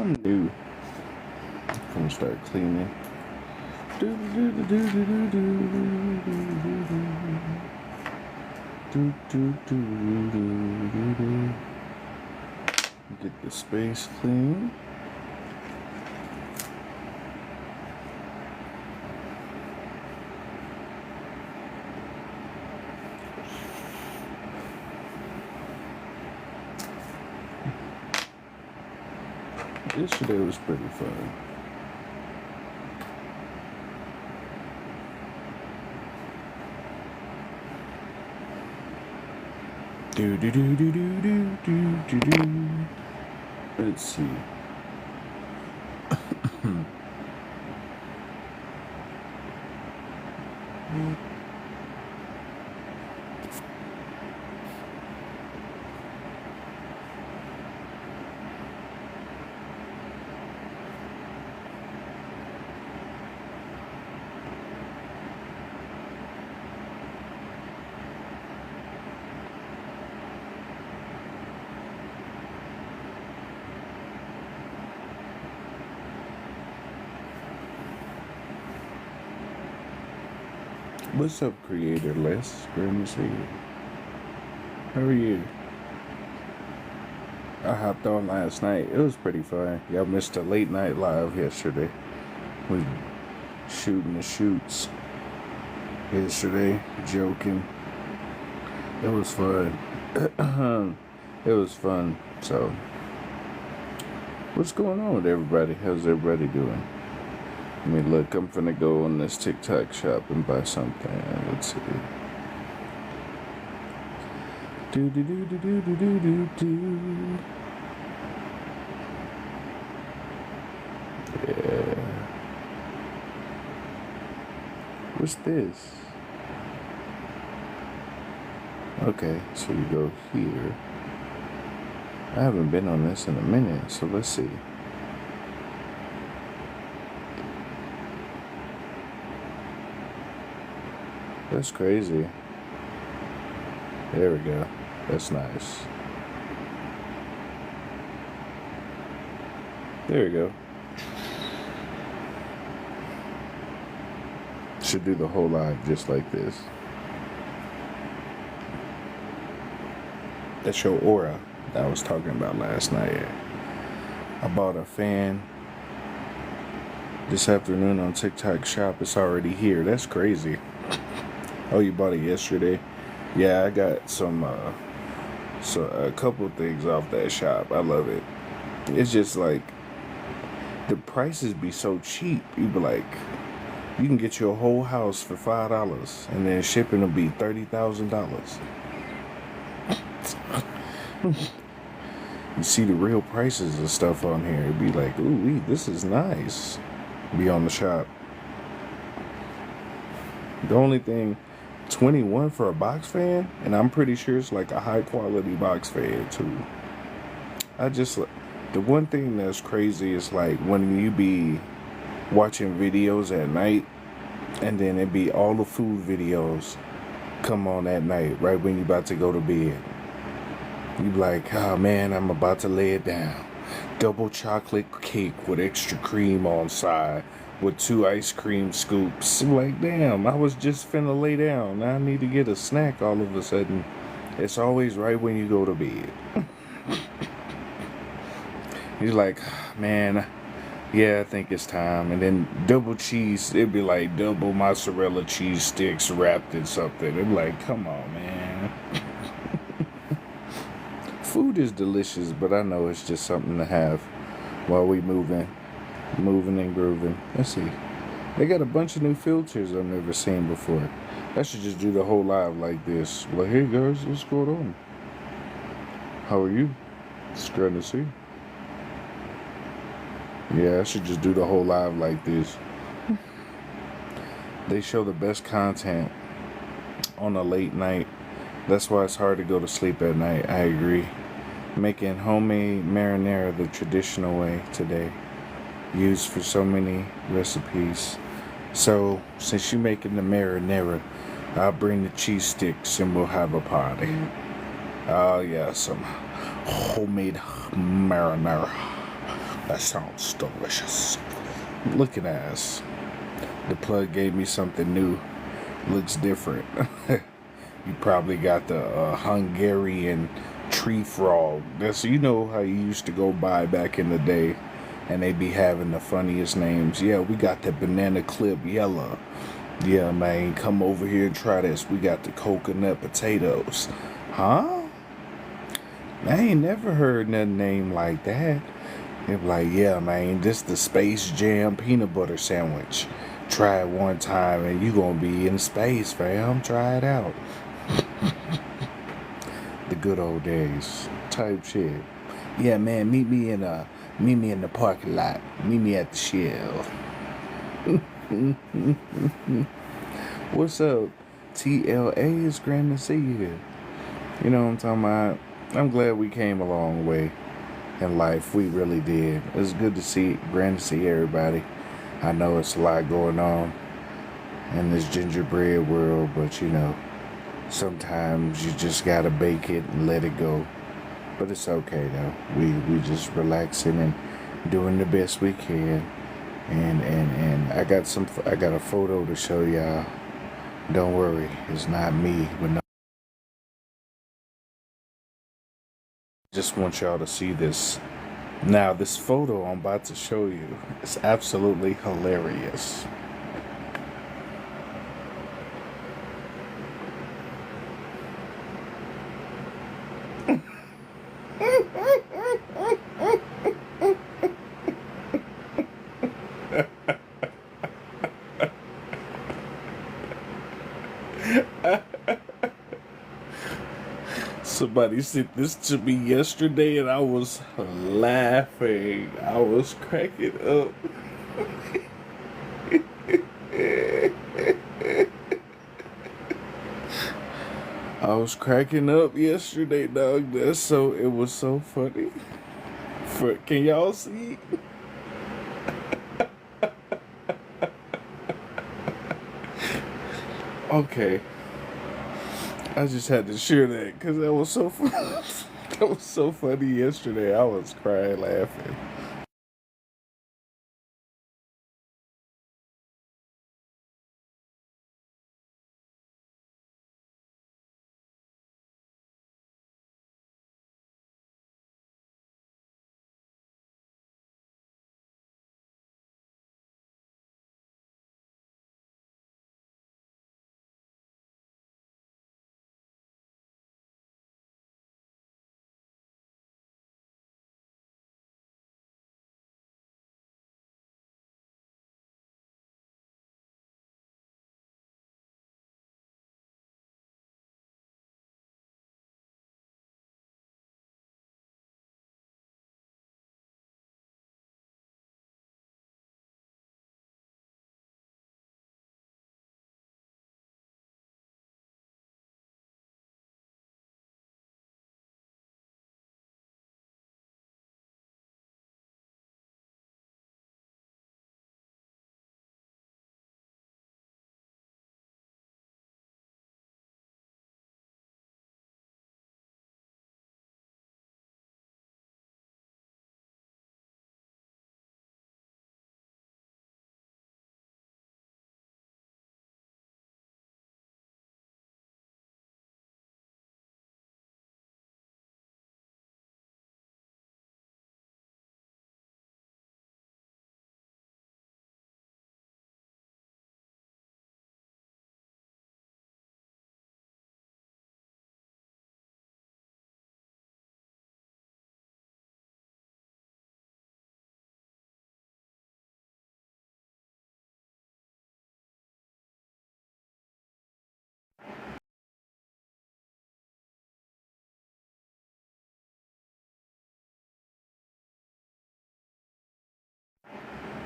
something new. I'm gonna start cleaning. Get the space clean. Yesterday was pretty fun. Let's see. What's up, Creator Les? Great to see you. How are you? I hopped on last night. It was pretty fun. Y'all missed a late night live yesterday. We shooting the shoots yesterday, joking. It was fun. It was fun. So, what's going on with everybody? How's everybody doing? I mean, look, I'm finna go on this TikTok shop and buy something. Let's see. Do. Yeah. What's this? Okay, so you go here. I haven't been on this in a minute, so let's see. That's crazy. There we go. That's nice. There we go. Should do the whole live just like this. That's your aura that I was talking about last night. I bought a fan this afternoon on TikTok shop. It's already here. That's crazy. Oh, you bought it yesterday? Yeah, I got a couple things off that shop. I love it. It's just like the prices be so cheap. You be like, you can get your whole house for $5, and then shipping will be $30,000. You see the real prices of stuff on here. It'd be like, ooh, this is nice. Be on the shop. The only thing, $21 for a box fan, and I'm pretty sure it's like a high quality box fan too. The one thing that's crazy is like when you be watching videos at night, and then it be all the food videos come on at night, right when you about to go to bed. You be like, oh man, I'm about to lay it down. Double chocolate cake with extra cream on side, with 2 ice cream scoops. I'm like, damn, I was just finna lay down. Now I need to get a snack all of a sudden. It's always right when you go to bed. He's like, man, yeah, I think it's time. And then double cheese, it'd be like double mozzarella cheese sticks wrapped in something. It'd be like, come on, man. Food is delicious, but I know it's just something to have while we moving and grooving. Let's see. They got a bunch of new filters I've never seen before. I should just do the whole live like this. Well, hey guys, what's going on? How are you? It's great to see. Yeah, I should just do the whole live like this. They show the best content on a late night. That's why it's hard to go to sleep at night. I agree. Making homemade marinara the traditional way today. Used for so many recipes. So, since you're making the marinara, I'll bring the cheese sticks and we'll have a party. Oh yeah, some homemade marinara. That sounds delicious. Look at us. The plug gave me something new. Looks different. You probably got the Hungarian tree frog. That's, you know how you used to go by back in the day, and they be having the funniest names. Yeah, we got the banana clip yellow. Yeah, man, come over here and try this. We got the coconut potatoes. Huh? I ain't never heard nothing named like that. They be like, yeah, man, this the Space Jam peanut butter sandwich. Try it one time and you gonna be in space, fam. Try it out. The good old days type shit. Yeah, man, meet me in the parking lot. Meet me at the Shell. What's up? TLA, is grand to see you here. You know what I'm talking about? I'm glad we came a long way in life. We really did. It's good to see, grand to see everybody. I know it's a lot going on in this gingerbread world, but you know, sometimes you just gotta bake it and let it go. But it's okay though. We just relaxing and doing the best we can. And I got a photo to show y'all. Don't worry, it's not me, but no. Just want y'all to see this. Now, this photo I'm about to show you is absolutely hilarious. Somebody sent this to me yesterday and I was laughing. I was cracking up. I was cracking up yesterday, dog. It was so funny. Can y'all see? Okay. I just had to share that because that was so fun. That was so funny yesterday. I was crying laughing.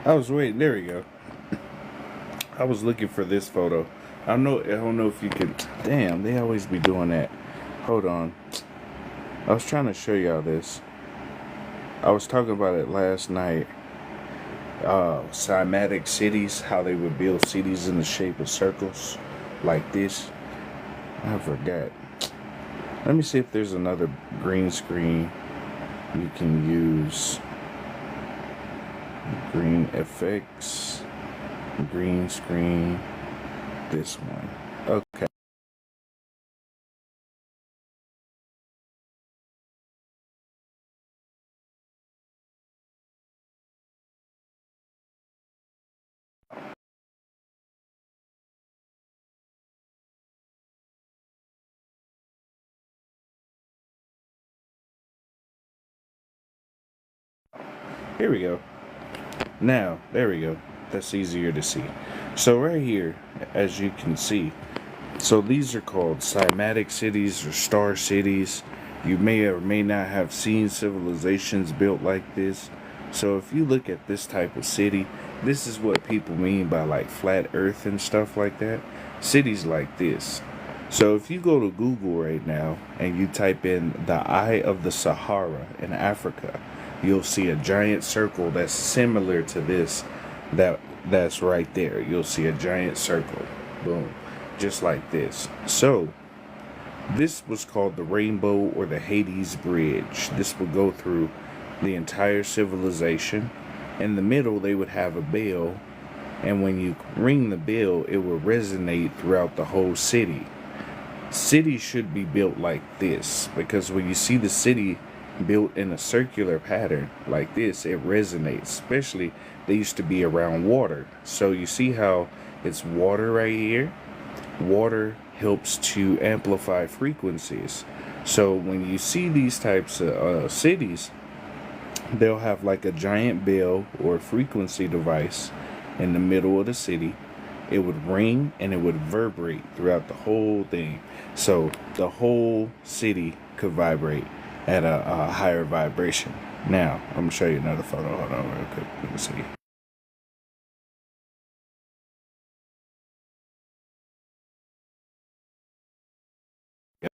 I was waiting. There we go. I was looking for this photo. I don't know if you can. Damn, they always be doing that. Hold on. I was trying to show y'all this. I was talking about it last night. Cymatic cities, how they would build cities in the shape of circles, like this. I forgot. Let me see if there's another green screen you can use. Green effects, green screen, this one. Okay. Here we go. Now, there we go. That's easier to see. So right here, as you can see, so these are called cymatic cities or star cities. You may or may not have seen civilizations built like this. So if you look at this type of city, this is what people mean by like flat earth and stuff like that. Cities like this. So if you go to Google right now and you type in the Eye of the Sahara in Africa, you'll see a giant circle that's similar to this that's right there. You'll see a giant circle. Boom. Just like this. So this was called the Rainbow or the Hades Bridge. This would go through the entire civilization. In the middle, they would have a bell, and when you ring the bell, it will resonate throughout the whole city. Cities should be built like this, because when you see the city built in a circular pattern like this, it resonates. Especially, they used to be around water. So you see how it's water right here? Water helps to amplify frequencies. So when you see these types of cities, they'll have like a giant bell or frequency device in the middle of the city. It would ring and it would vibrate throughout the whole thing. So the whole city could vibrate at a higher vibration. Now, I'm going to show you another photo. Hold on real quick. Let me see.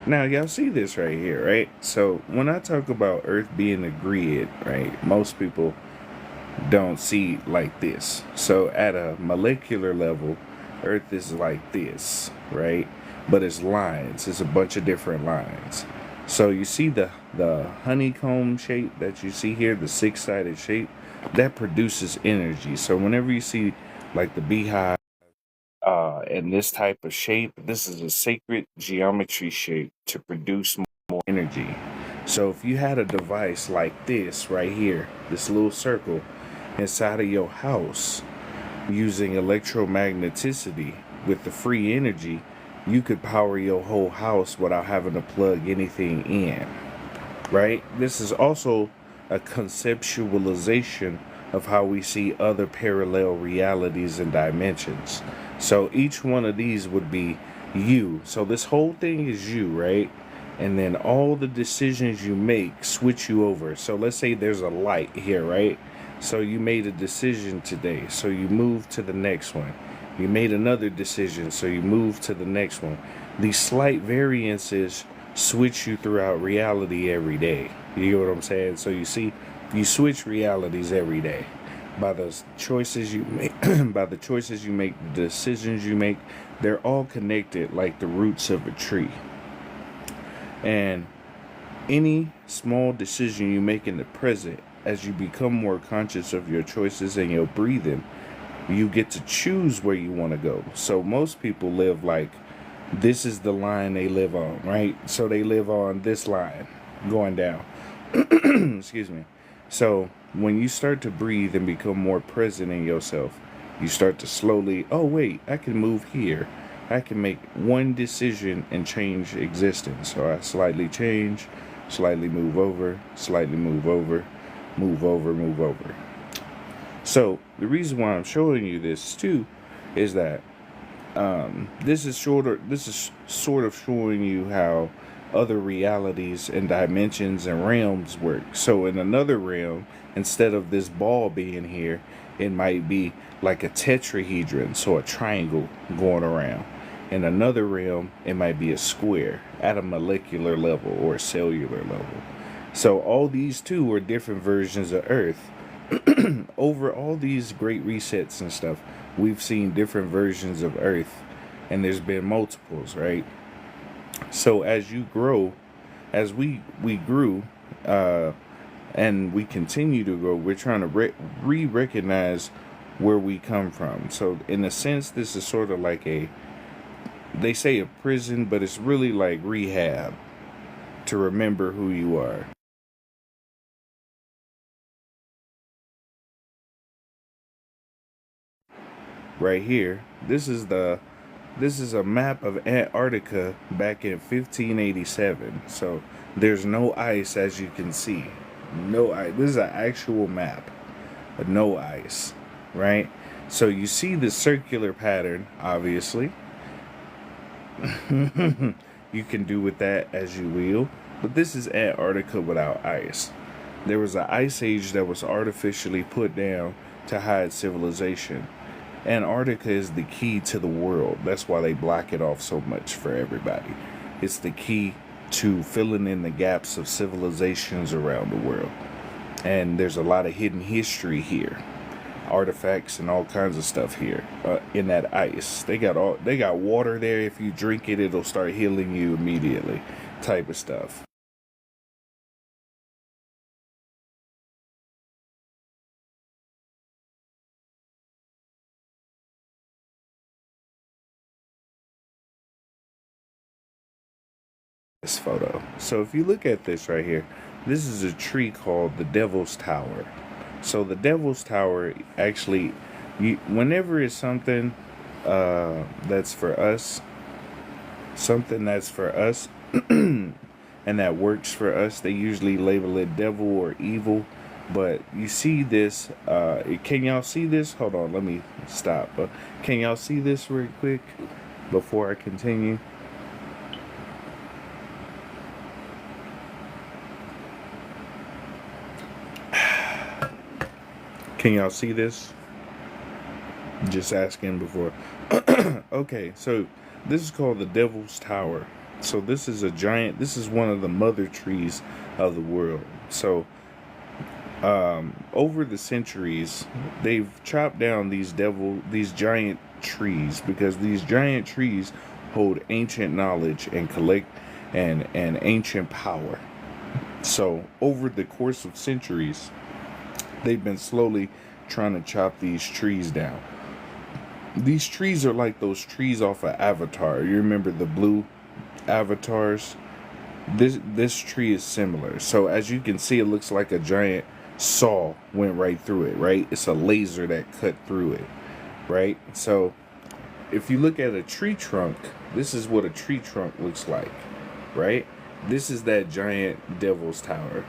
Now, y'all see this right here, right? So when I talk about Earth being a grid, right, most people don't see like this. So at a molecular level, Earth is like this, right? But it's lines. It's a bunch of different lines. So you see the honeycomb shape that you see here, the six-sided shape, that produces energy. So whenever you see like the beehive in this type of shape, this is a sacred geometry shape to produce more energy. So if you had a device like this right here, this little circle inside of your house, using electromagneticity with the free energy, you could power your whole house without having to plug anything in, right? This is also a conceptualization of how we see other parallel realities and dimensions. So each one of these would be you. So this whole thing is you, right? And then all the decisions you make switch you over. So let's say there's a light here, right? So you made a decision today, so you move to the next one. You made another decision, so you move to the next one. These slight variances switch you throughout reality every day. You get what I'm saying? So you see, you switch realities every day by the choices you make, by the choices you make, the decisions you make. They're all connected like the roots of a tree. And any small decision you make in the present, as you become more conscious of your choices and your breathing, you get to choose where you want to go. So most people live like this is the line they live on, right? So they live on this line going down. Excuse me. So when you start to breathe and become more present in yourself, you start to slowly, oh wait, I can move here. I can make one decision and change existence. So I slightly change, slightly move over, slightly move over, move over, move over. So the reason why I'm showing you this too is that this is sort of showing you how other realities and dimensions and realms work. So in another realm, instead of this ball being here, it might be like a tetrahedron, so a triangle going around. In another realm, it might be a square at a molecular level or a cellular level. So all these two are different versions of Earth. Over all these great resets and stuff, we've seen different versions of Earth, and there's been multiples, right? So as you grow, as we grew, and we continue to grow. We're trying to re-recognize where we come from. So in a sense, this is sort of like they say a prison, but it's really like rehab to remember who you are. Right here, this is a map of Antarctica back in 1587. So there's no ice, as you can see. No ice. This is an actual map, but no ice, right? So you see the circular pattern, obviously. You can do with that as you will. But this is Antarctica without ice. There was an ice age that was artificially put down to hide civilization. Antarctica is the key to the world. That's why they block it off so much for everybody. It's the key to filling in the gaps of civilizations around the world. And there's a lot of hidden history here, artifacts and all kinds of stuff here in that ice. They got water there. If you drink it, it'll start healing you immediately, type of stuff. This photo. So if you look at this right here, this is a tree called the Devil's Tower. So the Devil's Tower actually, whenever it's something that's for us, something that's for us, and that works for us, they usually label it devil or evil. But you see this, can y'all see this? Hold on, let me stop. Can y'all see this real quick before I continue? Can y'all see this? Just asking before. Okay, so this is called the Devil's Tower. So this is this is one of the mother trees of the world. So over the centuries, they've chopped down these giant trees, because these giant trees hold ancient knowledge and and ancient power. So over the course of centuries, they've been slowly trying to chop these trees down. These trees are like those trees off of Avatar. You remember the blue avatars? This tree is similar. So as you can see, it looks like a giant saw went right through it, right? It's a laser that cut through it, right? So if you look at a tree trunk, this is what a tree trunk looks like, right? This is that giant Devil's Tower.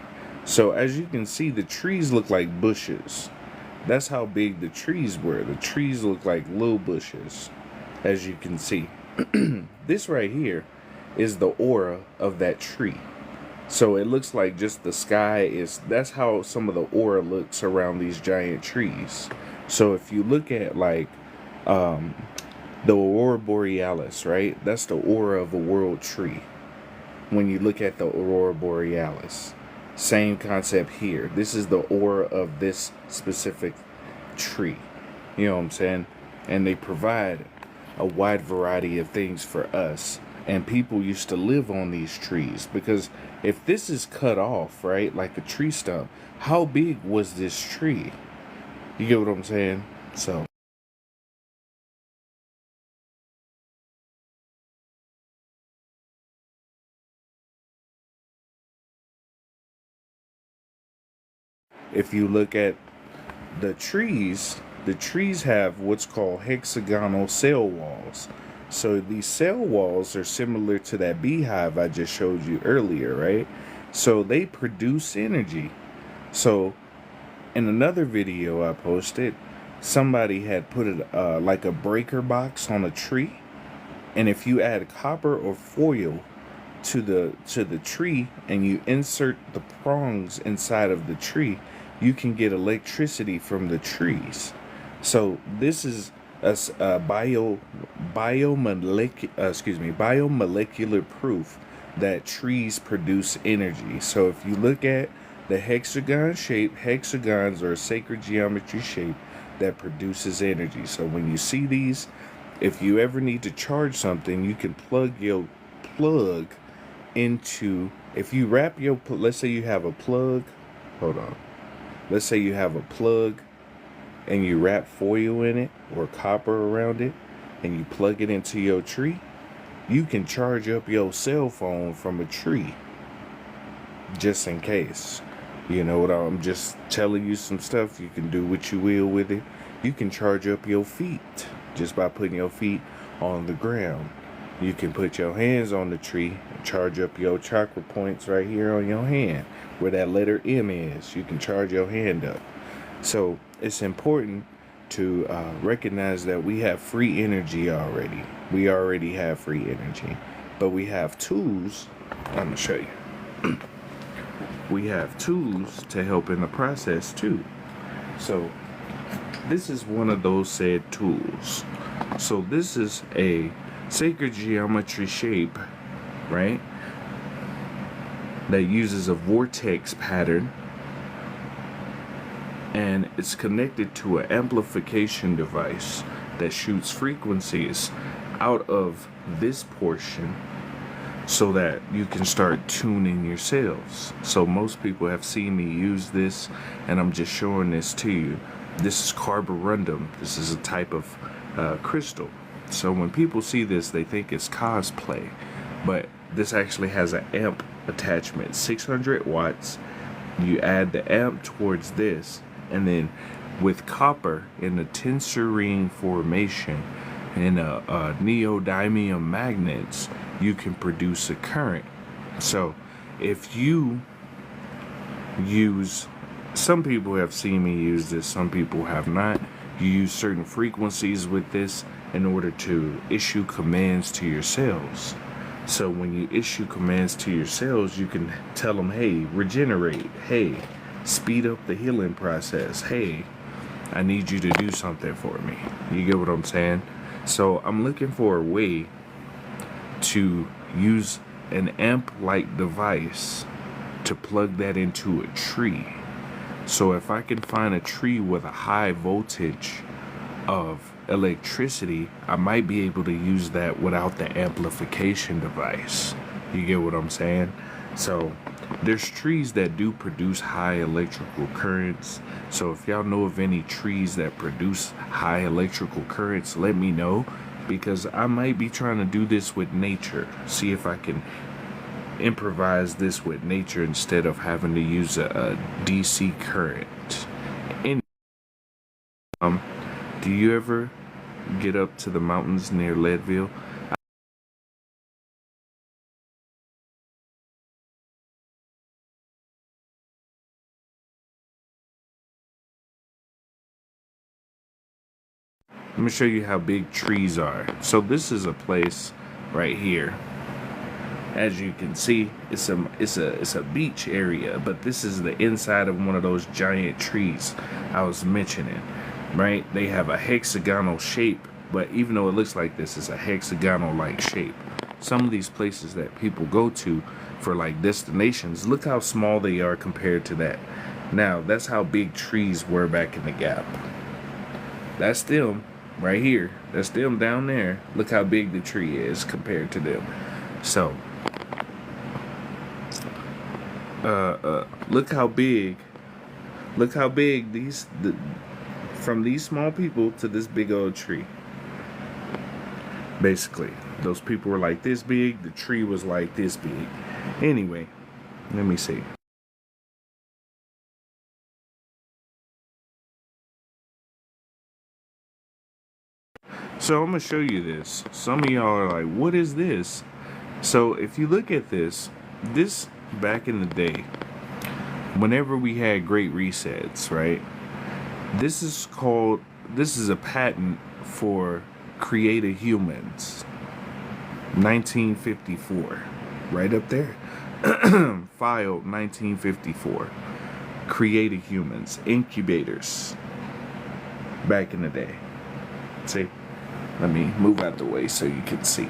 So as you can see, the trees look like bushes. That's how big the trees were. The trees look like little bushes, as you can see. This right here is the aura of that tree. So it looks like just the sky is, that's how some of the aura looks around these giant trees. So if you look at like the Aurora Borealis, right? That's the aura of a world tree. When you look at the Aurora Borealis. Same concept here. This is the aura of this specific tree. You know what I'm saying? And they provide a wide variety of things for us. And people used to live on these trees, because if this is cut off, right, like a tree stump, how big was this tree? You get what I'm saying? So if you look at the trees have what's called hexagonal cell walls. So these cell walls are similar to that beehive I just showed you earlier, right? So they produce energy. So in another video I posted, somebody had put it like a breaker box on a tree, and if you add copper or foil to the tree and you insert the prongs inside of the tree, you can get electricity from the trees. So this is a biomolecular proof that trees produce energy. So if you look at the hexagon shape, hexagons are a sacred geometry shape that produces energy. So when you see these, if you ever need to charge something, you can plug your plug into, if you wrap your, let's say you have a plug hold on. Let's say you have a plug and you wrap foil in it or copper around it and you plug it into your tree. You can charge up your cell phone from a tree, just in case. You know what, I'm just telling you some stuff. You can do what you will with it. You can charge up your feet just by putting your feet on the ground. You can put your hands on the tree and charge up your chakra points right here on your hand where that letter M is. You can charge your hand up. So it's important to recognize that we have free energy already. We already have free energy, but we have tools. I'm going to show you. We have tools to help in the process too. So this is one of those said tools. So this is a sacred geometry shape, right? That uses a vortex pattern, and it's connected to an amplification device that shoots frequencies out of this portion so that you can start tuning yourselves. So most people have seen me use this, and I'm just showing this to you. This is carborundum. This is a type of crystal. So when people see this, they think it's cosplay, but this actually has an amp attachment, 600 watts. You add the amp towards this, and then with copper in a tensor ring formation and a neodymium magnets, you can produce a current. So if you use, some people have seen me use this, some people have not. You use certain frequencies with this in order to issue commands to your cells. So when you issue commands to your cells, you can tell them, hey, regenerate, hey, speed up the healing process, hey, I need you to do something for me. You get what I'm saying? So I'm looking for a way to use an amp-like device to plug that into a tree. So if I can find a tree with a high voltage of electricity, I might be able to use that without the amplification device. You get what I'm saying? So there's trees that do produce high electrical currents. So if y'all know of any trees that produce high electrical currents, let me know, because I might be trying to do this with nature. See if I can improvise this with nature instead of having to use a DC current. Do you ever get up to the mountains near Leadville? Let me show you how big trees are. So this is a place right here. As you can see, it's a beach area, but this is the inside of one of those giant trees I was mentioning, right? They have a hexagonal shape, but even though it looks like this, it's a hexagonal like shape. Some of these places that people go to for like destinations, look how small they are compared to that. Now, that's how big trees were back in the Gap. That's them right here. That's them down there. Look how big the tree is compared to them. So look how big from these small people to this big old tree. Basically, those people were like this big, the tree was like this big. Anyway, let me see. So I'm gonna show you this. Some of y'all are like, what is this? So if you look at this back in the day, whenever we had great resets, right? This is a patent for Creative Humans, 1954, right up there. Filed 1954. Creative Humans, incubators, back in the day. See, let me move out the way so you can see.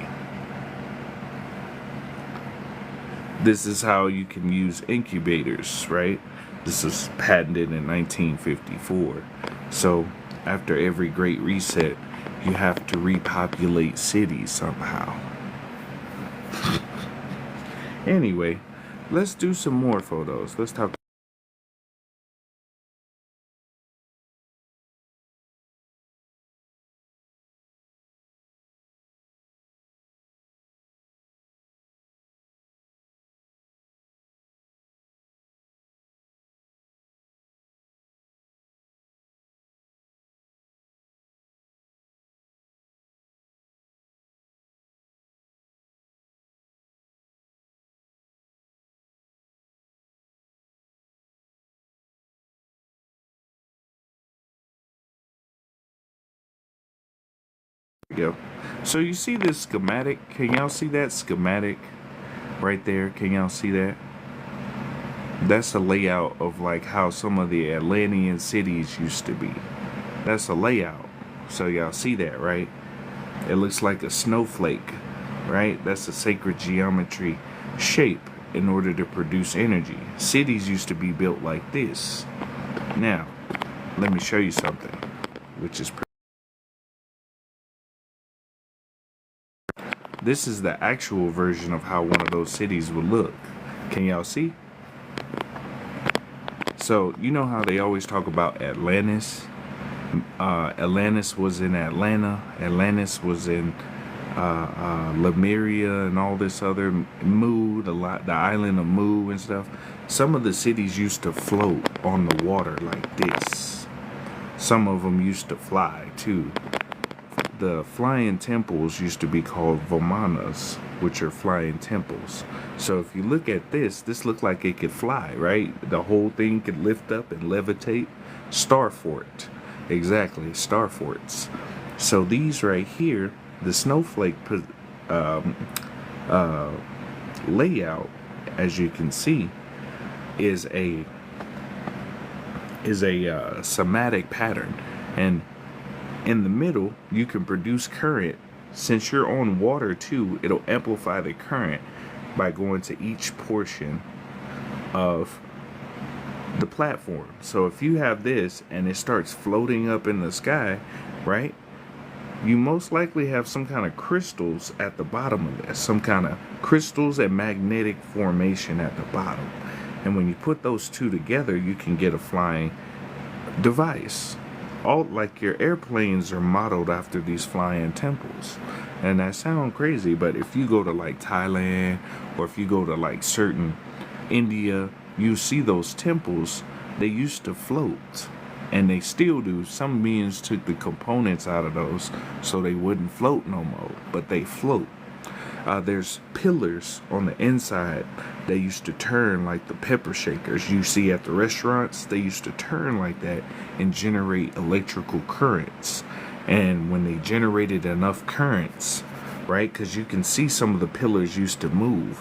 This is how you can use incubators, right? This is patented in 1954. So after every great reset, you have to repopulate cities somehow. Anyway, let's do some more photos. Let's talk go. So you see this schematic? Can y'all see that schematic right there? Can y'all see that? That's a layout of like how some of the Atlantean cities used to be. That's a layout. So y'all see that, right? It looks like a snowflake, right? That's a sacred geometry shape in order to produce energy. Cities used to be built like this. Now, let me show you something, which is this is the actual version of how one of those cities would look. Can y'all see? So, you know how they always talk about Atlantis? Atlantis was in Atlanta. Atlantis was in Lemuria and all this other Mu, the island of Mu and stuff. Some of the cities used to float on the water like this. Some of them used to fly too. The flying temples used to be called Vimanas, which are flying temples. So if you look at this looked like it could fly, right? The whole thing could lift up and levitate. Starfort. Exactly, starforts. So these right here, the snowflake layout, as you can see, is a somatic pattern, and in the middle you can produce current. Since you're on water too, it'll amplify the current by going to each portion of the platform. So if you have this and it starts floating up in the sky, right, you most likely have some kind of crystals at the bottom of this, some kind of crystals and magnetic formation at the bottom. And when you put those two together, you can get a flying device. All like your airplanes are modeled after these flying temples. And that sounds crazy, but if you go to like Thailand, or if you go to like certain India, you see those temples. They used to float, and they still do. Some beings took the components out of those so they wouldn't float no more, but they float. There's pillars on the inside. They used to turn like the pepper shakers you see at the restaurants. They used to turn like that and generate electrical currents. And when they generated enough currents, right, because you can see some of the pillars used to move.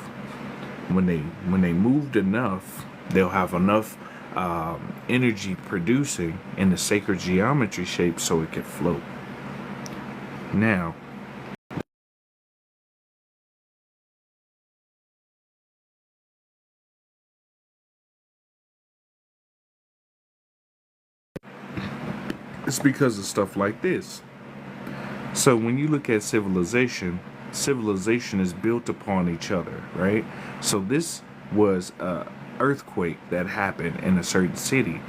When they moved enough, they'll have enough energy producing in the sacred geometry shape so it could float. Now, it's because of stuff like this. So when you look at civilization is built upon each other, right? So this was a earthquake that happened in a certain city.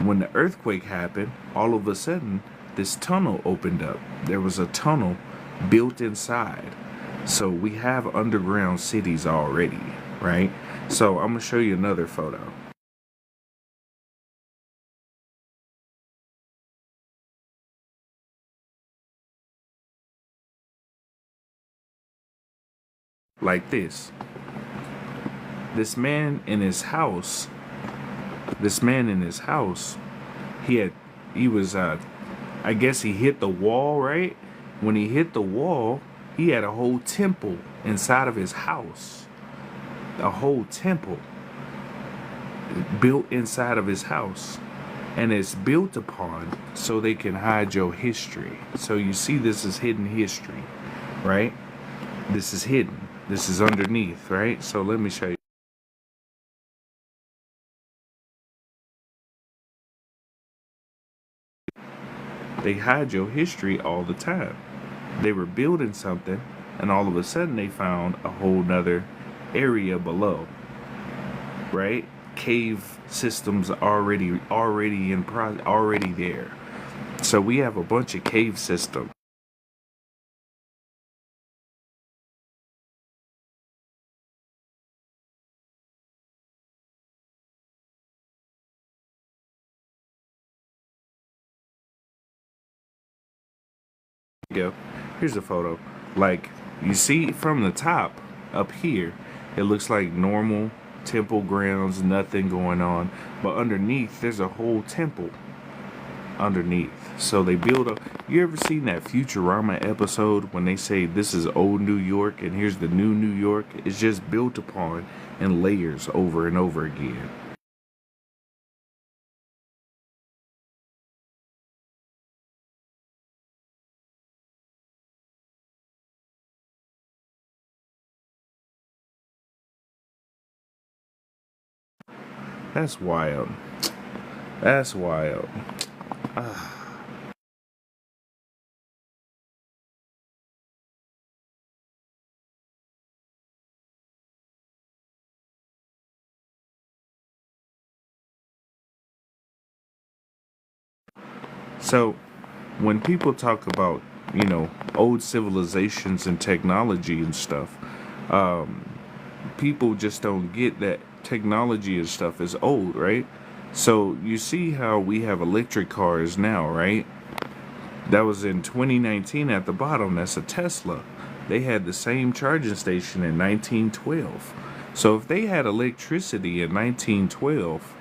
When the earthquake happened, all of a sudden this tunnel opened up. There was a tunnel built inside. So we have underground cities already, right? So I'm gonna show you another photo. Like this. This man in his house, he was I guess he hit the wall, right? When he hit the wall, he had a whole temple inside of his house. A whole temple built inside of his house. And it's built upon so they can hide your history. So you see this is hidden history, right? This is hidden. This is underneath, right? So let me show you. They hide your history all the time. They were building something, and all of a sudden they found a whole nother area below, right? Cave systems already there. So we have a bunch of cave systems. Go. Here's a photo. Like you see from the top up here, it looks like normal temple grounds, nothing going on. But underneath, there's a whole temple. underneath. So they build up. You ever seen that Futurama episode when they say this is old New York and here's the new New York? It's just built upon in layers over and over again. That's wild. That's wild. So, when people talk about, old civilizations and technology and stuff, people just don't get that technology and stuff is old, right? So, you see how we have electric cars now, right? That was in 2019 at the bottom. That's a Tesla. They had the same charging station in 1912. So, if they had electricity in 1912,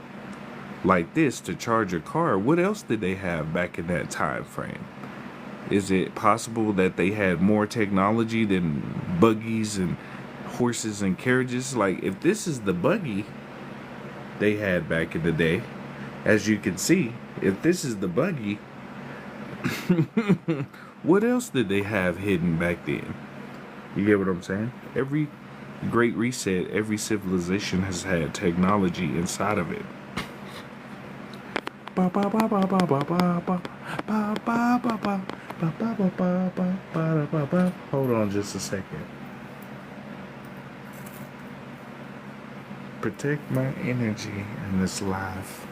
like this to charge a car, what else did they have back in that time frame? Is it possible that they had more technology than buggies and horses and carriages? Like, if this is the buggy they had back in the day, as you can see, if this is the buggy, what else did they have hidden back then? You get what I'm saying? Every great reset, every civilization has had technology inside of it. Hold on just a second. Protect my energy in this life.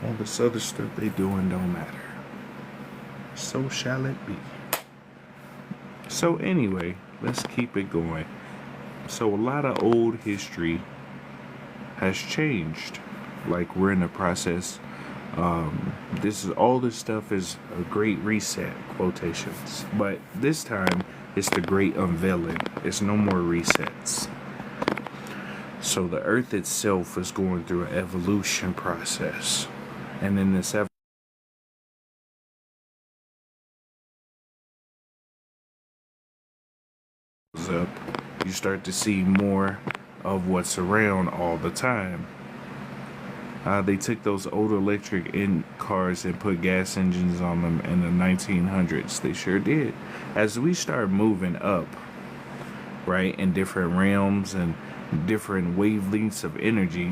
All this other stuff they doing don't matter. So shall it be. So anyway, let's keep it going. So a lot of old history has changed. Like, we're in the process. All this stuff is a great reset, quotations. But this time, it's the great unveiling. It's no more resets. So the earth itself is going through an evolution process. And in this up, you start to see more of what's around all the time. They took those old electric cars and put gas engines on them in the 1900s. They sure did. As we start moving up, right, in different realms and different wavelengths of energy,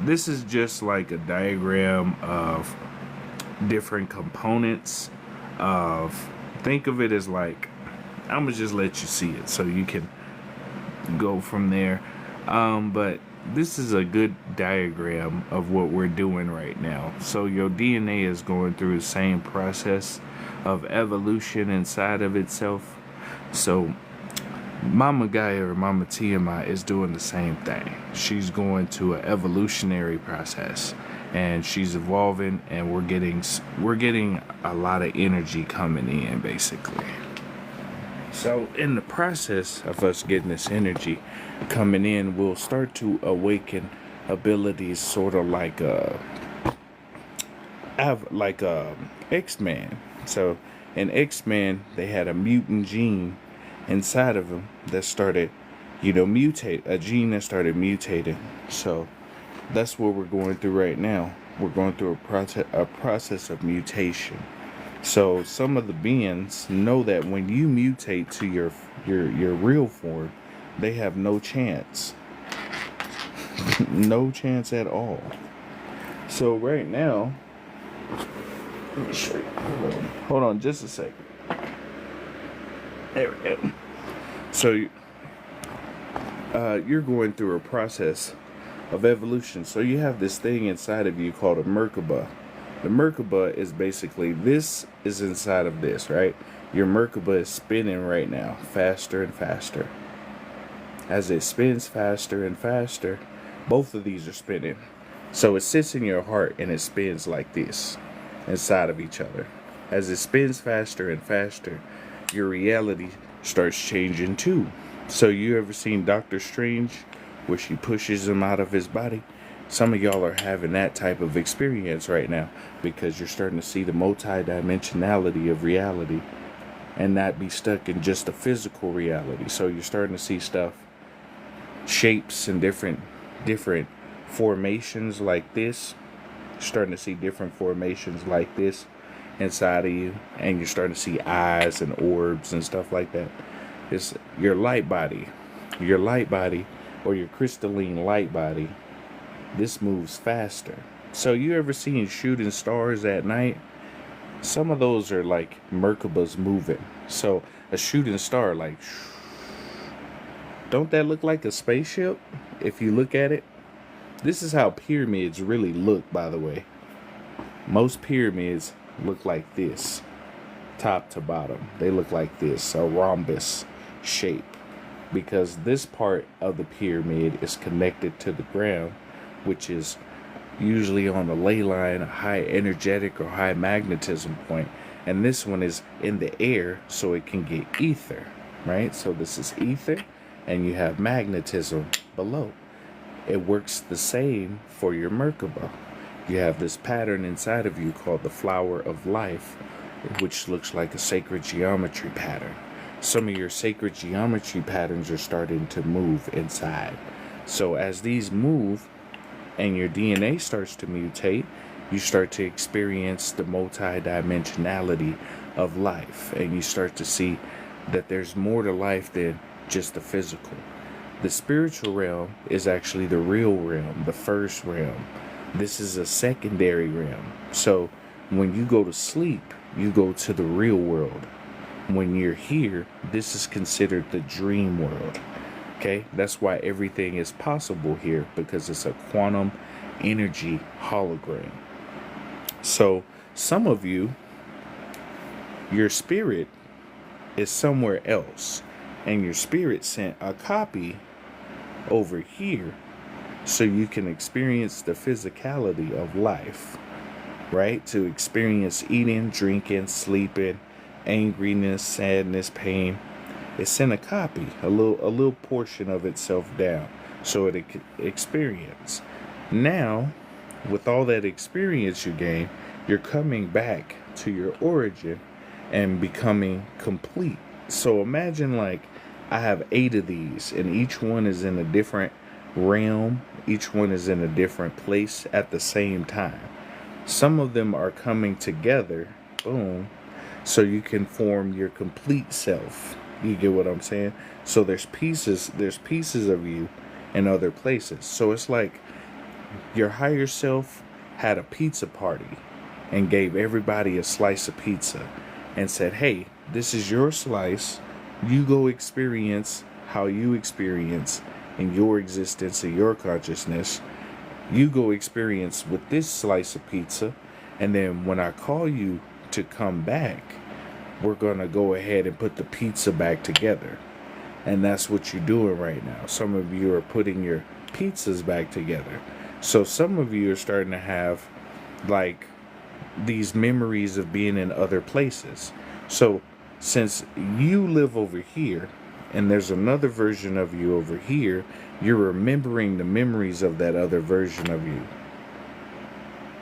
this is just like a diagram of different components think of it as like, I'm gonna just let you see it so you can go from there. But this is a good diagram of what we're doing right now. So your DNA is going through the same process of evolution inside of itself. So Mama Gaia or Mama Tiamat is doing the same thing. She's going to an evolutionary process, and she's evolving, and we're getting a lot of energy coming in, basically. So in the process of us getting this energy coming in, we'll start to awaken abilities sort of like X-Men. So in X-Men, they had a mutant gene inside of them that started, mutate, a gene that started mutating. So that's what we're going through right now. We're going through a process of mutation. So some of the beings know that when you mutate to your real form, they have no chance. No chance at all. So right now, let me show you. Hold on just a second. There we go. So you're going through a process of evolution. So you have this thing inside of you called a Merkaba. The Merkaba is basically, this is inside of this, right? Your Merkaba is spinning right now, faster and faster. As it spins faster and faster, both of these are spinning. So it sits in your heart and it spins like this, inside of each other. As it spins faster and faster, your reality starts changing too. So you ever seen Doctor Strange, where she pushes him out of his body? Some of y'all are having that type of experience right now because you're starting to see the multidimensionality of reality and not be stuck in just a physical reality. So you're starting to see stuff, shapes and different formations like this. You're starting to see different formations like this inside of you, and you're starting to see eyes and orbs and stuff like that. It's your light body. Your light body, or your crystalline light body, this moves faster. So you ever seen shooting stars at night? Some of those are like Merkabas moving. So a shooting star, like, don't that look like a spaceship? If you look at it, this is how pyramids really look, by the way. Most pyramids look like this, top to bottom. They look like this, a rhombus shape, because this part of the pyramid is connected to the ground, which is usually on the ley line, a high energetic or high magnetism point, and this one is in the air, so it can get ether, right? So this is ether, and you have magnetism below. It works the same for your Merkaba. You have this pattern inside of you called the flower of life, which looks like a sacred geometry pattern. Some of your sacred geometry patterns are starting to move inside. So as these move and your DNA starts to mutate, you start to experience the multidimensionality of life, and you start to see that there's more to life than just the physical. The spiritual realm is actually the real realm, the first realm. This is a secondary realm. So when you go to sleep, you go to the real world. When you're here, this is considered the dream world. Okay, that's why everything is possible here, because it's a quantum energy hologram. So some of you, your spirit is somewhere else, and your spirit sent a copy over here so you can experience the physicality of life, right? To experience eating, drinking, sleeping, angriness, sadness, pain. It sent a copy, a little portion of itself down, so it could experience. Now, with all that experience you gain, you're coming back to your origin and becoming complete. So imagine, like, I have 8 of these, and each one is in a different realm. Each one is in a different place at the same time. Some of them are coming together, boom, so you can form your complete self. You get what I'm saying? So there's pieces of you in other places. So it's like your higher self had a pizza party and gave everybody a slice of pizza and said, hey, this is your slice. You go experience how you experience in your existence and your consciousness. You go experience with this slice of pizza, and then when I call you to come back, we're gonna go ahead and put the pizza back together. And that's what you're doing right now. Some of you are putting your pizzas back together. So some of you are starting to have like these memories of being in other places. So since you live over here and there's another version of you over here, you're remembering the memories of that other version of you.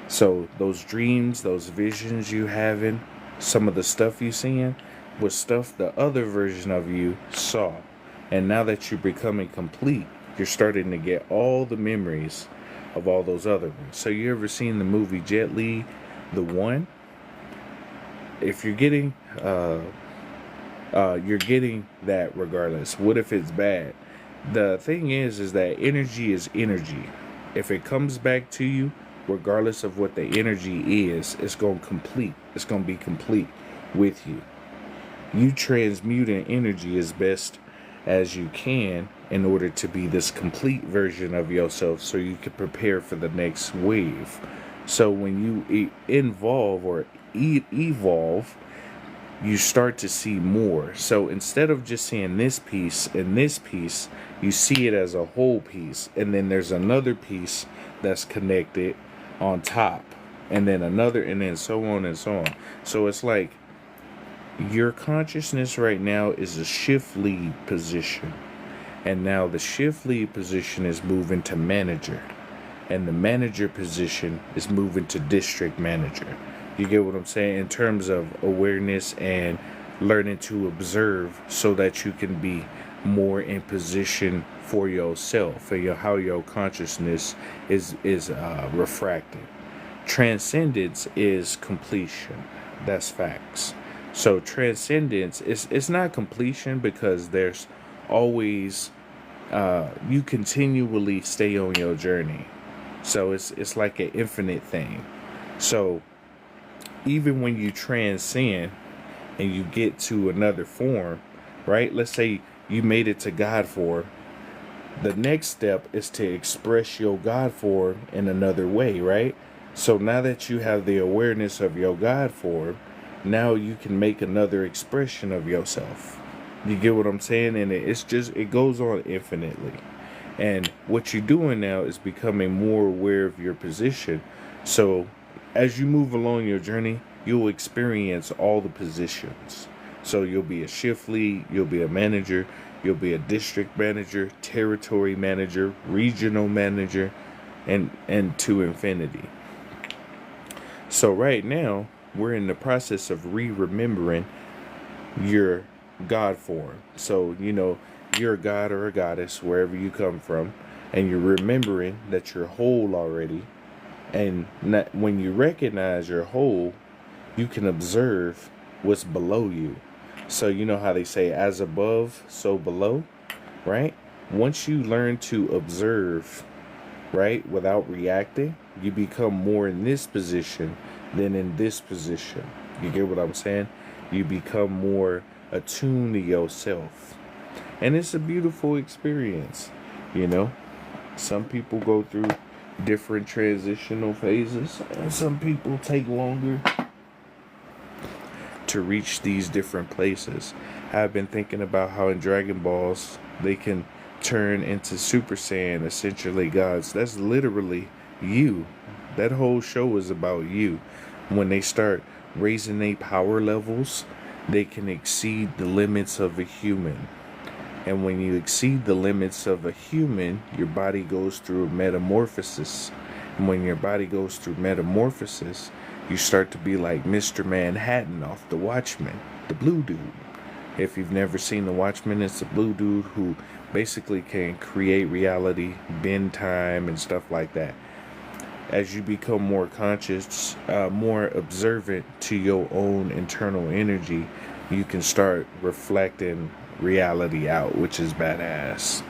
So those dreams, those visions you having, some of the stuff you seeing was stuff the other version of you saw. And now that you're becoming complete, you're starting to get all the memories of all those other ones. So you ever seen the movie Jet Li, The One? If you're getting that regardless. What if it's bad? The thing is that energy is energy. If it comes back to you, regardless of what the energy is, it's going to be complete with you. You transmuting energy as best as you can in order to be this complete version of yourself, so you can prepare for the next wave. So when you evolve, you start to see more. So instead of just seeing this piece and this piece, you see it as a whole piece, and then there's another piece that's connected on top, and then another, and then so on and so on. So it's like your consciousness right now is a shift lead position, and now the shift lead position is moving to manager. and the manager position is moving to district manager. You get what I'm saying? In terms of awareness and learning to observe so that you can be more in position for yourself and how your consciousness is refracted. Transcendence is completion. That's facts. So transcendence is, it's not completion, because there's always you continually stay on your journey. So it's like an infinite thing. So even when you transcend and you get to another form, right? Let's say you made it to God form. The next step is to express your God form in another way, right? So now that you have the awareness of your God form, now you can make another expression of yourself. You get what I'm saying? And it's just, it goes on infinitely. And what you're doing now is becoming more aware of your position. So as you move along your journey, you'll experience all the positions. So you'll be a shift lead, you'll be a manager, you'll be a district manager, territory manager, regional manager, and to infinity. So right now, we're in the process of remembering your God form. So, you're a god or a goddess, wherever you come from, and you're remembering that you're whole already. And when you recognize you're whole, you can observe what's below you. So, you know how they say, as above, so below, right? Once you learn to observe, right, without reacting, you become more in this position than in this position. You get what I'm saying? You become more attuned to yourself. And it's a beautiful experience, Some people go through different transitional phases, and some people take longer to reach these different places. I've been thinking about how in Dragon Balls they can turn into Super Saiyan, essentially gods. That's literally you. That whole show is about you. When they start raising their power levels, they can exceed the limits of a human. And when you exceed the limits of a human, your body goes through a metamorphosis. And when your body goes through metamorphosis, you start to be like Mr. Manhattan off The Watchmen, the blue dude. If you've never seen The Watchmen, it's a blue dude who basically can create reality, bend time, and stuff like that. As you become more conscious, more observant to your own internal energy, you can start reflecting reality out, which is badass.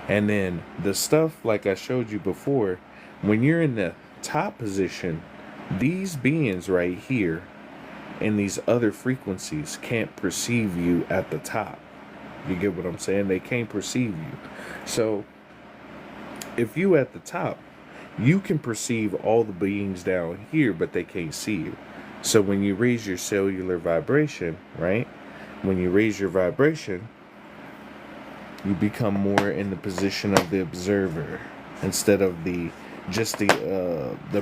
And then the stuff like I showed you before, when you're in the top position, these beings right here and these other frequencies can't perceive you at the top. You get what I'm saying? They can't perceive you. So if you at the top, you can perceive all the beings down here, but they can't see you. So when you raise your cellular vibration, right? When you raise your vibration, you become more in the position of the observer instead of the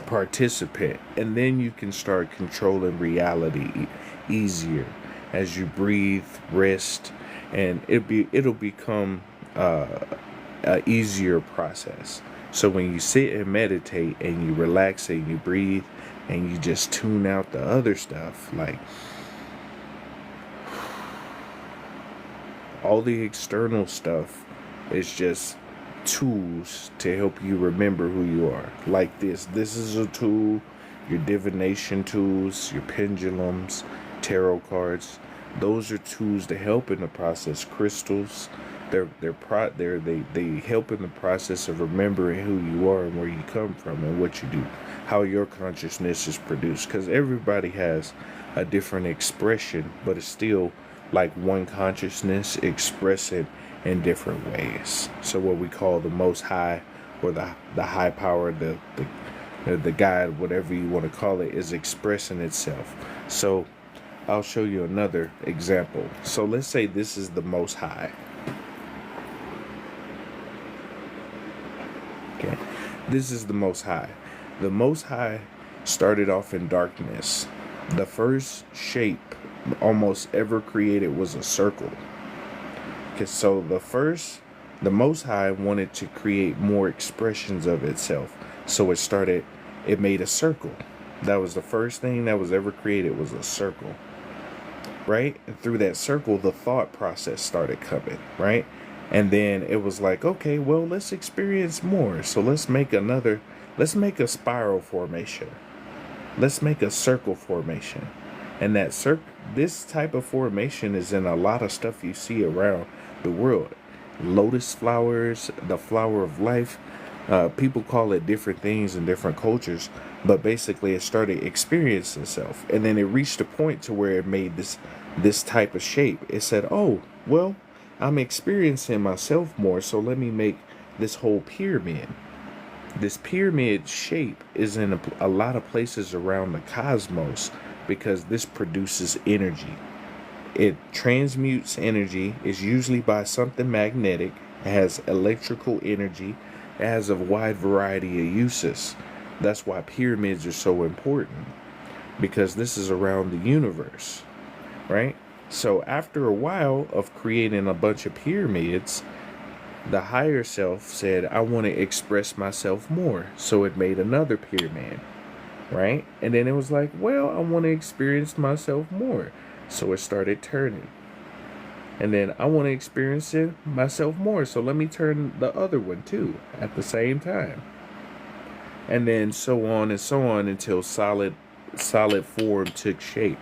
participant, and then you can start controlling reality easier as you breathe, rest, and it'll become a easier process. So when you sit and meditate and you relax and you breathe and you just tune out the other stuff, like all the external stuff is just tools to help you remember who you are. Like this is a tool. Your divination tools, your pendulums, tarot cards, those are tools to help in the process. Crystals, they help in the process of remembering who you are and where you come from and what you do, how your consciousness is produced, because everybody has a different expression, but it's still like one consciousness expressing in different ways. So what we call the Most High, or the high power, the God, whatever you want to call it, is expressing itself. So I'll show you another example. So let's say this is the Most High. Okay, this is the Most High. The Most High started off in darkness. The first shape almost ever created was a circle. Okay, so the Most High wanted to create more expressions of itself. So it made a circle. That was the first thing that was ever created, was a circle, right? And through that circle, the thought process started coming, right? And then it was like, okay, well, let's experience more. So let's make a spiral formation. Let's make a circle formation. And this type of formation is in a lot of stuff you see around the world. Lotus flowers, the flower of life. People call it different things in different cultures, but basically it started experiencing itself, and then it reached a point to where it made this type of shape. It said, "Oh, well, I'm experiencing myself more, so let me make this whole pyramid." This pyramid shape is in a lot of places around the cosmos because this produces energy. It transmutes energy, is usually by something magnetic, it has electrical energy, it has a wide variety of uses. That's why pyramids are so important, because this is around the universe, right? So after a while of creating a bunch of pyramids, the higher self said, I want to express myself more. So it made another pyramid, right? And then it was like, well, I want to experience myself more. So it started turning. And then I want to experience it myself more. So let me turn the other one too at the same time. And then so on and so on until solid form took shape.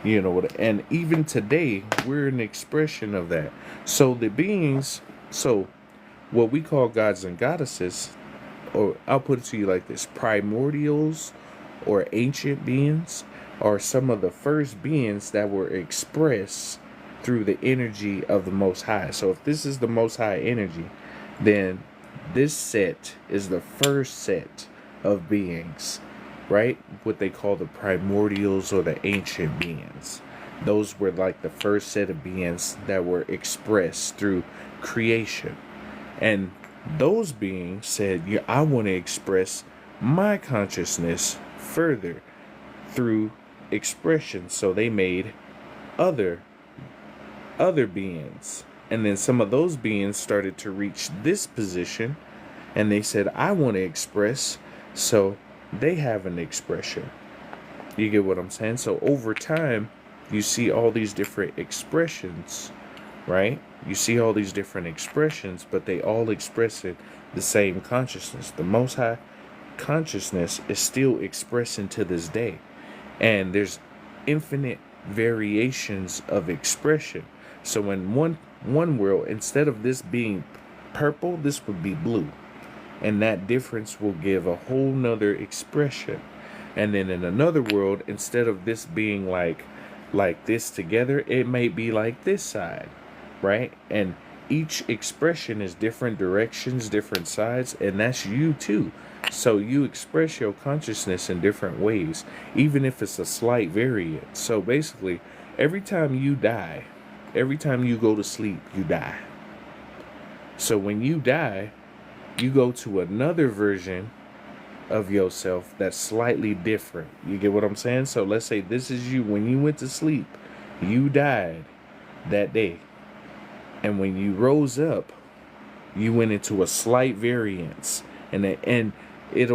You know, and even today, we're an expression of that. So the beings, so what we call gods and goddesses, or I'll put it to you like this: primordials or ancient beings are some of the first beings that were expressed through the energy of the Most High. So if this is the Most High energy, then this set is the first set of beings, right? What they call the primordials or the ancient beings. Those were like the first set of beings that were expressed through creation. And those beings said, yeah, I want to express my consciousness further through expression. So they made other beings. And then some of those beings started to reach this position, and they said, I want to express. So they have an expression. You get what I'm saying? So over time, you see all these different expressions, right? You see all these different expressions, but they all express it the same consciousness. The Most High consciousness is still expressing to this day. And there's infinite variations of expression. So in one world, instead of this being purple, this would be blue. And that difference will give a whole nother expression. And then in another world, instead of this being like this together, it may be like this side, right? And each expression is different directions, different sides, and that's you too. So you express your consciousness in different ways, even if it's a slight variant. So basically, every time you die, every time you go to sleep, you die. So when you die, you go to another version of yourself that's slightly different. You get what I'm saying? So let's say this is you. When you went to sleep, you died that day. And when you rose up, you went into a slight variance. And it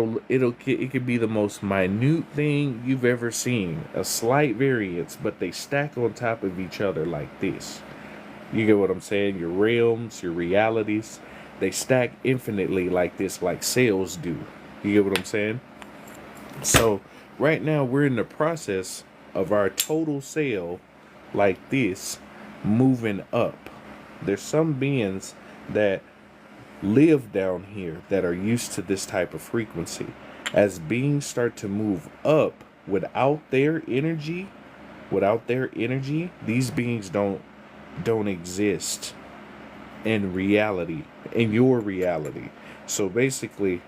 could be the most minute thing you've ever seen. A slight variance, but they stack on top of each other like this. You get what I'm saying? Your realms, your realities, they stack infinitely like this, like cells do. You get what I'm saying? So right now we're in the process of our total cell like this moving up. There's some beings that live down here that are used to this type of frequency. As beings start to move up without their energy, these beings don't exist in reality, in your reality. So basically,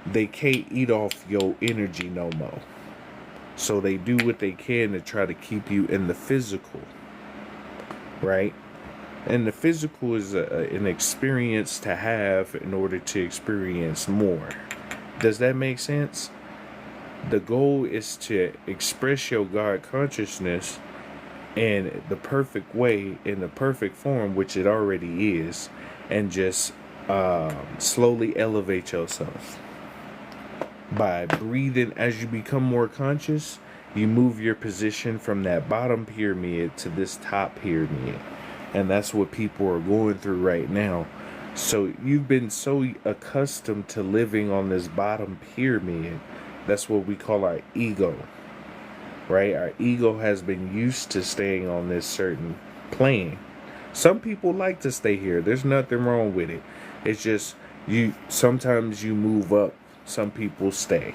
they can't eat off your energy no more. So they do what they can to try to keep you in the physical, right? And the physical is an experience to have in order to experience more. Does that make sense? The goal is to express your God consciousness in the perfect way, in the perfect form, which it already is, and just slowly elevate yourself. By breathing, as you become more conscious, you move your position from that bottom pyramid to this top pyramid. And that's what people are going through right now. So you've been so accustomed to living on this bottom pyramid. That's what we call our ego, right? Our ego has been used to staying on this certain plane. Some people like to stay here. There's nothing wrong with it. It's just sometimes you move up, some people stay.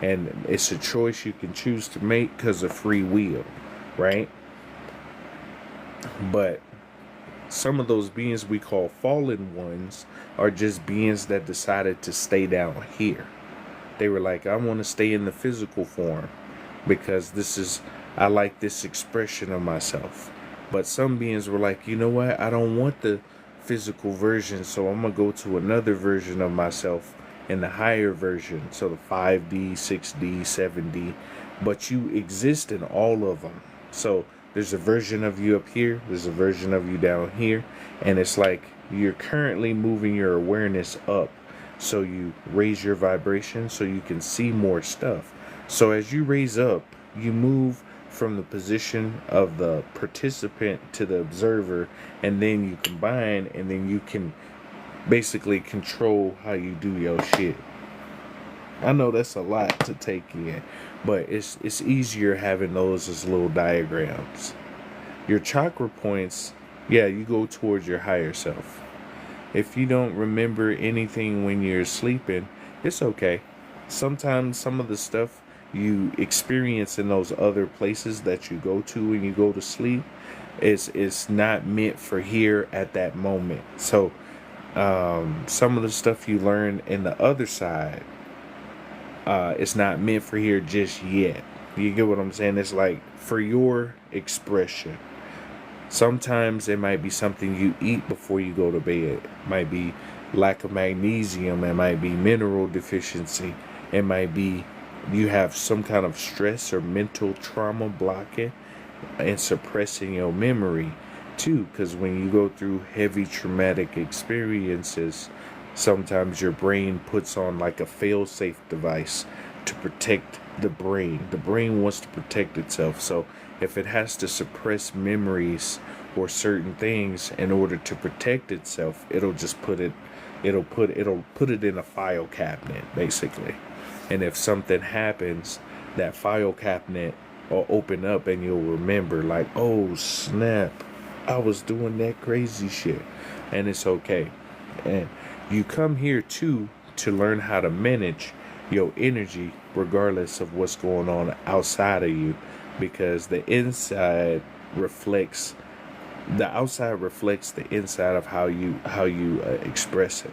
And it's a choice you can choose to make because of free will, right? But some of those beings we call fallen ones are just beings that decided to stay down here. They were like, I want to stay in the physical form because I like this expression of myself. But some beings were like, you know what? I don't want the physical version, so I'm going to go to another version of myself in the higher version. So the 5D, 6D, 7D. But you exist in all of them. So there's a version of you up here, there's a version of you down here, and it's like you're currently moving your awareness up. So you raise your vibration so you can see more stuff. So as you raise up, you move from the position of the participant to the observer, and then you combine, and then you can basically control how you do your shit. I know that's a lot to take in, but it's easier having those as little diagrams. Your chakra points, yeah, you go towards your higher self. If you don't remember anything when you're sleeping, it's okay. Sometimes some of the stuff you experience in those other places that you go to when you go to sleep is not meant for here at that moment. So some of the stuff you learn in the other side, it's not meant for here just yet. You get what I'm saying? It's like for your expression. Sometimes it might be something you eat before you go to bed. It might be lack of magnesium. It might be mineral deficiency. It might be you have some kind of stress or mental trauma blocking and suppressing your memory too. Because when you go through heavy traumatic experiences, sometimes your brain puts on like a fail-safe device to protect the brain. The brain wants to protect itself. So if it has to suppress memories or certain things in order to protect itself, it'll put it in a file cabinet, basically. And if something happens, that file cabinet will open up and you'll remember, like, oh snap, I was doing that crazy shit. And it's okay. And you come here too to learn how to manage your energy regardless of what's going on outside of you, because the outside reflects the inside of how you express it.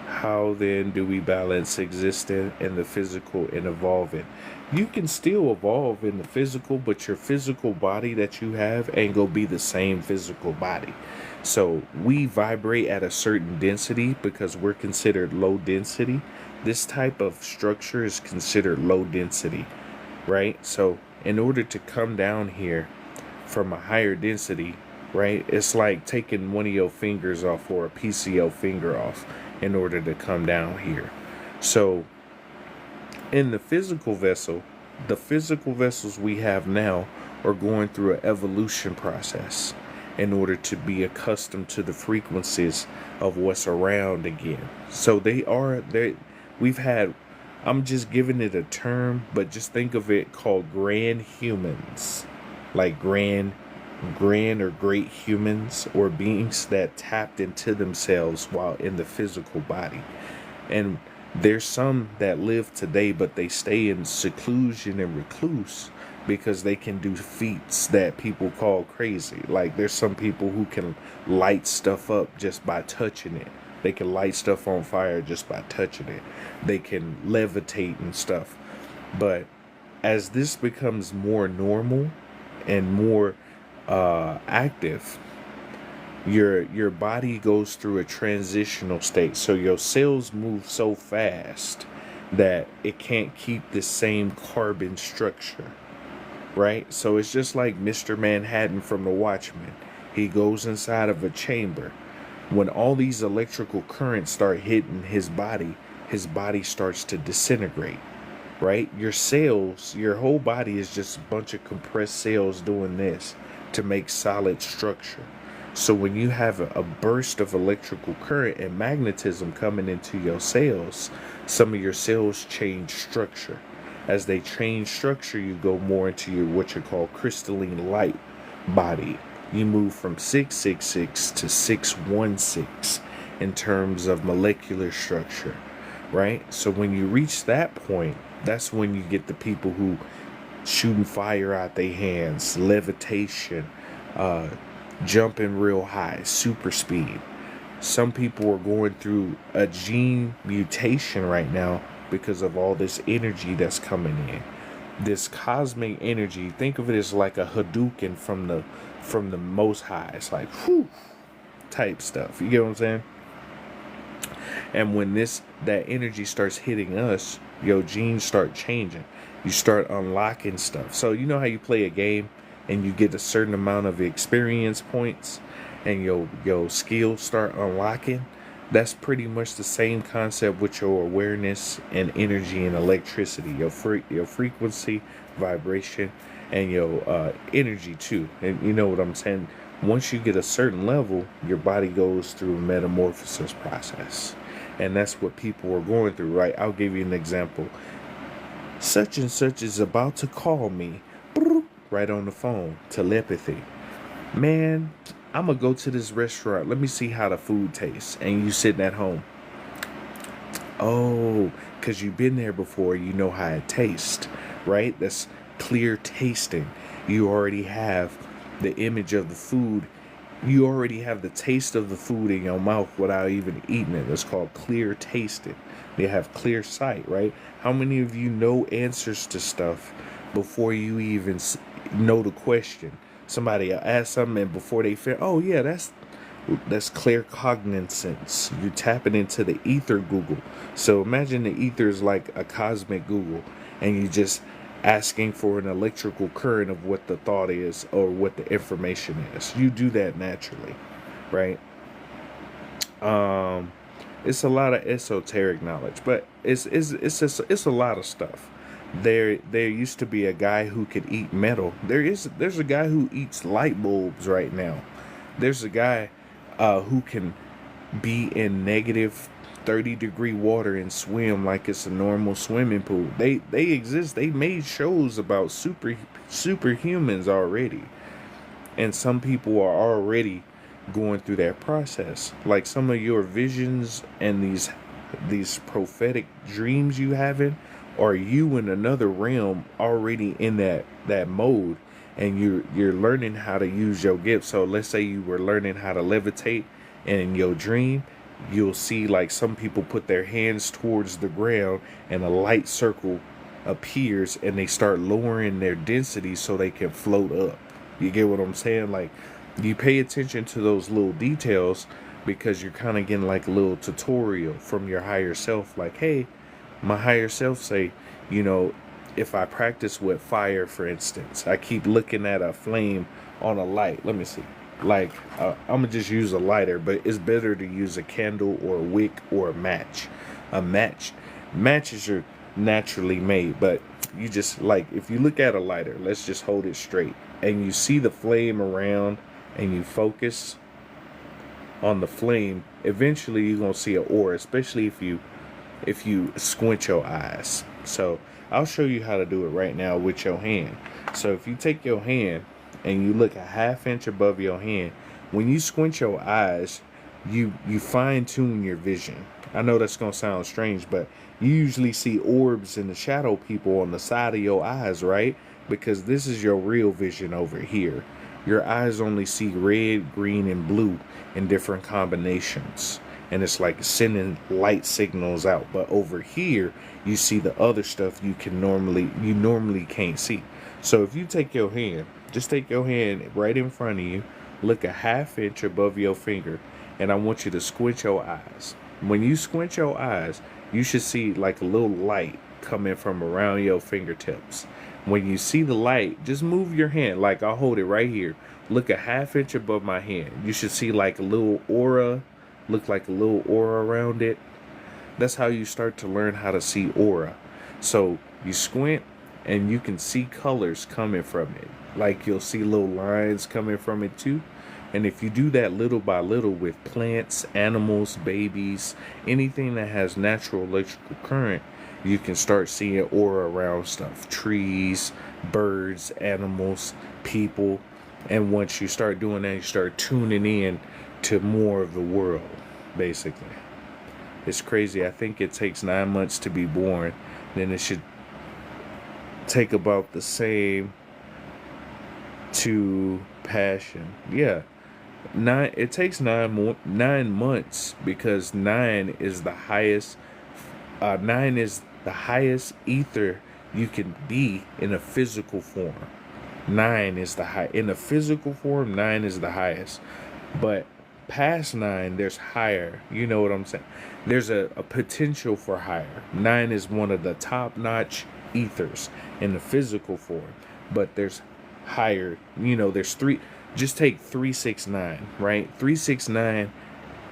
How then do we balance existing in the physical and evolving? You can still evolve in the physical, but your physical body that you have ain't gonna be the same physical body. So we vibrate at a certain density because we're considered low density. This type of structure is considered low density, right? So in order to come down here from a higher density, right, it's like taking one of your fingers off or a piece of your finger off in order to come down here. So in the physical vessels we have now are going through an evolution process in order to be accustomed to the frequencies of what's around again. So I'm just giving it a term, but just think of it called grand humans, like grand or great humans, or beings that tapped into themselves while in the physical body. And there's some that live today, but they stay in seclusion and recluse because they can do feats that people call crazy. Like there's some people who can light stuff up just by touching it. They can light stuff on fire just by touching it. They can levitate and stuff. But as this becomes more normal and more active, your body goes through a transitional state. So your cells move so fast that it can't keep the same carbon structure, right? So it's just like Mr. Manhattan from The Watchmen. He goes inside of a chamber. When all these electrical currents start hitting his body starts to disintegrate. right? Your cells, your whole body is just a bunch of compressed cells doing this to make solid structure. So when you have a burst of electrical current and magnetism coming into your cells, some of your cells change structure. As they change structure, you go more into your what you call crystalline light body. You move from 666 to 616 in terms of molecular structure, right? So when you reach that point, that's when you get the people who shooting fire out their hands, levitation, uh, jumping real high, super speed. Some people are going through a gene mutation right now because of all this energy that's coming in. This cosmic energy, think of it as like a Hadouken from the most high. It's like whew type stuff. You get what I'm saying? And when that energy starts hitting us, your genes start changing. You start unlocking stuff. So you know how you play a game and you get a certain amount of experience points and your skills start unlocking? That's pretty much the same concept with your awareness and energy and electricity, your frequency, vibration, and your energy too. And you know what I'm saying? Once you get a certain level, your body goes through a metamorphosis process. And that's what people are going through, right? I'll give you an example. Such and such is about to call me. Right on the phone. Telepathy. Man, I'm going to go to this restaurant. Let me see how the food tastes. And you sitting at home. Oh, because you've been there before. You know how it tastes, right? That's clear tasting. You already have the image of the food. You already have the taste of the food in your mouth without even eating it. It's called clear tasting. They have clear sight, right? How many of you know answers to stuff before you even know the question? Somebody ask something and before they feel, oh yeah, that's clear cognizance. You're tapping into the ether Google. So imagine the ether is like a cosmic Google, and you just asking for an electrical current of what the thought is or what the information is. You do that naturally, right? It's a lot of esoteric knowledge, but it's a lot of stuff. There used to be a guy who could eat metal. There's a guy who eats light bulbs right now. There's a guy who can be in negative 30-degree water and swim like it's a normal swimming pool. They exist. They made shows about superhumans already. And some people are already going through that process. Like some of your visions and these prophetic dreams you having, are you in another realm already in that mode, and you're learning how to use your gift. So let's say you were learning how to levitate, and in your dream you'll see like some people put their hands towards the ground and a light circle appears and they start lowering their density so they can float up. You get what I'm saying? Like, you pay attention to those little details because you're kind of getting like a little tutorial from your higher self. Like, hey, my higher self say, you know, if I practice with fire, for instance, I keep looking at a flame on a light. Let me see. Like, I'm going to just use a lighter, but it's better to use a candle or a wick or a match. Matches are naturally made, but you just, like, if you look at a lighter, let's just hold it straight, and you see the flame around, and you focus on the flame, eventually you're going to see an aura, especially if you squint your eyes. So I'll show you how to do it right now with your hand. So if you take your hand and you look a half inch above your hand, when you squint your eyes, you fine tune your vision. I know that's going to sound strange, but you usually see orbs and the shadow people on the side of your eyes, right? Because this is your real vision over here. Your eyes only see red, green, and blue in different combinations. And it's like sending light signals out. But over here, you see the other stuff you normally can't see. So if you take your hand, just take your hand right in front of you, look a half inch above your finger, and I want you to squint your eyes. When you squint your eyes, you should see like a little light coming from around your fingertips. When you see the light, just move your hand. Like, I'll hold it right here. Look a half inch above my hand. You should see like a little aura, look like a little aura around it. That's how you start to learn how to see aura. So You squint and you can see colors coming from it. Like you'll see little lines coming from it too. And if you do that little by little with plants, animals, babies, anything that has natural electrical current, you can start seeing aura around stuff. Trees, birds, animals, people. And once you start doing that, you start tuning in to more of the world, basically. It's crazy. I think it takes 9 months to be born. Then it should take about the same to passion. Yeah. It takes 9 months because nine is the highest ether you can be in a physical form. Nine is the high in a physical form. Nine is the highest, but past nine, there's higher. You know what I'm saying? There's a potential for higher. Nine is one of the top-notch ethers in the physical form, but there's higher. There's three. Just take 369, right? 369.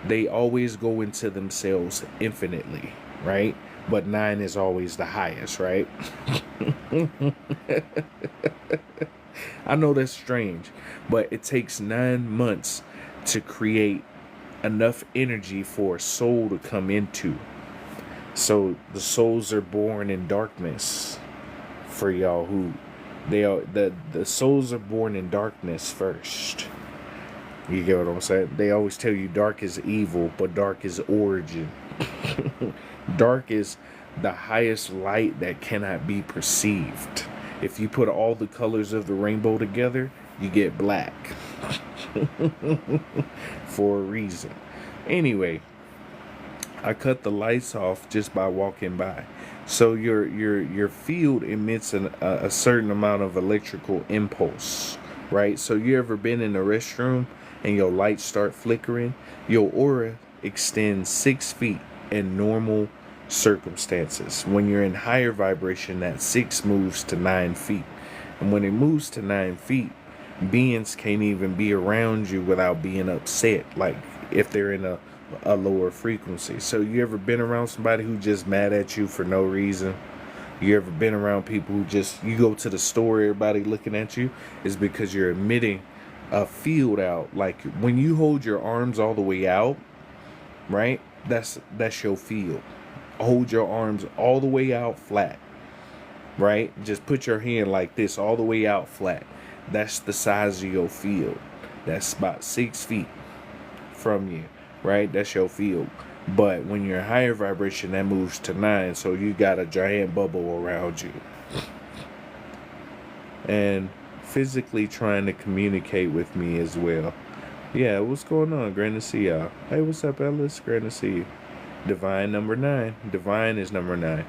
They always go into themselves infinitely, right? But nine is always the highest, right? I know that's strange, but it takes 9 months to create enough energy for a soul to come into. So the souls are born in darkness. For y'all who the souls are born in darkness first. You get what I'm saying? They always tell you dark is evil, but dark is origin. Dark is the highest light that cannot be perceived. If you put all the colors of the rainbow together, you get black. For a reason. Anyway, I cut the lights off just by walking by. So your field emits a certain amount of electrical impulse, right? So you ever been in a restroom and your lights start flickering? Your aura extends 6 feet in normal circumstances. When you're in higher vibration, that 6 moves to 9 feet. And when it moves to 9 feet, beings can't even be around you without being upset, like if they're in a lower frequency. So you ever been around somebody who just mad at you for no reason? You ever been around people who just, you go to the store, everybody looking at you? Is because you're emitting a field out. Like when you hold your arms all the way out, right? That's your field. Hold your arms all the way out flat, right? Just put your hand like this all the way out flat. That's the size of your field. That's about 6 feet from you, right? That's your field. But when you're higher vibration, that moves to 9. So you got a giant bubble around you. And physically trying to communicate with me as well. Yeah, what's going on? Great to see y'all. Hey, what's up, Ellis? Great to see you. Divine number 9. Divine is number 9.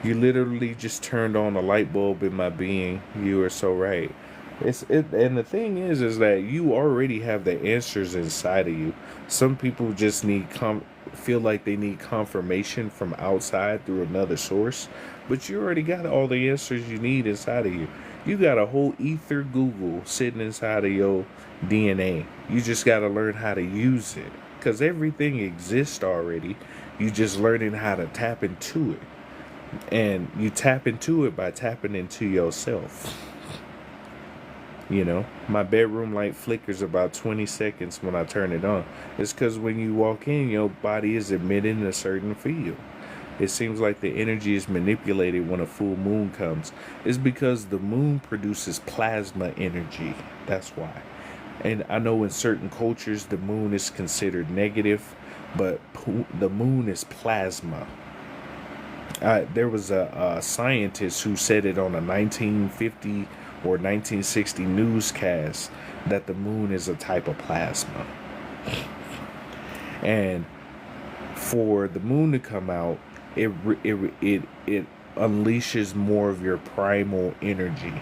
You literally just turned on a light bulb in my being. You are so right. And the thing is that you already have the answers inside of you. Some people just feel like they need confirmation from outside through another source, but you already got all the answers you need inside of you. You got a whole ether Google sitting inside of your DNA. You just got to learn how to use it, because everything exists already. You just learning how to tap into it, and you tap into it by tapping into yourself. My bedroom light flickers about 20 seconds when I turn it on. It's because when you walk in, your body is emitting a certain field. It seems like the energy is manipulated when a full moon comes. It's because the moon produces plasma energy. That's why. And I know in certain cultures, the moon is considered negative, but the moon is plasma. There was a scientist who said it on a 1950 or 1960 newscast that the moon is a type of plasma. And for the moon to come out, it unleashes more of your primal energy.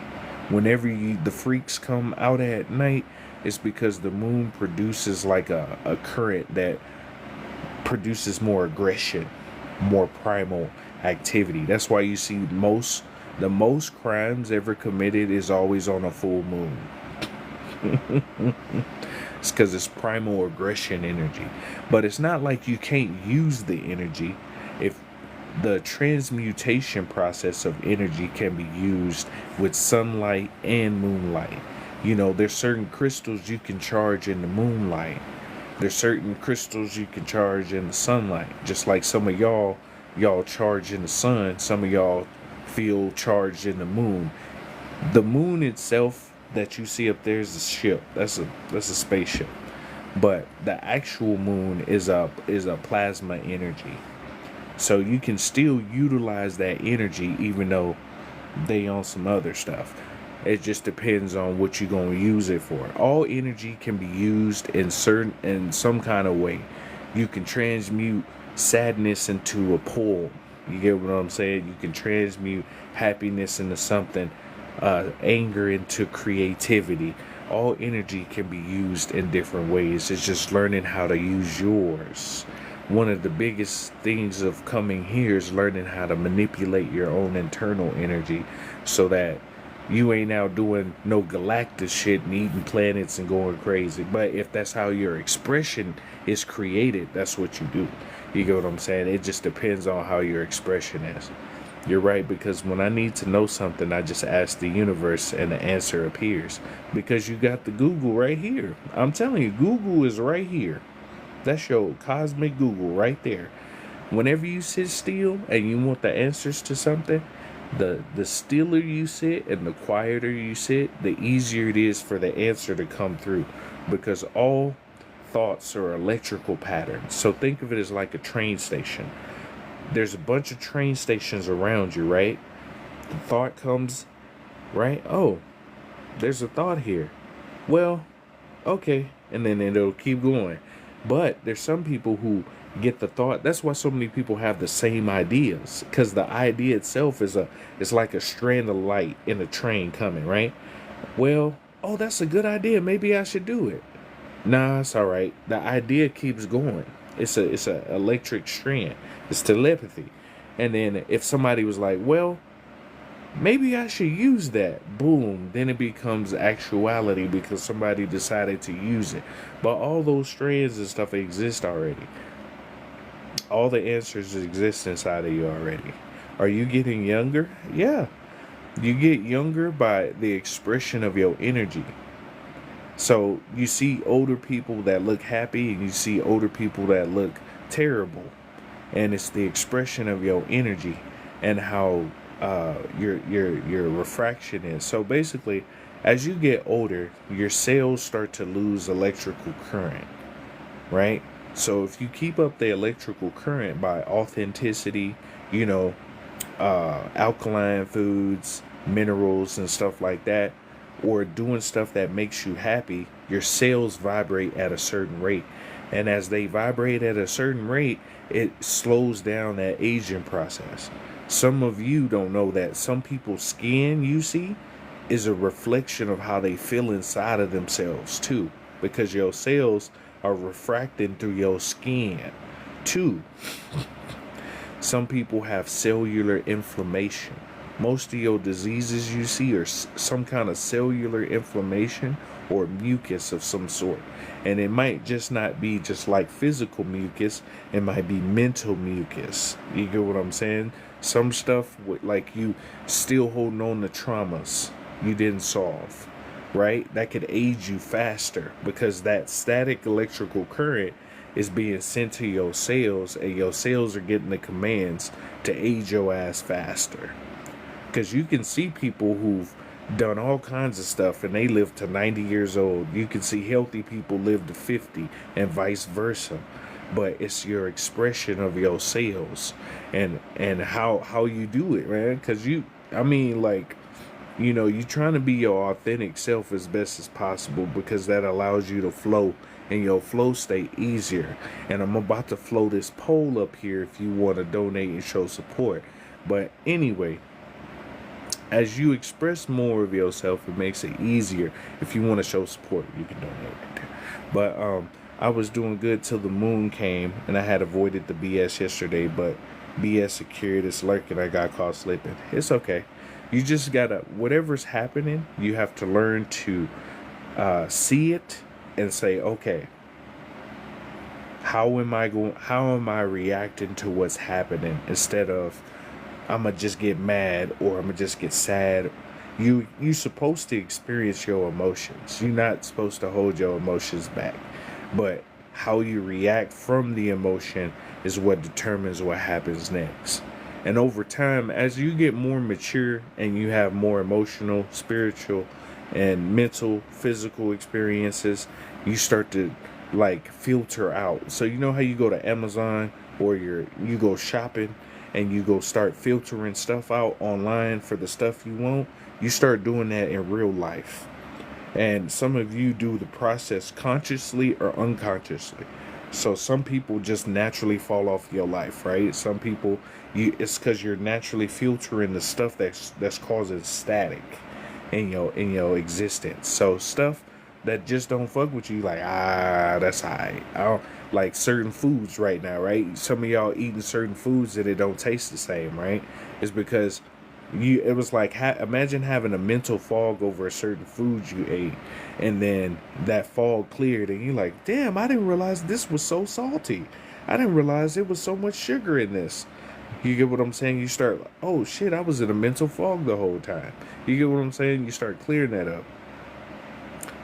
Whenever the freaks come out at night, it's because the moon produces like a current that produces more aggression, more primal activity. That's why you see the most crimes ever committed is always on a full moon. It's because it's primal aggression energy. But it's not like you can't use the energy. The transmutation process of energy can be used with sunlight and moonlight. There's certain crystals you can charge in the moonlight. There's certain crystals you can charge in the sunlight. Just like some of y'all charge in the sun, some of y'all feel charged in the moon. The moon itself that you see up there is a ship. That's a spaceship. But the actual moon is a plasma energy. So you can still utilize that energy even though they on some other stuff. It just depends on what you're going to use it for. All energy can be used in some kind of way. You can transmute sadness into a poem. You get what I'm saying? You can transmute happiness into something, anger into creativity. All energy can be used in different ways. It's just learning how to use yours. One of the biggest things of coming here is learning how to manipulate your own internal energy so that you ain't out doing no galactic shit and eating planets and going crazy. But if that's how your expression is created, that's what you do. You get what I'm saying? It just depends on how your expression is. You're right, because when I need to know something, I just ask the universe and the answer appears. Because you got the Google right here. I'm telling you, Google is right here. That's your cosmic Google right there. Whenever you sit still and you want the answers to something, the stiller you sit and the quieter you sit, the easier it is for the answer to come through, because all thoughts are electrical patterns. So think of it as like a train station. There's a bunch of train stations around you, right? The thought comes, right? Oh, there's a thought here. Well, okay, and then it'll keep going. But there's some people who get the thought. That's why so many people have the same ideas, because the idea itself is like a strand of light in a train coming, right? Well, oh, that's a good idea. Maybe I should do it. Nah, it's all right. The idea keeps going. It's a electric strand. It's telepathy. And then if somebody was like, well, maybe I should use that. Boom. Then it becomes actuality because somebody decided to use it. But all those strands and stuff exist already. All the answers exist inside of you already. Are you getting younger? Yeah. You get younger by the expression of your energy. So you see older people that look happy and you see older people that look terrible. And it's the expression of your energy and how your refraction is. So basically, as you get older, your cells start to lose electrical current, right? So if you keep up the electrical current by authenticity, you know, alkaline foods, minerals, and stuff like that, or doing stuff that makes you happy, your cells vibrate at a certain rate. And as they vibrate at a certain rate, it slows down that aging process. Some of you don't know that some people's skin, you see, is a reflection of how they feel inside of themselves too, because your cells are refracting through your skin too. Some people have cellular inflammation. Most of your diseases you see are some kind of cellular inflammation or mucus of some sort. And it might just not be just like physical mucus. It might be mental mucus. You get what I'm saying? Some stuff with, like, you still holding on to traumas you didn't solve, right? That could age you faster because that static electrical current is being sent to your cells, and your cells are getting the commands to age your ass faster. Because you can see people who've done all kinds of stuff and they live to 90 years old. You can see healthy people live to 50 and vice versa. But it's your expression of your cells and how you do it, man. Because you're trying to be your authentic self as best as possible, because that allows you to flow in your flow state easier. And I'm about to flow this poll up here if you want to donate and show support. But anyway, as you express more of yourself, it makes it easier. If you want to show support, you can donate right there. But I was doing good till the moon came, and I had avoided the BS yesterday, but BS secured, it's lurking. I got caught slipping. It's okay. You just gotta, whatever's happening, you have to learn to see it and say, okay, how am I reacting to what's happening, instead of I'ma just get mad or I'ma just get sad. You supposed to experience your emotions. You're not supposed to hold your emotions back. But how you react from the emotion is what determines what happens next. And over time, as you get more mature and you have more emotional, spiritual, and mental, physical experiences, you start to like filter out. So you know how you go to Amazon, or you go shopping and you go start filtering stuff out online for the stuff you want. You start doing that in real life. And some of you do the process consciously or unconsciously. So some people just naturally fall off your life, right? Some people, it's because you're naturally filtering the stuff that's causing static in your existence. So stuff that just don't fuck with you, like, that's alright. I don't like certain foods right now, right? Some of y'all eating certain foods that it don't taste the same, right? It's because it was like, imagine having a mental fog over a certain food you ate, and then that fog cleared and you're like, damn, I didn't realize this was so salty. I didn't realize there was so much sugar in this. You get what I'm saying? You start, oh shit, I was in a mental fog the whole time. You get what I'm saying? You start clearing that up.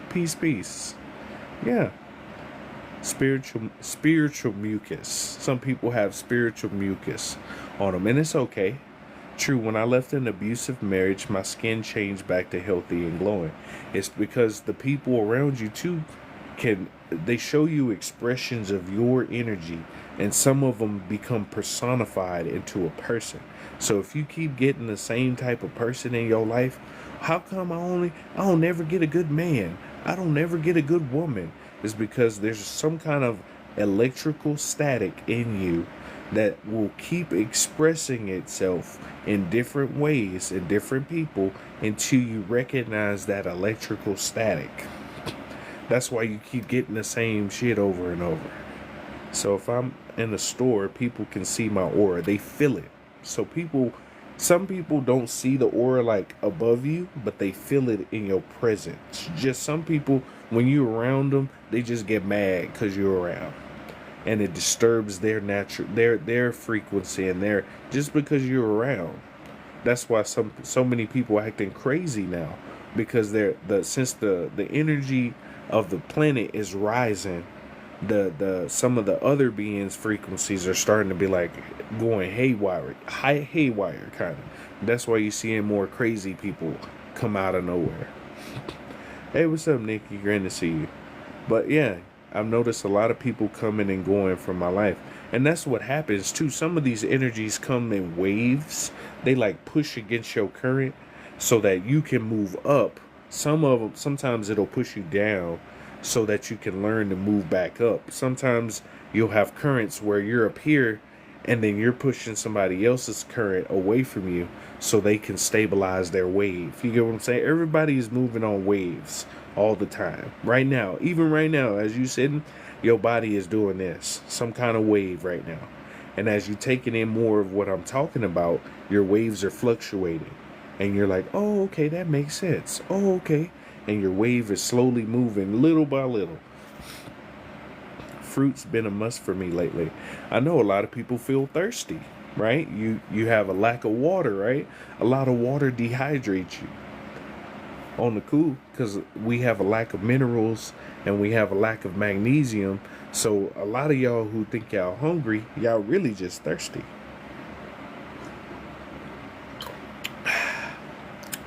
Peace. Yeah. Spiritual mucus. Some people have spiritual mucus on them, and it's okay. True, when I left an abusive marriage, my skin changed back to healthy and glowing. It's because the people around you too they show you expressions of your energy, and some of them become personified into a person. So if you keep getting the same type of person in your life, how come I don't never get a good man? I don't never get a good woman. It's because there's some kind of electrical static in you that will keep expressing itself in different ways in different people until you recognize that electrical static. That's why you keep getting the same shit over and over. So if I'm in a store, people can see my aura. They feel it. So some people don't see the aura like above you, but they feel it in your presence. Just some people, when you're around them, they just get mad because you're around. And it disturbs their their frequency and their, just because you're around. That's why so many people are acting crazy now, because since the energy of the planet is rising, the some of the other beings' frequencies are starting to be like going haywire kind of. That's why you're seeing more crazy people come out of nowhere. Hey, what's up, Nikki? Great to see you. But yeah, I've noticed a lot of people coming and going from my life. And that's what happens too. Some of these energies come in waves. They like push against your current so that you can move up. Some of them, sometimes it'll push you down so that you can learn to move back up. Sometimes you'll have currents where you're up here and then you're pushing somebody else's current away from you so they can stabilize their wave. You get what I'm saying? Everybody is moving on waves all the time. Right now, even right now, as you sitting, your body is doing this, some kind of wave right now. And as you're taking in more of what I'm talking about, your waves are fluctuating. And you're like, oh, okay, that makes sense. Oh, okay. And your wave is slowly moving little by little. Fruit's been a must for me lately. I know a lot of people feel thirsty, right? You have a lack of water, right? A lot of water dehydrates you. On the cool, because we have a lack of minerals and we have a lack of magnesium. So a lot of y'all who think y'all hungry, y'all really just thirsty.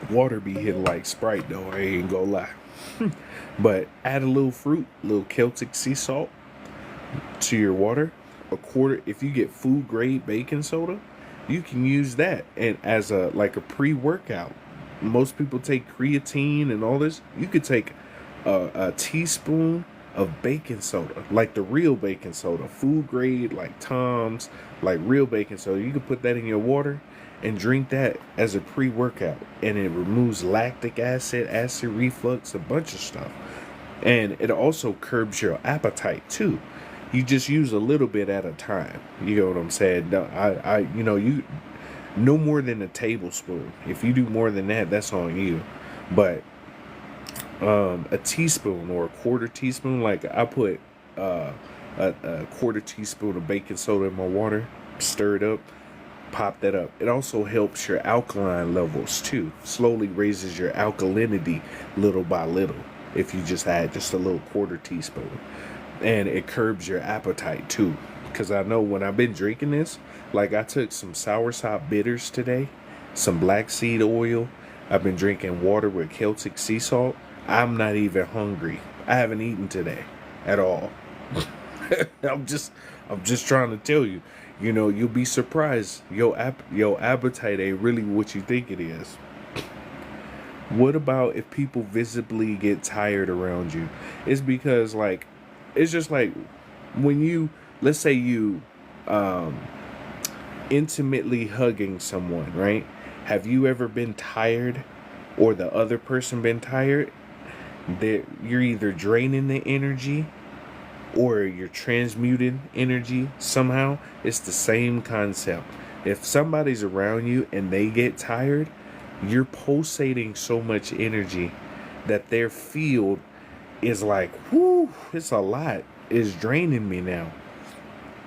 Water be hitting like Sprite though, I ain't gonna lie. But add a little fruit, a little Celtic sea salt to your water. A quarter, if you get food grade baking soda, you can use that and as a pre-workout. Most people take creatine and all this. You could take a teaspoon of baking soda, like the real baking soda, food grade, like Tom's, like real baking soda. You could put that in your water and drink that as a pre-workout, and it removes lactic acid, acid reflux, a bunch of stuff. And it also curbs your appetite too. You just use a little bit at a time. You know what I'm saying? You no more than a tablespoon. If you do more than that, that's on you. But a teaspoon or a quarter teaspoon, like I put a quarter teaspoon of baking soda in my water, stir it up, pop that up. It also helps your alkaline levels too. Slowly raises your alkalinity little by little if you just add just a little quarter teaspoon. And it curbs your appetite too. Because I know when I've been drinking this, like I took some soursop bitters today, some black seed oil. I've been drinking water with Celtic sea salt. I'm not even hungry. I haven't eaten today at all. I'm just trying to tell you, you'll be surprised. Your appetite ain't really what you think it is. What about if people visibly get tired around you? It's because it's just like when you, let's say you intimately hugging someone, right? Have you ever been tired or the other person been tired? That you're either draining the energy or you're transmuting energy somehow. It's the same concept. If somebody's around you and they get tired, you're pulsating so much energy that their field is like, whoo, it's a lot. It's draining me now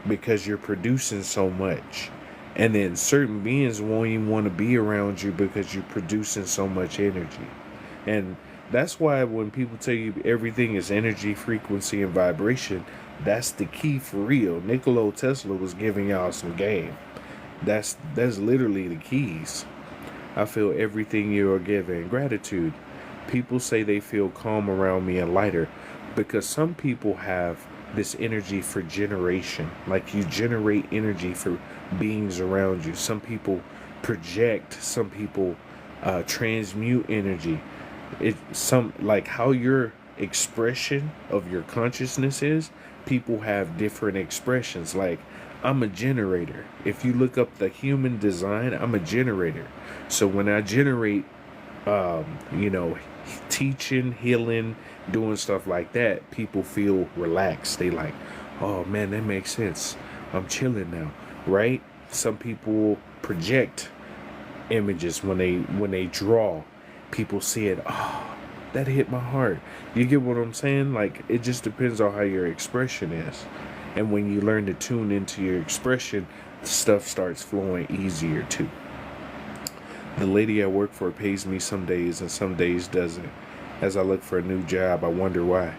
because you're producing so much. And then certain beings won't even want to be around you because you're producing so much energy. And that's why when people tell you everything is energy, frequency, and vibration, that's the key for real. Nikola Tesla was giving y'all some game. That's literally the keys. I feel everything you are giving. Gratitude. People say they feel calm around me and lighter because some people have this energy for generation. Like you generate energy for beings around you. Some people project. Some people transmute energy. Like how your expression of your consciousness is, people have different expressions. Like I'm a generator. If you look up the human design, I'm a generator. So when I generate teaching, healing, doing stuff like that, people feel relaxed. They like, oh man, that makes sense. I'm chilling now, right? Some people project images when they draw. People see it, oh, that hit my heart. You get what I'm saying? Like, it just depends on how your expression is. And when you learn to tune into your expression, stuff starts flowing easier too. The lady I work for pays me some days and some days doesn't. As I look for a new job, I wonder why.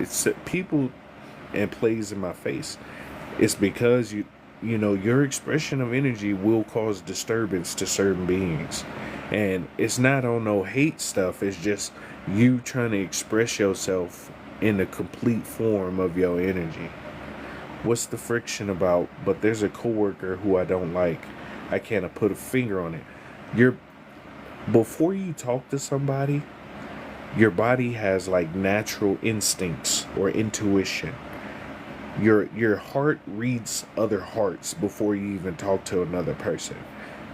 It's people and plays in my face. It's because your expression of energy will cause disturbance to certain beings. And it's not on no hate stuff. It's just you trying to express yourself in the complete form of your energy. What's the friction about? But there's a coworker who I don't like. I can't put a finger on it. Before you talk to somebody, your body has like natural instincts or intuition. Your heart reads other hearts before you even talk to another person.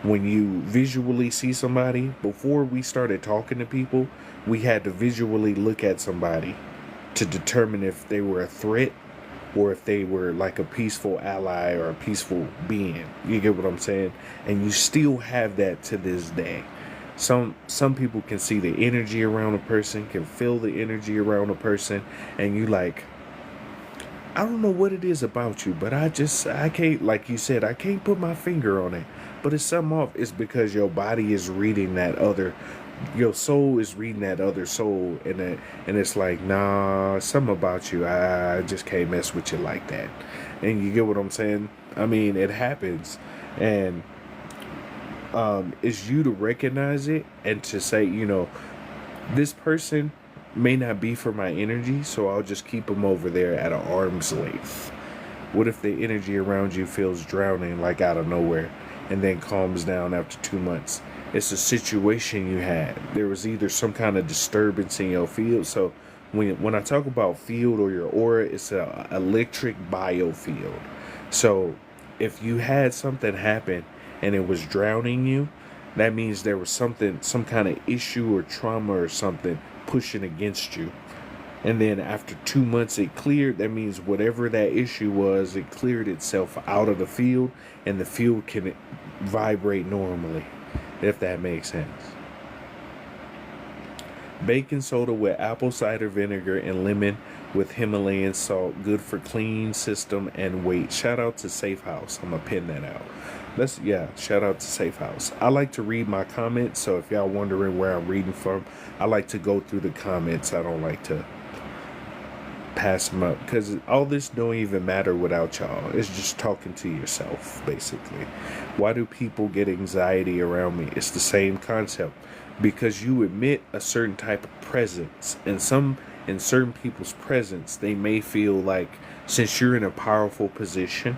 When you visually see somebody, before we started talking to people, we had to visually look at somebody to determine if they were a threat or if they were like a peaceful ally or a peaceful being. You get what I'm saying? And you still have that to this day. Some people can see the energy around a person, can feel the energy around a person, and you like, I don't know what it is about you, but I can't, like you said, I can't put my finger on it. But it's something off. It's because your body is reading your soul is reading that other soul, and it's like, nah, something about you. I just can't mess with you like that. And you get what I'm saying? I mean, it happens, and it's you to recognize it and to say, this person may not be for my energy, so I'll just keep them over there at an arm's length. What if the energy around you feels drowning, like out of nowhere, and then calms down after 2 months? It's a situation you had. There was either some kind of disturbance in your field. So when I talk about field or your aura, it's an electric biofield. So if you had something happen and it was drowning you, that means there was some kind of issue or trauma or something pushing against you. And then after 2 months it cleared. That means whatever that issue was, it cleared itself out of the field, and the field can vibrate normally, if that makes sense. Baking soda with apple cider vinegar and lemon with Himalayan salt. Good for clean system and weight. Shout out to Safe House. I'm gonna pin that out. Shout out to Safe House. I like to read my comments, so if y'all wondering where I'm reading from, I like to go through the comments. I don't like to pass them up because all this don't even matter without y'all. It's just talking to yourself, basically. Why do people get anxiety around me? It's the same concept, because you emit a certain type of presence, and in certain people's presence, they may feel like, since you're in a powerful position,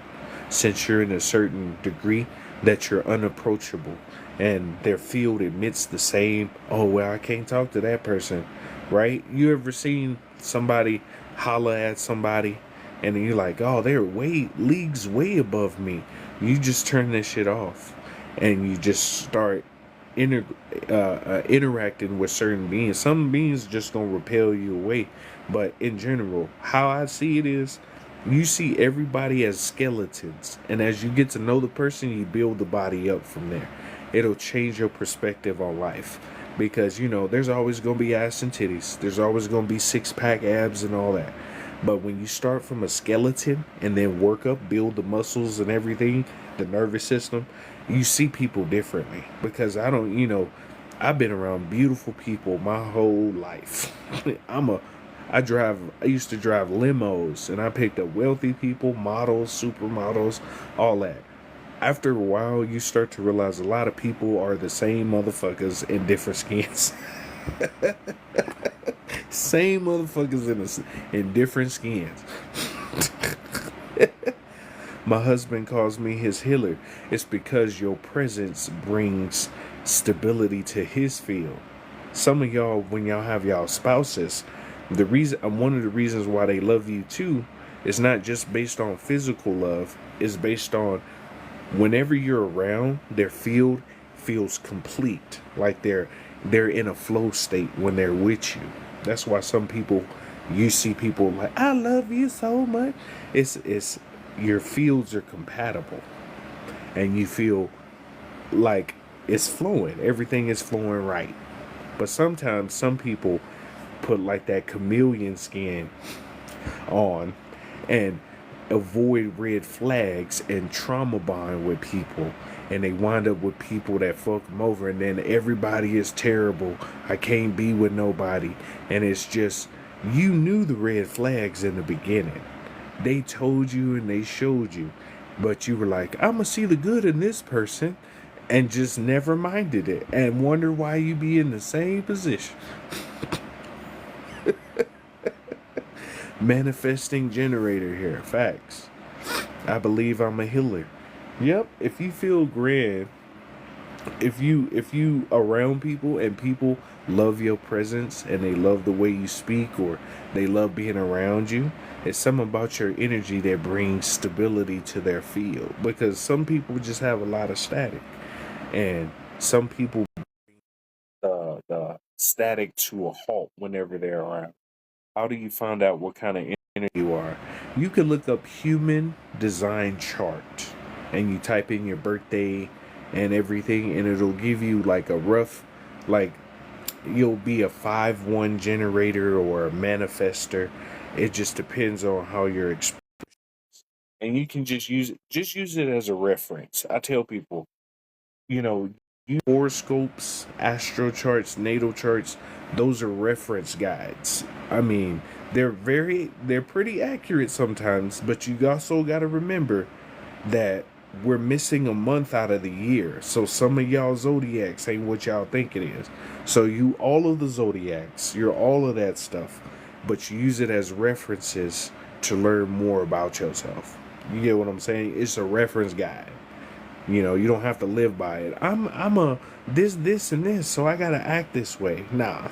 since you're in a certain degree, that you're unapproachable, and their field emits the same, oh well, I can't talk to that person, right? You ever seen somebody holler at somebody and then you're like, oh, they're leagues way above me? You just turn this shit off and you just start inter- interacting with certain beings. Some beings just gonna repel you away, but in general, how I see it is, you see everybody as skeletons, and as you get to know the person, you build the body up from there. It'll change your perspective on life, because there's always gonna be ass and titties, there's always gonna be six-pack abs and all that. But when you start from a skeleton and then work up, build the muscles and everything, the nervous system, you see people differently. Because I've been around beautiful people my whole life. I used to drive limos, and I picked up wealthy people, models, supermodels, all that. After a while, you start to realize a lot of people are the same motherfuckers in different skins. Same motherfuckers in different skins. My husband calls me his healer. It's because your presence brings stability to his field. Some of y'all, when y'all have y'all spouses, one of the reasons why they love you too is not just based on physical love. It's based on, whenever you're around, their field feels complete. Like they're in a flow state when they're with you. That's why you see people like, I love you so much. It's your fields are compatible, and you feel like it's flowing. Everything is flowing right. But sometimes some people put like that chameleon skin on and avoid red flags and trauma bond with people, and they wind up with people that fuck them over, and then everybody is terrible. I can't be with nobody. And it's just, you knew the red flags in the beginning. They told you and they showed you, but you were like, I'm gonna see the good in this person, and just never minded it, and wonder why you be in the same position. Manifesting generator here. Facts. I believe I'm a healer. Yep. If you feel grand, if you around people and people love your presence and they love the way you speak, or they love being around you, it's something about your energy that brings stability to their field. Because some people just have a lot of static, and some people the static to a halt whenever they're around. How do you find out what kind of energy you are? You can look up human design chart, and you type in your birthday and everything, and it'll give you like a rough, like, you'll be a 5-1 generator or a manifester. It just depends on how you're and you can just use it as a reference. I tell people, you know, horoscopes, astro charts, natal charts, those are reference guides. I mean, they're pretty accurate sometimes, but you also got to remember that we're missing a month out of the year. So some of y'all zodiacs ain't what y'all think it is. So you all of the zodiacs, you're all of that stuff, but you use it as references to learn more about yourself. You get what I'm saying? It's a reference guide. You don't have to live by it. I'm a this and this, so I gotta act this way. Nah.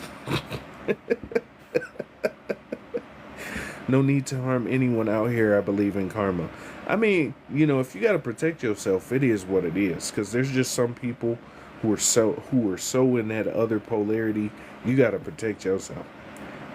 No need to harm anyone out here. I believe in karma. I mean, if you gotta protect yourself, it is what it is. Because there's just some people who are so in that other polarity. You gotta protect yourself.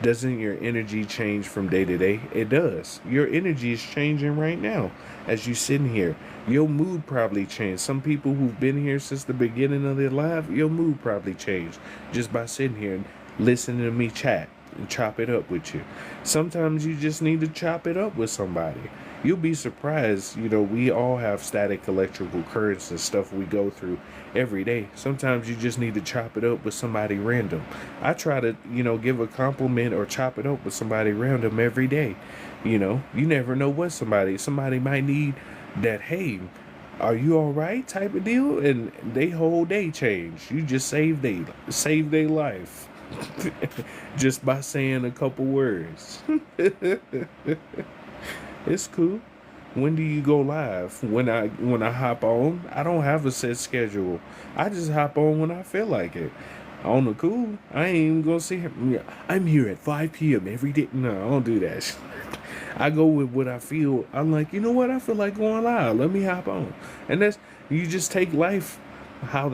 Doesn't your energy change from day to day? It does. Your energy is changing right now as you sitting here. Your mood probably changed. Some people who've been here since the beginning of their life, your mood probably changed just by sitting here. listening to me chat and chop it up with you. Sometimes you just need to chop it up with somebody. You'll be surprised, we all have static electrical currents and stuff we go through every day. Sometimes you just need to chop it up with somebody random. I try to, give a compliment or chop it up with somebody random every day. You never know what somebody might need that, hey, are you all right type of deal, and they whole day change. You just save their life just by saying a couple words. It's cool. When do you go live? When I hop on, I don't have a set schedule. I just hop on when I feel like it. On the cool, I ain't even gonna see him. I'm here at 5 p.m. every day. No, I don't do that. I go with what I feel. I'm like, you know what? I feel like going live. Let me hop on. And that's, you just take life how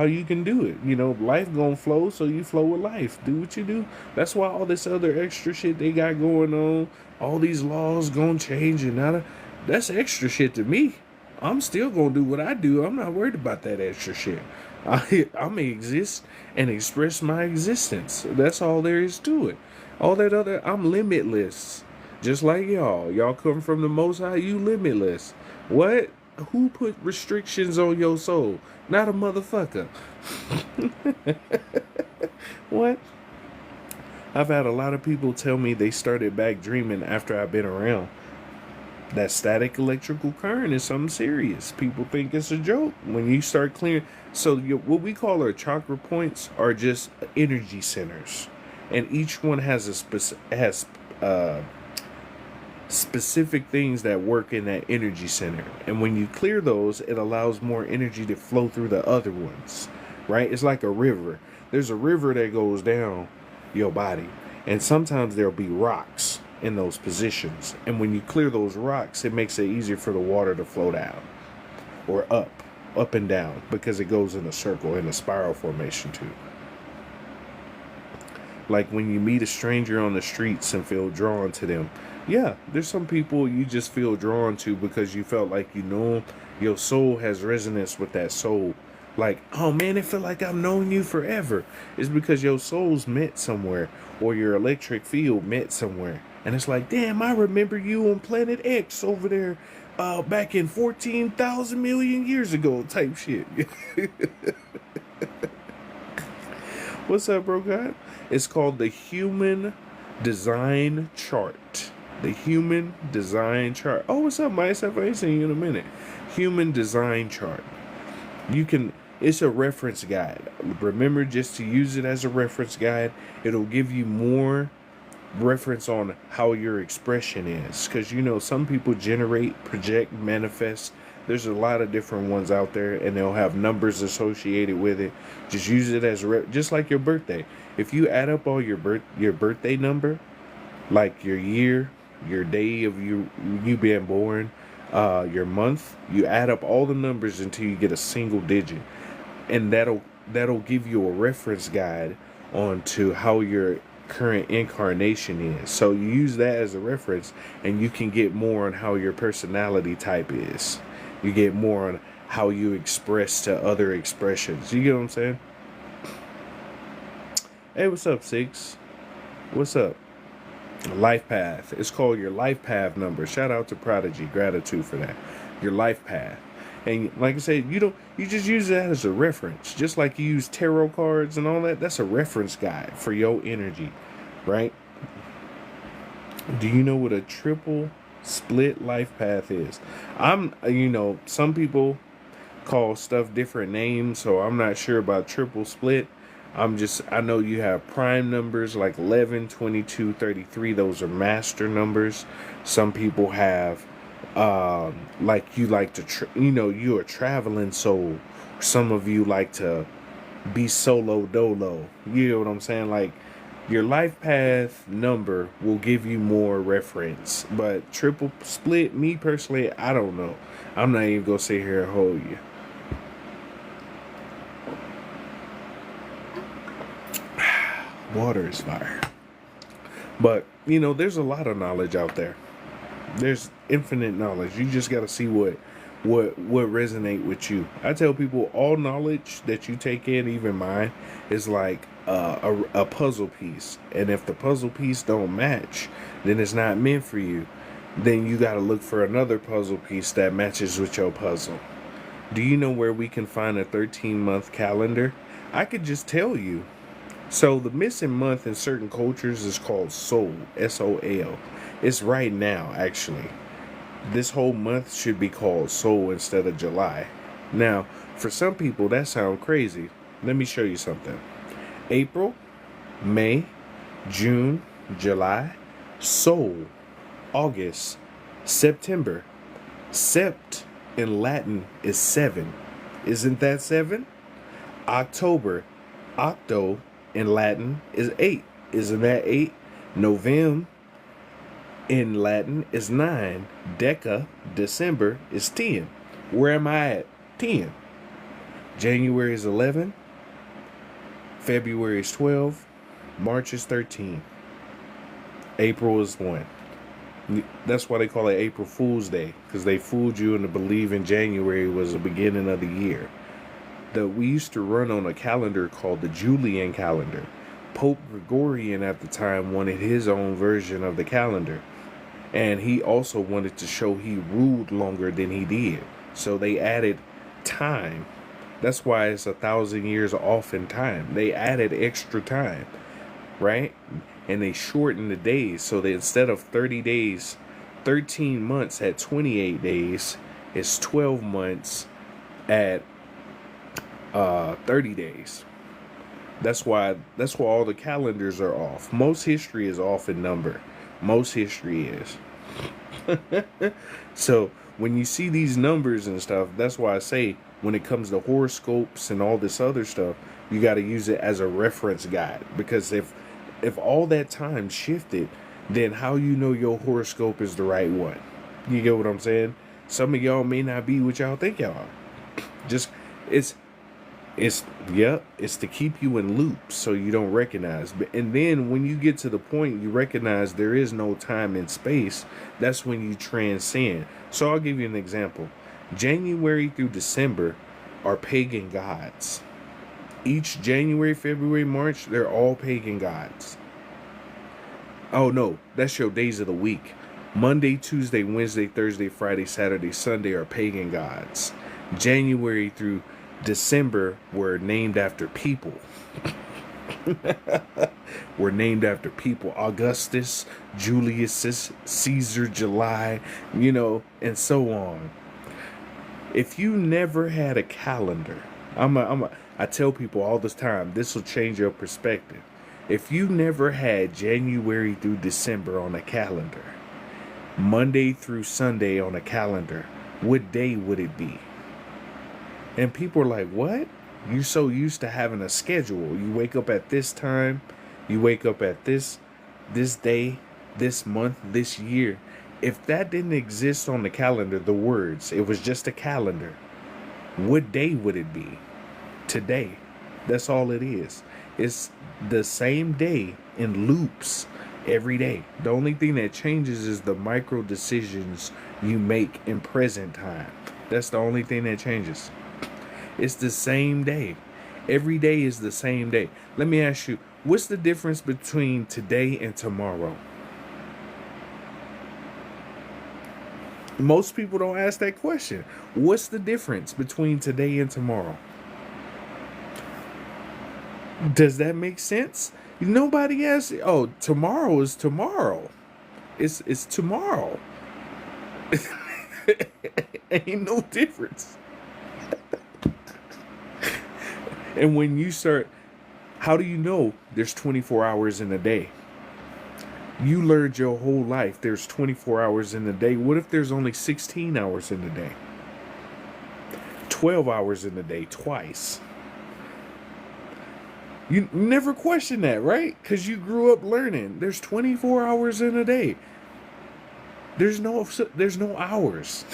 you can do it. Life gonna flow, so you flow with life. Do what you do. That's why all this other extra shit they got going on, all these laws gonna change, and that's extra shit to me. I'm still gonna do what I do. I'm not worried about that extra shit. I'm gonna exist and express my existence. That's all there is to it. All that other, I'm limitless. Just like y'all. Y'all come from the Most High, you limitless. What? Who put restrictions on your soul? Not a motherfucker. What? I've had a lot of people tell me they started back dreaming after I've been around. That static electrical current is something serious. People think it's a joke. When you start clearing, so what we call our chakra points are just energy centers, and each one has specific things that work in that energy center. And when you clear those, it allows more energy to flow through the other ones, right? It's like a river. There's a river that goes down your body, and sometimes there'll be rocks in those positions. And when you clear those rocks, it makes it easier for the water to flow down or up and down, because it goes in a circle, in a spiral formation too. Like when you meet a stranger on the streets and feel drawn to them. Yeah, there's some people you just feel drawn to because you felt like you know them. Your soul has resonance with that soul. Like, oh man, it feel like I've known you forever. It's because your soul's met somewhere, or your electric field met somewhere. And it's like, damn, I remember you on Planet X over there back in 14,000 million years ago type shit. What's up, bro God? It's called the Human Design Chart. The Human Design Chart. Oh, what's up, myself? I ain't seen you in a minute. Human Design Chart. It's a reference guide. Remember just to use it as a reference guide. It'll give you more reference on how your expression is. Because, some people generate, project, manifest. There's a lot of different ones out there, and they'll have numbers associated with it. Just use it as just like your birthday. If you add up all your birthday number, like your year, your day of you being born, your month, you add up all the numbers until you get a single digit, and that'll give you a reference guide onto how your current incarnation is. So you use that as a reference, and you can get more on how your personality type is. You get more on how you express to other expressions. You get what I'm saying? Hey, what's up, Six? What's up? Life path. It's called your life path number. Shout out to Prodigy. Gratitude for that. Your life path. And like I said, you just use that as a reference. Just like you use tarot cards and all that. That's a reference guide for your energy, right? Do you know what a triple split life path is? Some people call stuff different names, so I'm not sure about triple split. I know you have prime numbers like 11, 22, 33. Those are master numbers. Some people have, like you like to, you're a traveling soul. Some of you like to be solo dolo. You know what I'm saying? Like, your life path number will give you more reference. But triple split, me personally, I don't know. I'm not even going to sit here and hold you. Water is fire. But, there's a lot of knowledge out there. There's infinite knowledge. You just got to see what resonate with you. I tell people all knowledge that you take in, even mine, is like a puzzle piece, and if the puzzle piece don't match, then it's not meant for you. Then you got to look for another puzzle piece that matches with your puzzle. Do you know where we can find a 13-month calendar? I could just tell you. So the missing month in certain cultures is called Sol, Sol. It's right now, actually. This whole month should be called Sol instead of July. Now, for some people, that sounds crazy. Let me show you something. April, May, June, July, Sol, August, September. Sept in Latin is 7. Isn't that 7? October, octo in Latin is 8. Isn't that 8? November in Latin is 9. Deca, December, is 10. Where am I at? 10. January is 11. February is 12. March is 13. April is 1. That's why they call it April Fool's Day, because they fooled you into believing January was the beginning of the year. We used to run on a calendar called the Julian calendar. Pope Gregorian at the time wanted his own version of the calendar. And he also wanted to show he ruled longer than he did. So they added time. That's why it's 1,000 years off in time. They added extra time, right? And they shortened the days so that instead of 30 days, 13 months at 28 days, it's 12 months at 30 days. That's why all the calendars are off. Most history is off in number. Most history is. So when you see these numbers and stuff, that's why I say when it comes to horoscopes and all this other stuff, you got to use it as a reference guide. Because if all that time shifted, then how you know your horoscope is the right one? You get what I'm saying? Some of y'all may not be what y'all think y'all are. Just it's to keep you in loops so you don't recognize. And then when you get to the point you recognize there is no time and space, that's when you transcend. So I'll give you an example. January through December are pagan gods. Each January, February, March, they're all pagan gods. Oh no, that's your days of the week. Monday, Tuesday, Wednesday, Thursday, Friday, Saturday, Sunday are pagan gods. January through December were named after people. Were named after people. Augustus, Julius, Caesar, July, and so on. If you never had a calendar, I tell people all this time, this will change your perspective. If you never had January through December on a calendar, Monday through Sunday on a calendar, what day would it be? And people are like, what? You're so used to having a schedule. You wake up at this time, you wake up at this day, this month, this year. If that didn't exist on the calendar, the words, it was just a calendar, what day would it be? Today. That's all it is. It's the same day in loops every day. The only thing that changes is the micro decisions you make in present time. That's the only thing that changes. It's the same day. Every day is the same day. Let me ask you, what's the difference between today and tomorrow? Most people don't ask that question. What's the difference between today and tomorrow? Does that make sense? Nobody asks, oh, tomorrow is tomorrow. It's tomorrow. Ain't no difference. And when you start, how do you know there's 24 hours in a day? You learned your whole life there's 24 hours in a day. What if there's only 16 hours in a day? 12 hours in a day, twice. You never question that, right? Because you grew up learning there's 24 hours in a day. There's no hours.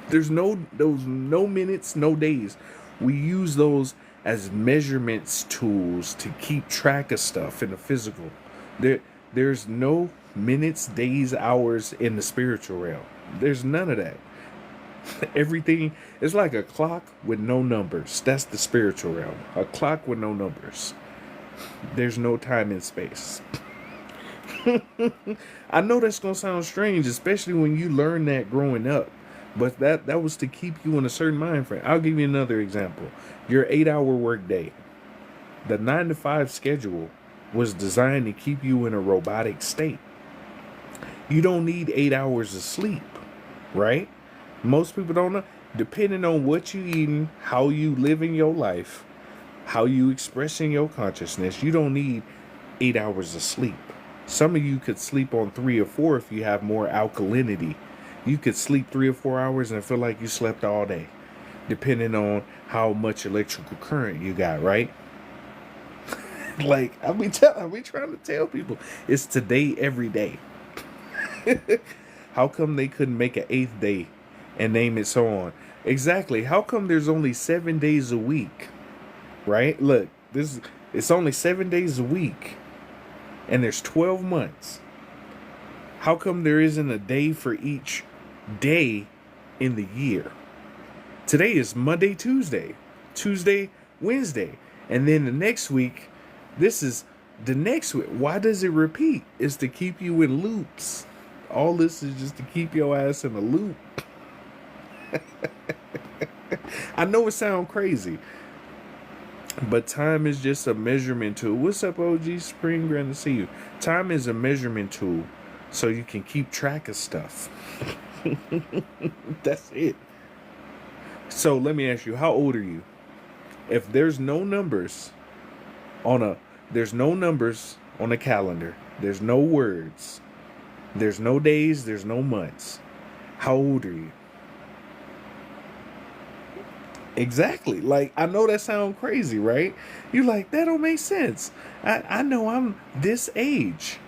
There's no minutes, no days. We use those as measurements tools to keep track of stuff in the physical. There's no minutes, days, hours in the spiritual realm. There's none of that. Everything is like a clock with no numbers. That's the spiritual realm. A clock with no numbers. There's no time and space. I know that's gonna sound strange, especially when you learn that growing up. But that was to keep you in a certain mind frame. I'll give you another example. Your 8-hour work day. The 9 to 5 schedule was designed to keep you in a robotic state. You don't need 8 hours of sleep, right? Most people don't know. Depending on what you eating, how you living your life, how you expressing your consciousness, you don't need 8 hours of sleep. Some of you could sleep on 3 or 4 if you have more alkalinity. You could sleep 3 or 4 hours and feel like you slept all day, depending on how much electrical current you got, right? Like, I be trying to tell people, it's today, every day. How come they couldn't make an 8th day and name it so on? Exactly. How come there's only 7 days a week? Right? Look, it's only 7 days a week, and there's 12 months. How come there isn't a day for each day in the year? Today is Monday, Tuesday, Wednesday, and then the next week, this is the next week. Why does it repeat? It's to keep you in loops. All this is just to keep your ass in a loop. I know it sounds crazy, but time is just a measurement tool. What's up, OG Spring? Grand to see you. Time is a measurement tool so you can keep track of stuff. That's it. So let me ask you, how old are you? If there's no numbers on a calendar, there's no words, there's no days, there's no months, how old are you? Exactly. Like, I know that sounds crazy, right? You're like, that don't make sense. I know I'm this age.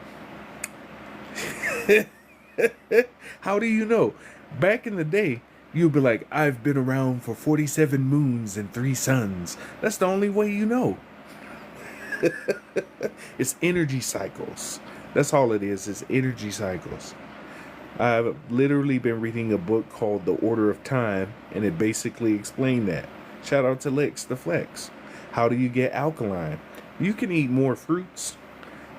How do you know? Back in the day, you'd be like, I've been around for 47 moons and 3 suns. That's the only way you know. It's energy cycles. That's all it is. It's energy cycles. I've literally been reading a book called The Order of Time, and it basically explained that. Shout out to Lex the Flex. How do you get alkaline? You can eat more fruits,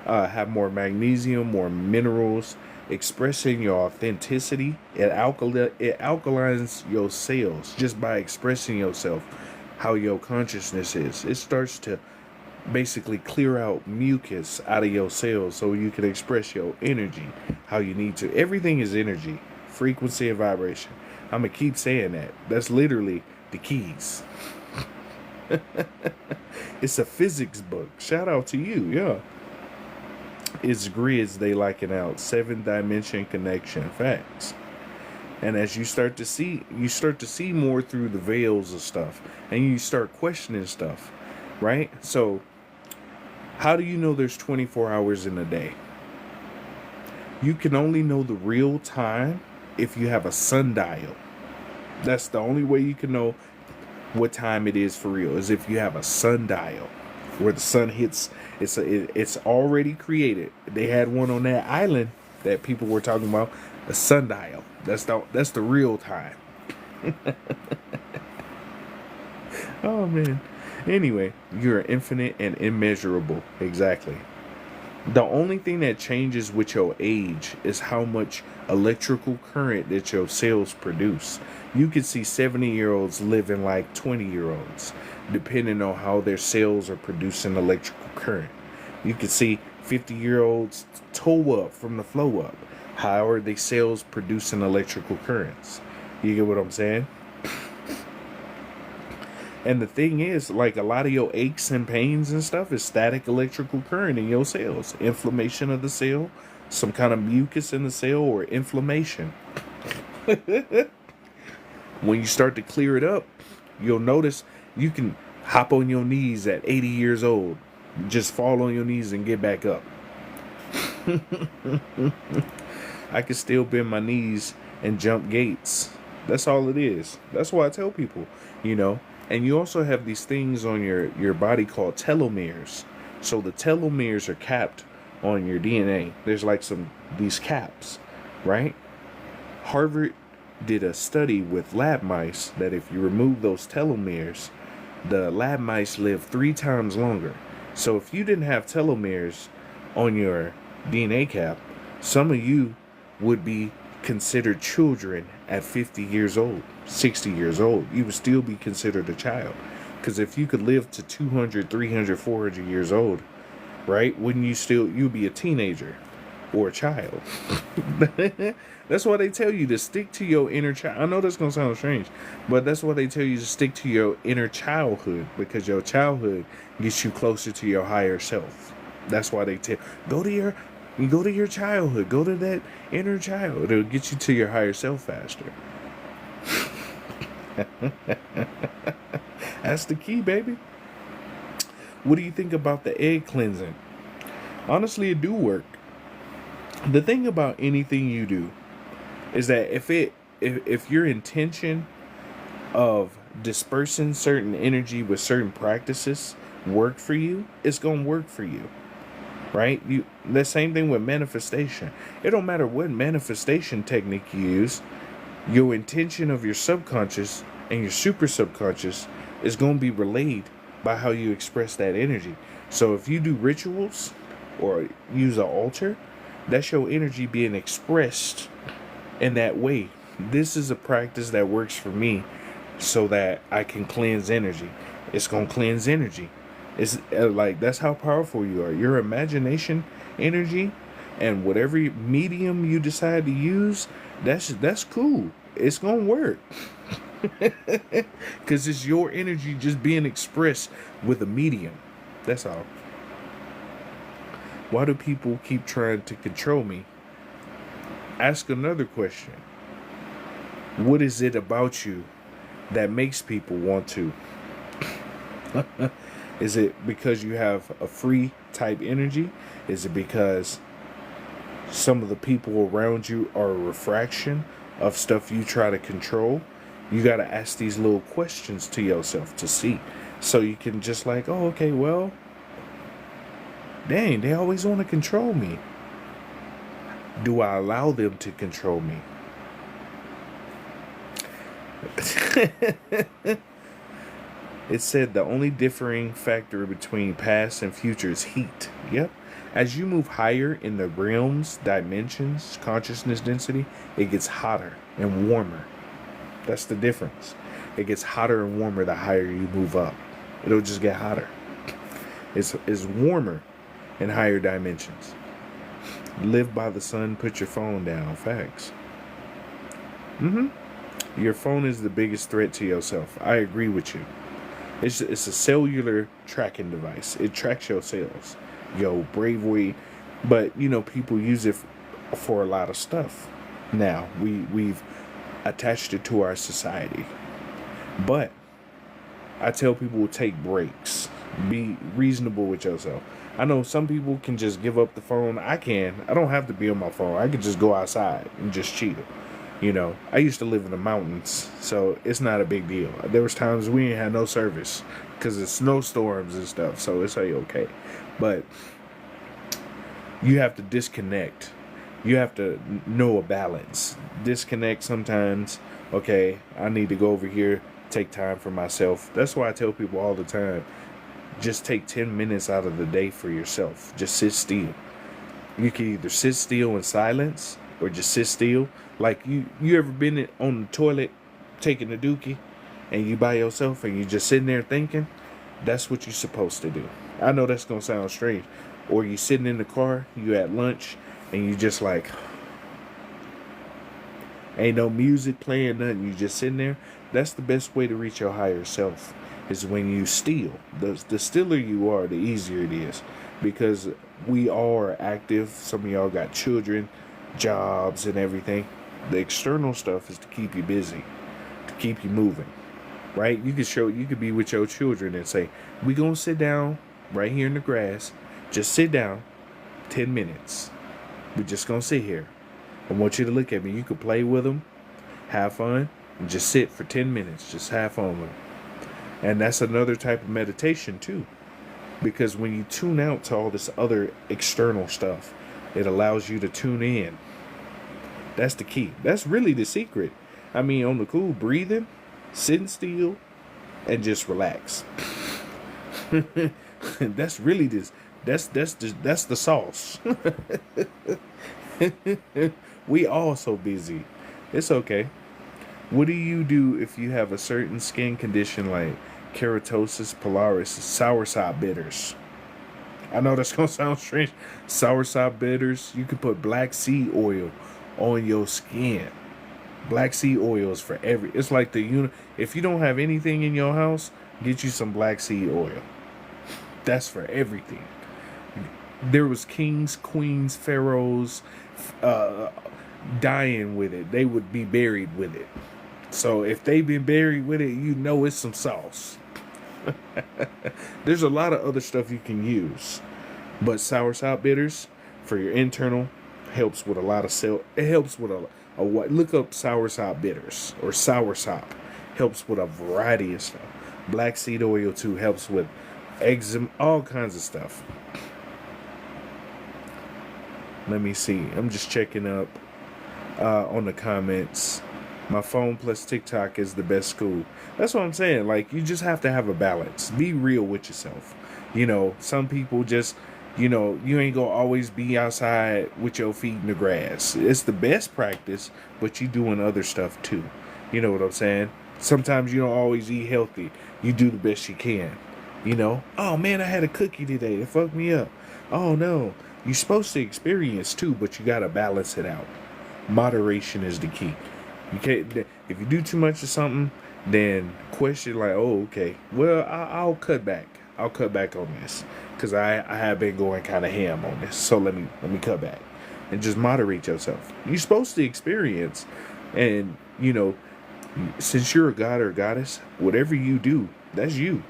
have more magnesium, more minerals, expressing your authenticity. It alkalines your cells just by expressing yourself, how your consciousness is. It starts to basically clear out mucus out of your cells so you can express your energy how you need to. Everything is energy, frequency, and vibration. I'm going to keep saying that. That's literally the keys. It's a physics book. Shout out to you. Yeah. It's grids they liken out. 7-dimension connection. Facts. And as you start to see more through the veils of stuff, and you start questioning stuff, right? So how do you know there's 24 hours in a day? You can only know the real time if you have a sundial. That's the only way you can know what time it is for real, is if you have a sundial where the sun hits. It's already created. They had one on that island that people were talking about, a sundial. That's the real time. Oh man. Anyway, you're infinite and immeasurable. Exactly. The only thing that changes with your age is how much electrical current that your cells produce. You can see 70-year-olds living like 20-year-olds, depending on how their cells are producing electrical current. You can see 50-year-olds toe up from the flow up. How are their cells producing electrical currents? You get what I'm saying? And the thing is, like, a lot of your aches and pains and stuff is static electrical current in your cells. Inflammation of the cell, some kind of mucus in the cell, or inflammation. When you start to clear it up, you'll notice you can hop on your knees at 80 years old. Just fall on your knees and get back up. I can still bend my knees and jump gates. That's all it is. That's why I tell people, And you also have these things on your body called telomeres. So the telomeres are capped on your DNA. There's like these caps, right? Harvard did a study with lab mice that if you remove those telomeres, the lab mice live 3 times longer. So if you didn't have telomeres on your DNA cap, some of you would be considered children at 50 years old, 60 years old. You would still be considered a child. Because if you could live to 200, 300, 400 years old, right, wouldn't you'd be a teenager or a child. That's why they tell you to stick to your inner child. I know that's going to sound strange, but that's why they tell you to stick to your inner childhood, because your childhood gets you closer to your higher self. That's why they tell go to your childhood, go to that inner child. It'll get you to your higher self faster. That's the key, baby. What do you think about the egg cleansing? Honestly, it do work. The thing about anything you do is that if your intention of dispersing certain energy with certain practices work for you, it's gonna work for you, right? The same thing with manifestation. It don't matter what manifestation technique you use, your intention of your subconscious and your super subconscious is gonna be relayed by how you express that energy. So if you do rituals or use an altar, that's your energy being expressed in that way. This is a practice that works for me so that I can cleanse energy. It's going to cleanse energy. It's like, that's how powerful you are. Your imagination energy and whatever medium you decide to use, that's cool. It's going to work. Because it's your energy just being expressed with a medium. That's all. Why do people keep trying to control me? Ask another question. What is it about you that makes people want to? Is it because you have a free type energy? Is it because some of the people around you are a refraction of stuff you try to control? You got to ask these little questions to yourself to see. So you can just like, oh, okay, well, dang, they always want to control me. Do I allow them to control me? It said the only differing factor between past and future is heat. Yep. As you move higher in the realms, dimensions, consciousness density, it gets hotter and warmer. That's the difference. It gets hotter and warmer the higher you move up. It'll just get hotter. It's warmer in higher dimensions. Live by the sun, put your phone down. Facts. Your phone is the biggest threat to yourself. I agree with you. It's a cellular tracking device. It tracks your cells, your bravery. But, people use it for a lot of stuff. Now, we've attached it to our society. But I tell people, take breaks. Be reasonable with yourself. I know some people can just give up the phone. I don't have to be on my phone. I could just go outside and just chill. I used to live in the mountains, so it's not a big deal. There was times we ain't had no service because of snowstorms and stuff, so it's okay. But you have to disconnect. You have to know a balance. Disconnect sometimes. Okay, I need to go over here, take time for myself. That's why I tell people all the time, just take 10 minutes out of the day for yourself. Just sit still. You can either sit still in silence or just sit still. Like you ever been on the toilet taking a dookie and you by yourself and you just sitting there thinking? That's what you're supposed to do. I know that's going to sound strange. Or you sitting in the car, you at lunch, and you just like, ain't no music playing, nothing. You just sitting there. That's the best way to reach your higher self, is when you still. The stiller you are, the easier it is. Because we all are active. Some of y'all got children, jobs, and everything. The external stuff is to keep you busy, to keep you moving, right? You could be with your children and say, we gonna sit down right here in the grass. Just sit down, 10 minutes. We're just gonna sit here. I want you to look at me. You could play with them, have fun, and just sit for 10 minutes. Just have fun with them. And that's another type of meditation too. Because when you tune out to all this other external stuff, it allows you to tune in. That's the key. That's really the secret. I mean, on the cool, breathing, sitting still, and just relax. That's really this. That's the sauce. We all so busy. It's okay. What do you do if you have a certain skin condition like keratosis pilaris, soursop bitters? I know that's gonna sound strange. Soursop bitters. You can put black seed oil on your skin. Black seed oil is for every. It's like the unit. If you don't have anything in your house, get you some black seed oil. That's for everything. There was kings, queens, pharaohs, uh, dying with it. They would be buried with it. So if they've been buried with it, you know it's some sauce. There's a lot of other stuff you can use, but soursop bitters for your internal helps with a lot of cell. It helps with a what? Look up soursop bitters or soursop. Helps with a variety of stuff. Black seed oil too helps with eczema, all kinds of stuff. Let me see. I'm just checking up on the comments. My phone plus TikTok is the best school. That's what I'm saying. Like, you just have to have a balance. Be real with yourself. You know, some people just, you ain't gonna always be outside with your feet in the grass. It's the best practice, but you doing other stuff too. You know what I'm saying? Sometimes you don't always eat healthy. You do the best you can. Oh man, I had a cookie today. It fucked me up. Oh no. You're supposed to experience too, but you gotta balance it out. Moderation is the key. You can't. If you do too much of something, then question like, oh, okay. Well, I'll cut back. I'll cut back on this because I have been going kind of ham on this. So let me cut back and just moderate yourself. You're supposed to experience, and since you're a god or a goddess, whatever you do, that's you.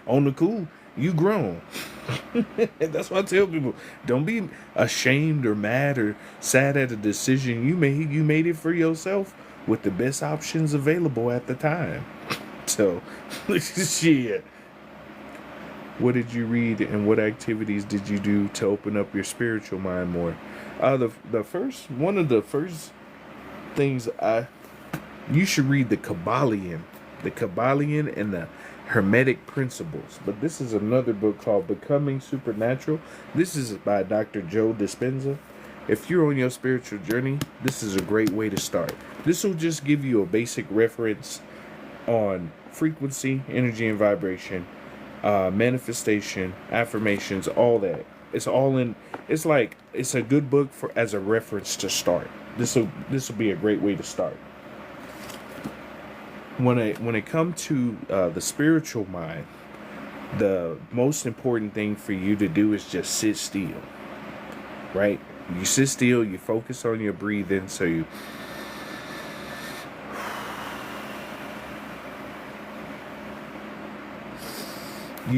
On the cool, you grown. That's why I tell people, don't be ashamed or mad or sad at a decision you made. You made it for yourself with the best options available at the time. So, shit. What did you read and what activities did you do to open up your spiritual mind more? One of the first things you should read the Kabbalion and the Hermetic Principles. But this is another book called Becoming Supernatural. This is by Dr. Joe Dispenza. If you're on your spiritual journey, this is a great way to start. This will just give you a basic reference on frequency, energy and vibration, manifestation, affirmations, all that. It's all in. It's like it's a good book as a reference to start. This will be a great way to start. When it comes to the spiritual mind, the most important thing for you to do is just sit still, right? You sit still, you focus on your breathing, so you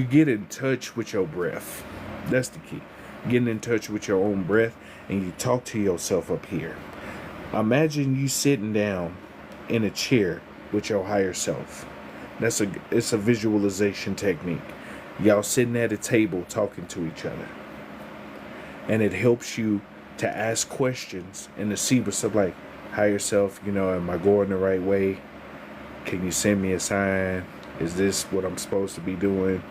get in touch with your breath. That's the key. Getting in touch with your own breath, and you talk to yourself up here. Imagine you sitting down in a chair with your higher self. It's a visualization technique. Y'all sitting at a table talking to each other. And it helps you to ask questions and to see what's up, like, higher self, am I going the right way? Can you send me a sign? Is this what I'm supposed to be doing?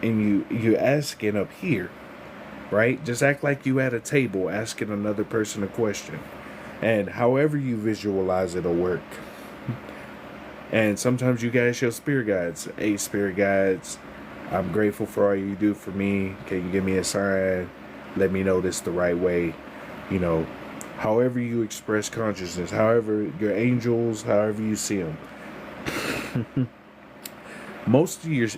And you asking up here, right? Just act like you at a table asking another person a question. And however you visualize it'll work. And sometimes you guys show spirit guides. Hey, spirit guides, I'm grateful for all you do for me. Can you give me a sign? Let me know this the right way. However you express consciousness, however your angels, however you see them. Most of your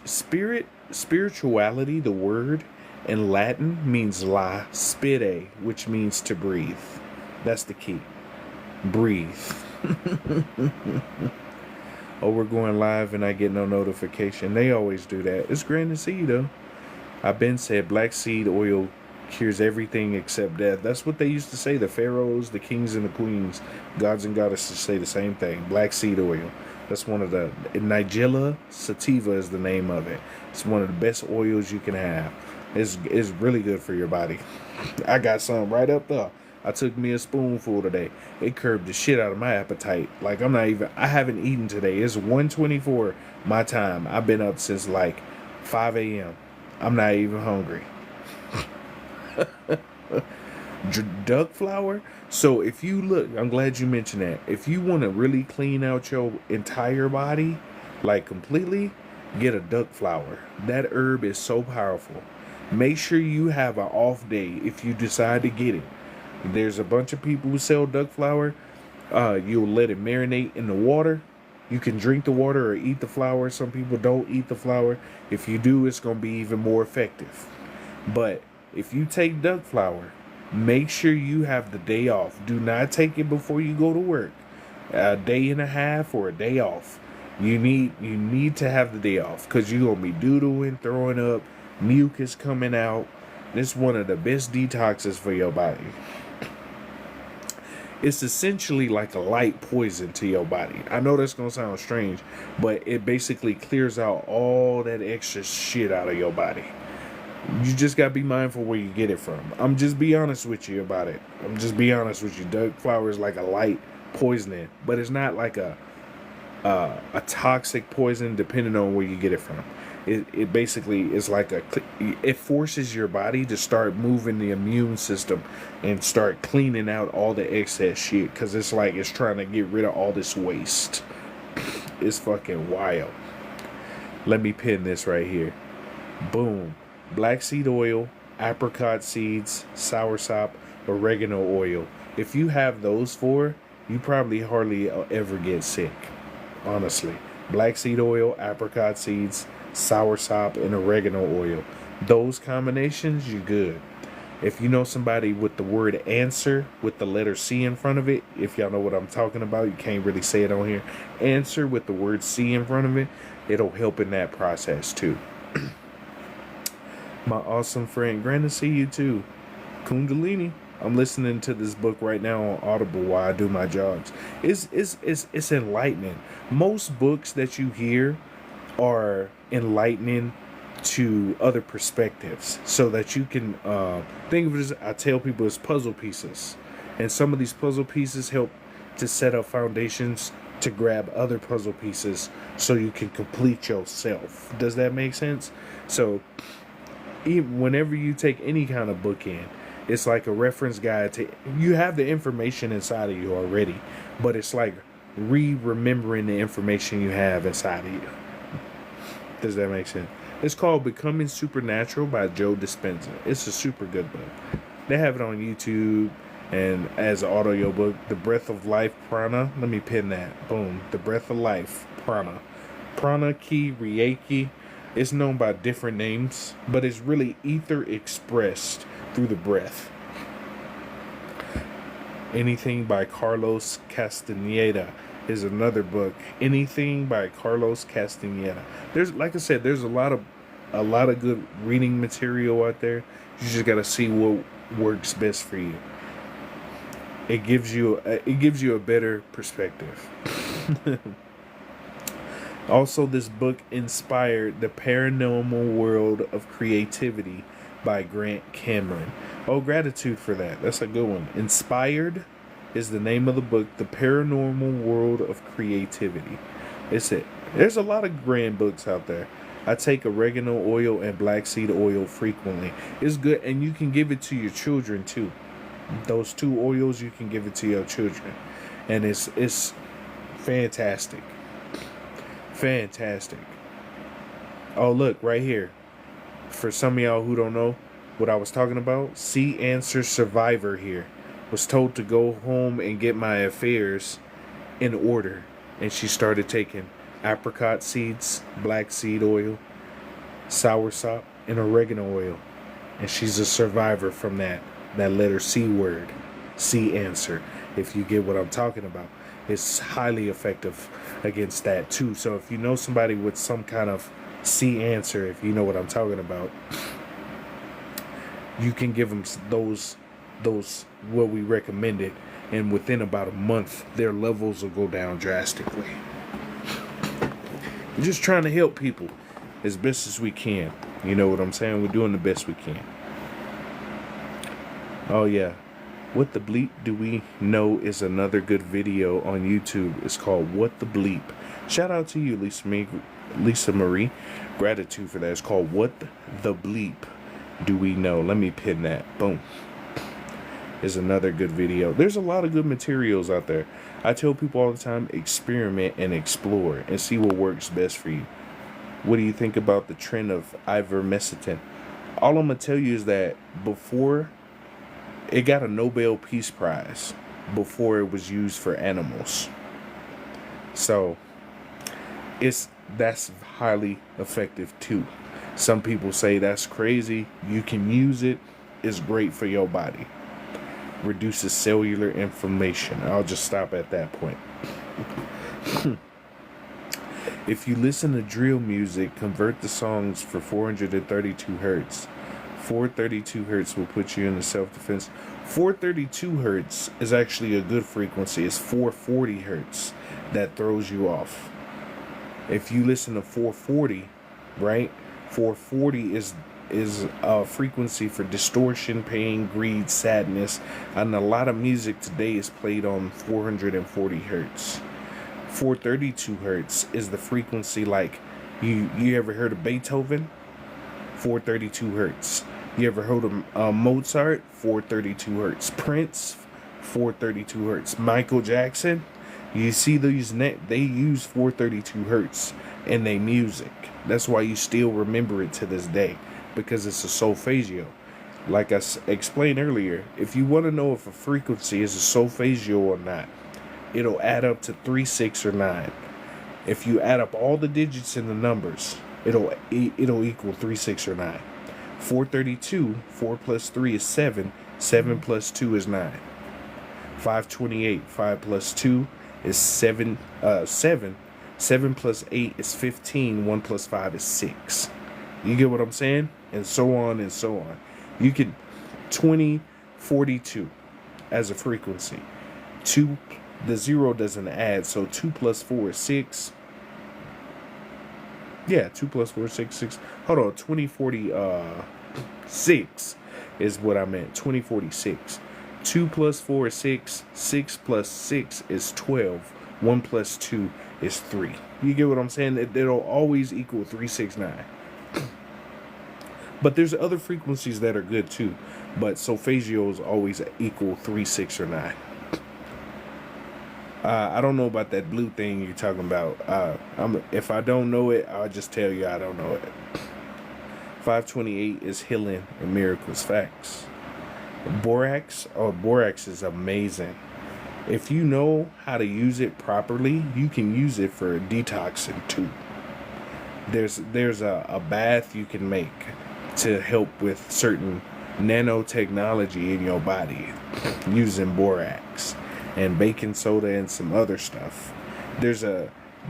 spirituality, the word in Latin means la spire, which means to breathe. That's the key. Breathe. Oh, we're going live and I get no notification. They always do that. It's great to see you, though. I've been said black seed oil cures everything except death. That's what they used to say. The pharaohs, the kings, and the queens, gods and goddesses say the same thing. Black seed oil. That's one of the... Nigella sativa is the name of it. It's one of the best oils you can have. It's really good for your body. I got some right up there. I took me a spoonful today. It curbed the shit out of my appetite. Like, I haven't eaten today. It's 1:24 my time. I've been up since like 5 a.m. I'm not even hungry. Duck flour. So if you look, I'm glad you mentioned that. If you want to really clean out your entire body, like completely, get a duck flour. That herb is so powerful. Make sure you have an off day if you decide to get it. There's a bunch of people who sell duck flour. You'll let it marinate in the water. You can drink the water or eat the flour. Some people don't eat the flour. If you do, it's going to be even more effective. But if you take duck flour, make sure you have the day off. Do not take it before you go to work. A day and a half or a day off. You need to have the day off because you're going to be doodling, throwing up, mucus coming out. This is one of the best detoxes for your body. It's essentially like a light poison to your body. I know that's going to sound strange, but it basically clears out all that extra shit out of your body. You just got to be mindful where you get it from. I'm just be honest with you about it. I'm just be honest with you. Duck flour is like a light poisoning, but it's not like a toxic poison depending on where you get it from. It basically is like it forces your body to start moving the immune system and start cleaning out all the excess shit because it's like it's trying to get rid of all this waste. It's fucking wild. Let me pin this right here. Boom. Black seed oil, apricot seeds, soursop, oregano oil. If you have those four, you probably hardly ever get sick. Honestly. Black seed oil, apricot seeds, soursop, and oregano oil. Those combinations, you're good. If you know somebody with the word answer with the letter C in front of it, if y'all know what I'm talking about, you can't really say it on here. Answer with the word C in front of it, it'll help in that process too. My awesome friend, grand to see you too. Kundalini. I'm listening to this book right now on Audible while I do my jogs. It's enlightening. Most books that you hear are enlightening to other perspectives so that you can think of it as, I tell people, as puzzle pieces. And some of these puzzle pieces help to set up foundations to grab other puzzle pieces so you can complete yourself. Does that make sense? So even whenever you take any kind of book in, it's like a reference guide to, you have the information inside of you already, but it's like remembering the information you have inside of you. Does that make sense? It's called Becoming Supernatural by Joe Dispenza. It's a super good book. They have it on YouTube and as an audio book. The Breath of Life Prana. Let me pin that. Boom. The Breath of Life Prana. Prana Ki Reiki. It's known by different names, but it's really ether expressed through the breath. Anything by Carlos Castaneda is another book. Anything by Carlos Castaneda. There's, like I said, there's a lot of good reading material out there. You just gotta see what works best for you. It gives you a better perspective. Also, this book inspired The Paranormal World of Creativity by Grant Cameron. Oh, gratitude for that. That's a good one. Inspired is the name of the book, The Paranormal World of Creativity. It's it. There's a lot of grand books out there. I take oregano oil and black seed oil frequently. It's good, and you can give it to your children too. Those two oils, you can give it to your children. And it's fantastic. Fantastic. Oh, look, right here. For some of y'all who don't know what I was talking about, See Answer Survivor here was told to go home and get my affairs in order. And she started taking apricot seeds, black seed oil, soursop, and oregano oil. And she's a survivor from that letter C word. See Answer. If you get what I'm talking about. It's highly effective against that too. So if you know somebody with some kind of C answer, if you know what I'm talking about, you can give them those what we recommended, and within about a month their levels will go down drastically. We're just trying to help people as best as we can. You know what I'm saying? We're doing the best we can. Oh yeah. What the Bleep Do We Know is another good video on YouTube. It's called What the Bleep. Shout out to you, Lisa Lisa Marie. Gratitude for that. It's called What the Bleep Do We Know? Let me pin that. Boom. Is another good video. There's a lot of good materials out there. I tell people all the time, experiment and explore and see what works best for you. What do you think about the trend of ivermectin? All I'm going to tell you is that before, it got a Nobel Peace Prize before it was used for animals. So that's highly effective too. Some people say that's crazy. You can use it. It's great for your body. Reduces cellular inflammation. I'll just stop at that point. If you listen to drill music, convert the songs for 432 hertz. 432 hertz will put you in the self-defense. 432 hertz is actually a good frequency. It's 440 hertz that throws you off. If you listen to 440, right? 440 is a frequency for distortion, pain, greed, sadness, and a lot of music today is played on 440 hertz. 432 hertz is the frequency, like you ever heard of Beethoven? 432 hertz. You ever heard of Mozart? 432 hertz. Prince? 432 hertz. Michael Jackson? You see these they use 432 hertz in their music. That's why you still remember it to this day, because it's a solfeggio. Like I explained earlier, if you want to know if a frequency is a solfeggio or not, it'll add up to 3, 6, or 9. If you add up all the digits in the numbers, it'll equal 3, 6, or 9. 432, 4 plus 3 is 7. 7 plus 2 is 9. 528, 5 plus 2 is 7. 7 plus 8 is 15. 1 plus 5 is 6. You get what I'm saying? And so on and so on. You can 2042 as a frequency. 2, the 0 doesn't add, so 2 plus 4 is 6. Yeah, 2 plus 4 is 6. Hold on, 2046 is what I meant. 2046. 2 plus 4 is 6. 6 plus 6 is 12. 1 plus 2 is 3. You get what I'm saying? It'll always equal 369. But there's other frequencies that are good too. But solfeggios always equal 3, 6, or 9. I don't know about that blue thing you're talking about. If I don't know it, I'll just tell you I don't know it. 528 is healing and miracles. Facts. Borax. Oh, borax is amazing. If you know how to use it properly, you can use it for detoxing too. There's a bath you can make to help with certain nanotechnology in your body using borax and baking soda and some other stuff.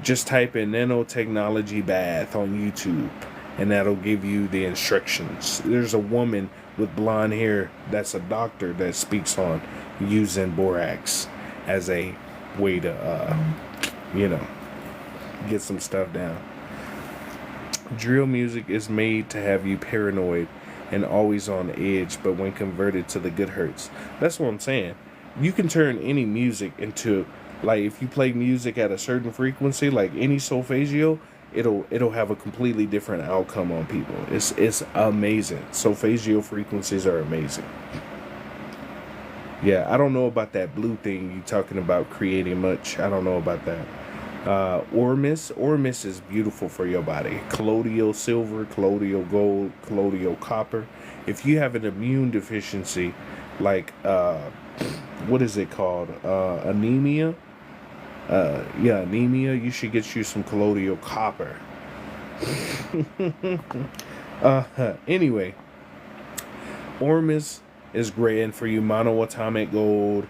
Just type in nanotechnology bath on YouTube and that'll give you the instructions. There's a woman with blonde hair that's a doctor that speaks on using borax as a way to get some stuff down. Drill music is made to have you paranoid and always on edge, but when converted to the good hertz. That's what I'm saying. You can turn any music into, like, if you play music at a certain frequency, like any solfeggio, it'll have a completely different outcome on people. It's amazing. Solfeggio frequencies are amazing. Yeah, I don't know about that blue thing you talking about creating much. I don't know about that. Ormus is beautiful for your body. Colloidal silver, colloidal gold, colloidal copper. If you have an immune deficiency, like what is it called? Anemia. Anemia. You should get you some colloidal copper. Anyway, Ormus is great, and for you, monoatomic gold.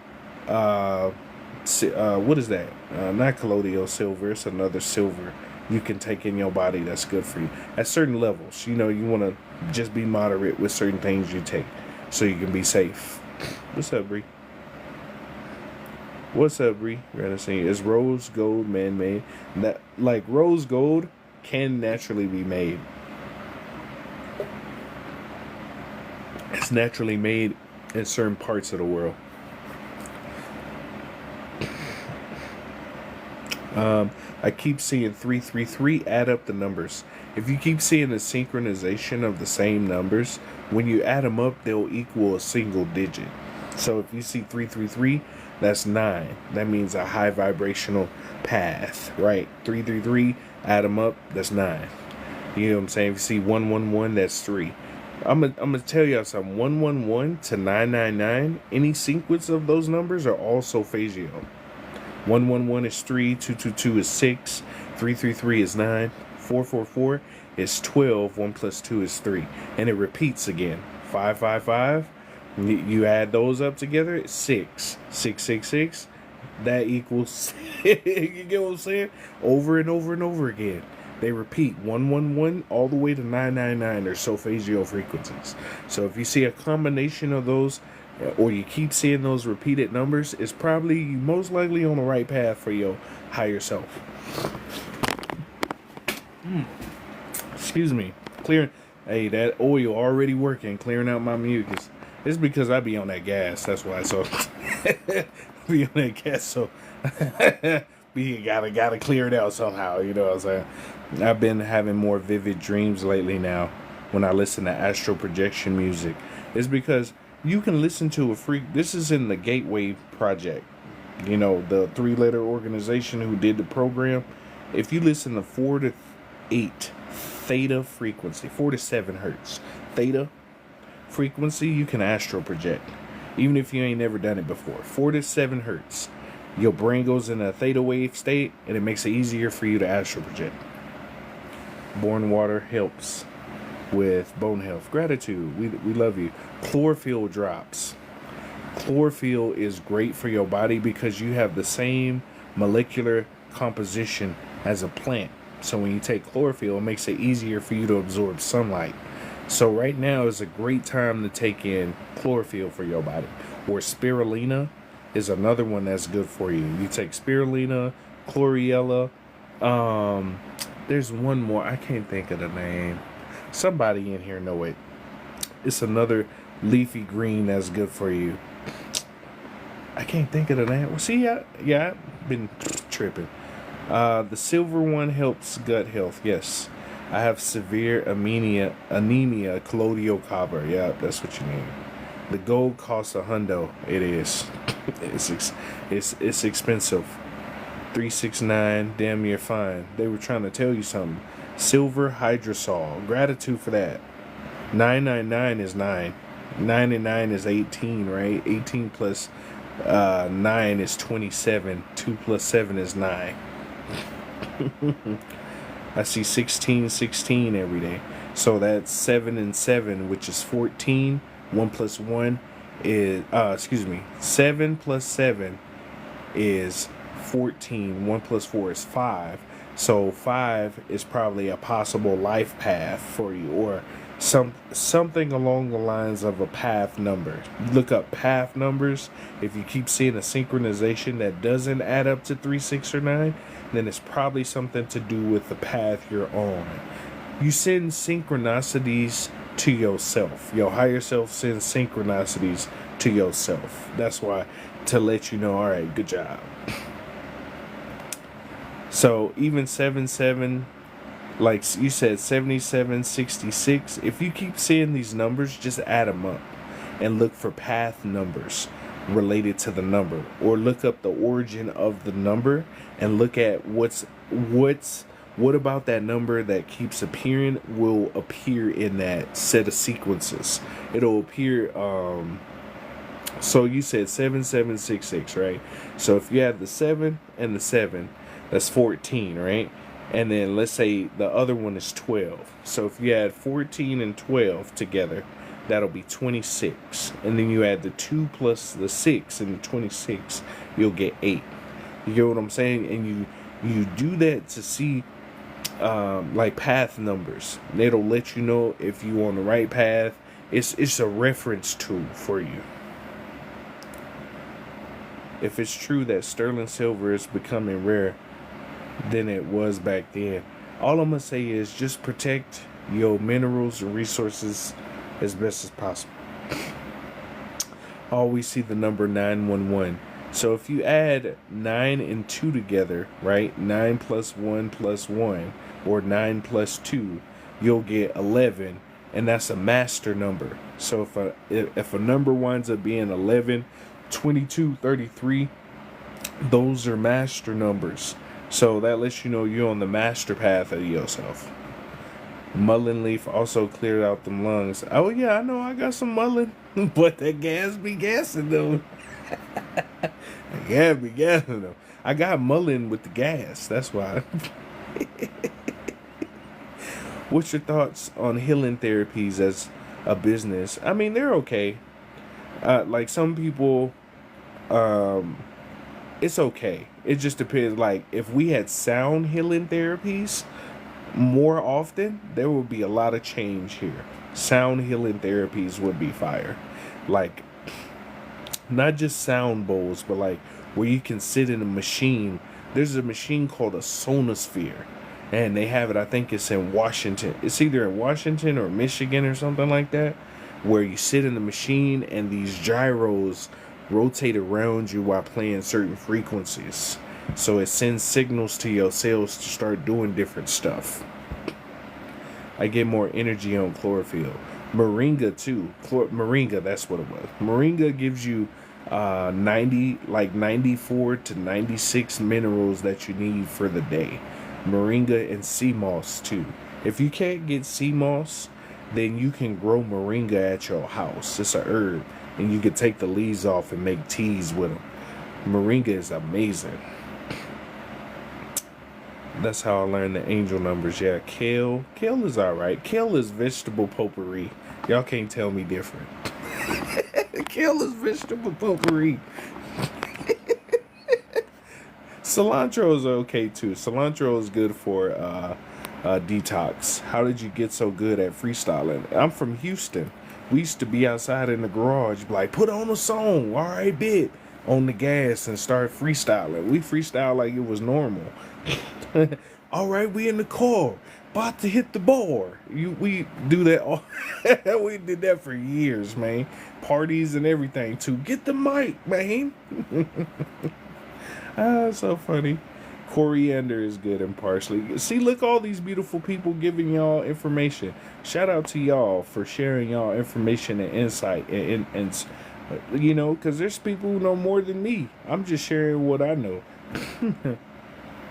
What is that? Not colloidal silver. It's another silver you can take in your body that's good for you at certain levels. You want to just be moderate with certain things you take so you can be safe. What's up, Bree? What's up, Bree? Is rose gold man-made? That, like, rose gold can naturally be made. It's naturally made in certain parts of the world. I keep seeing 333. Add up the numbers. If you keep seeing the synchronization of the same numbers, when you add them up, they'll equal a single digit. So if you see 333, that's 9. That means a high vibrational path, right? 333, add them up, that's 9. You know what I'm saying? If you see 111, that's 3. I'm gonna tell y'all something. 111 to 999, any sequence of those numbers are all solfeggio. 111 is 3, 222 is 6, 333 is 9, 444 is 12, 1 plus 2 is 3. And it repeats again. 555, you add those up together, it's 6. 666, that equals, you get what I'm saying? Over and over and over again. They repeat 111 all the way to 999 are solfeggio frequencies. So if you see a combination of those, or you keep seeing those repeated numbers, it's probably most likely on the right path for your higher self. Excuse me. Clearing. Hey, that oil already working, clearing out my mucus. It's because I be on that gas. That's why. So be on that gas. So you gotta clear it out somehow. You know what I'm saying? I've been having more vivid dreams lately now when I listen to astral projection music. It's because you can listen to a freak. This is in the Gateway Project. You know, the 3-letter organization who did the program. If you listen to 4 to 8 theta frequency, 4 to 7 hertz theta frequency, you can astral project. Even if you ain't never done it before. 4 to 7 hertz. Your brain goes in a theta wave state, and it makes it easier for you to astral project. Born water helps with bone health. Gratitude. We love you. Chlorophyll drops. Chlorophyll is great for your body because you have the same molecular composition as a plant. So when you take chlorophyll, it makes it easier for you to absorb sunlight. So right now is a great time to take in chlorophyll for your body. Or spirulina is another one that's good for you. You take spirulina, chlorella. There's one more. I can't think of the name. Somebody in here know it. It's another leafy green that's good for you. I can't think of the name. Well, see, I've been tripping. The silver one helps gut health. Yes. I have severe anemia, colloidal copper. Yeah, that's what you mean. The gold costs $100. It is. It's expensive. 369, damn near fine. They were trying to tell you something. Silver hydrosol. Gratitude for that. 999 is 9. 99 is 18, right? 18 plus 9 is 27. 2 plus 7 is 9. I see 16 every day. So that's 7 and 7, which is 14. 1 plus 1 is, 7 plus 7 is 14. 1 plus 4 is 5. So 5 is probably a possible life path for you, or something along the lines of a path number. You look up path numbers. If you keep seeing a synchronization that doesn't add up to 3, 6, or 9, then it's probably something to do with the path you're on. You send synchronicities to yourself. Your higher self sends synchronicities to yourself. That's why, to let you know, all right, good job. So even 77, like you said, 77, 66, if you keep seeing these numbers, just add them up and look for path numbers related to the number, or look up the origin of the number and look at what about that number that keeps appearing will appear in that set of sequences. It'll appear, so you said 7766, right? So if you have the 7 and the 7, that's 14, right? And then let's say the other one is 12. So if you add 14 and 12 together, that'll be 26. And then you add the 2 plus the 6 and the 26, you'll get 8. You get what I'm saying? And you do that to see like path numbers. It'll let you know if you're on the right path. It's a reference tool for you. If it's true that sterling silver is becoming rare than it was back then, all I'm gonna say is just protect your minerals and resources as best as possible. Always see the number 911. So if you add 9 and 2 together, right? 9 plus 1, or 9 plus 2, you'll get 11, and that's a master number. So if a number winds up being 11, 22, 33, those are master numbers. So that lets you know you're on the master path of yourself. Mullein leaf also cleared out them lungs. Oh yeah, I know I got some mullein, but that gas be gassing though. Yeah, be gassing though. I got mullein with the gas. That's why. What's your thoughts on healing therapies as a business? I mean, they're okay. Like some people, it's okay. It just depends. Like if we had sound healing therapies more often, there would be a lot of change here. Sound healing therapies would be fire. Like not just sound bowls, but like where you can sit in a machine. There's a machine called a Sonosphere, and they have it. I think it's in Washington. It's either in Washington or Michigan or something like that, where you sit in the machine and these gyros rotate around you while playing certain frequencies. So it sends signals to your cells to start doing different stuff. I get more energy on chlorophyll. Moringa too. Moringa, that's what it was. Moringa gives you 94 to 96 minerals that you need for the day. Moringa and sea moss too. If you can't get sea moss, then you can grow moringa at your house. It's a herb, and you can take the leaves off and make teas with them. Moringa is amazing. That's how I learned the angel numbers. Yeah, kale is alright. Kale is vegetable potpourri. Y'all can't tell me different. Kale is vegetable potpourri. Cilantro is okay too. Cilantro is good for detox. How did you get so good at freestyling? I'm from Houston. We used to be outside in the garage, like, put on a song, all right, bit, on the gas and start freestyling. We freestyle like it was normal. All right, we in the car, about to hit the bar. We do that all. We did that for years, man. Parties and everything too. Get the mic, man. So funny. Coriander is good and parsley. See, look, all these beautiful people giving y'all information. Shout out to y'all for sharing y'all information and insight, and you know, because there's people who know more than me. I'm just sharing what I know.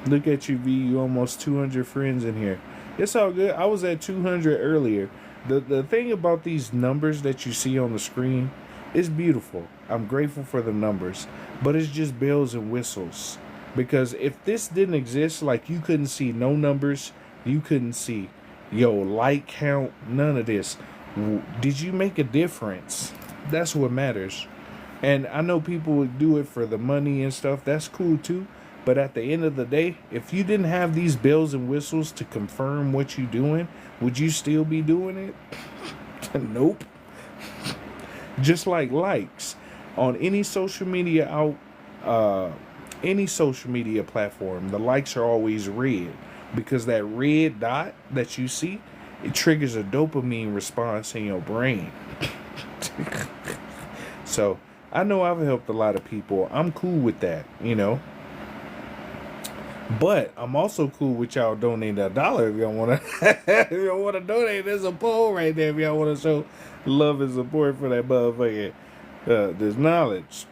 Look at you, V. You almost 200 friends in here. It's all good. I was at 200 earlier. The thing about these numbers that you see on the screen is beautiful. I'm grateful for the numbers, but it's just bells and whistles. Because if this didn't exist, like you couldn't see no numbers, you couldn't see like count, none of this. Did you make a difference? That's what matters. And I know people would do it for the money and stuff. That's cool too. But at the end of the day, if you didn't have these bells and whistles to confirm what you're doing, would you still be doing it? Nope. Just like likes on any social media any social media platform, the likes are always red, because that red dot that you see, it triggers a dopamine response in your brain. So I know I've helped a lot of people. I'm cool with that, you know. But I'm also cool with y'all donating $1 if y'all want to. If y'all want to donate, there's a poll right there if y'all want to show love and support for that motherfucker. There's knowledge.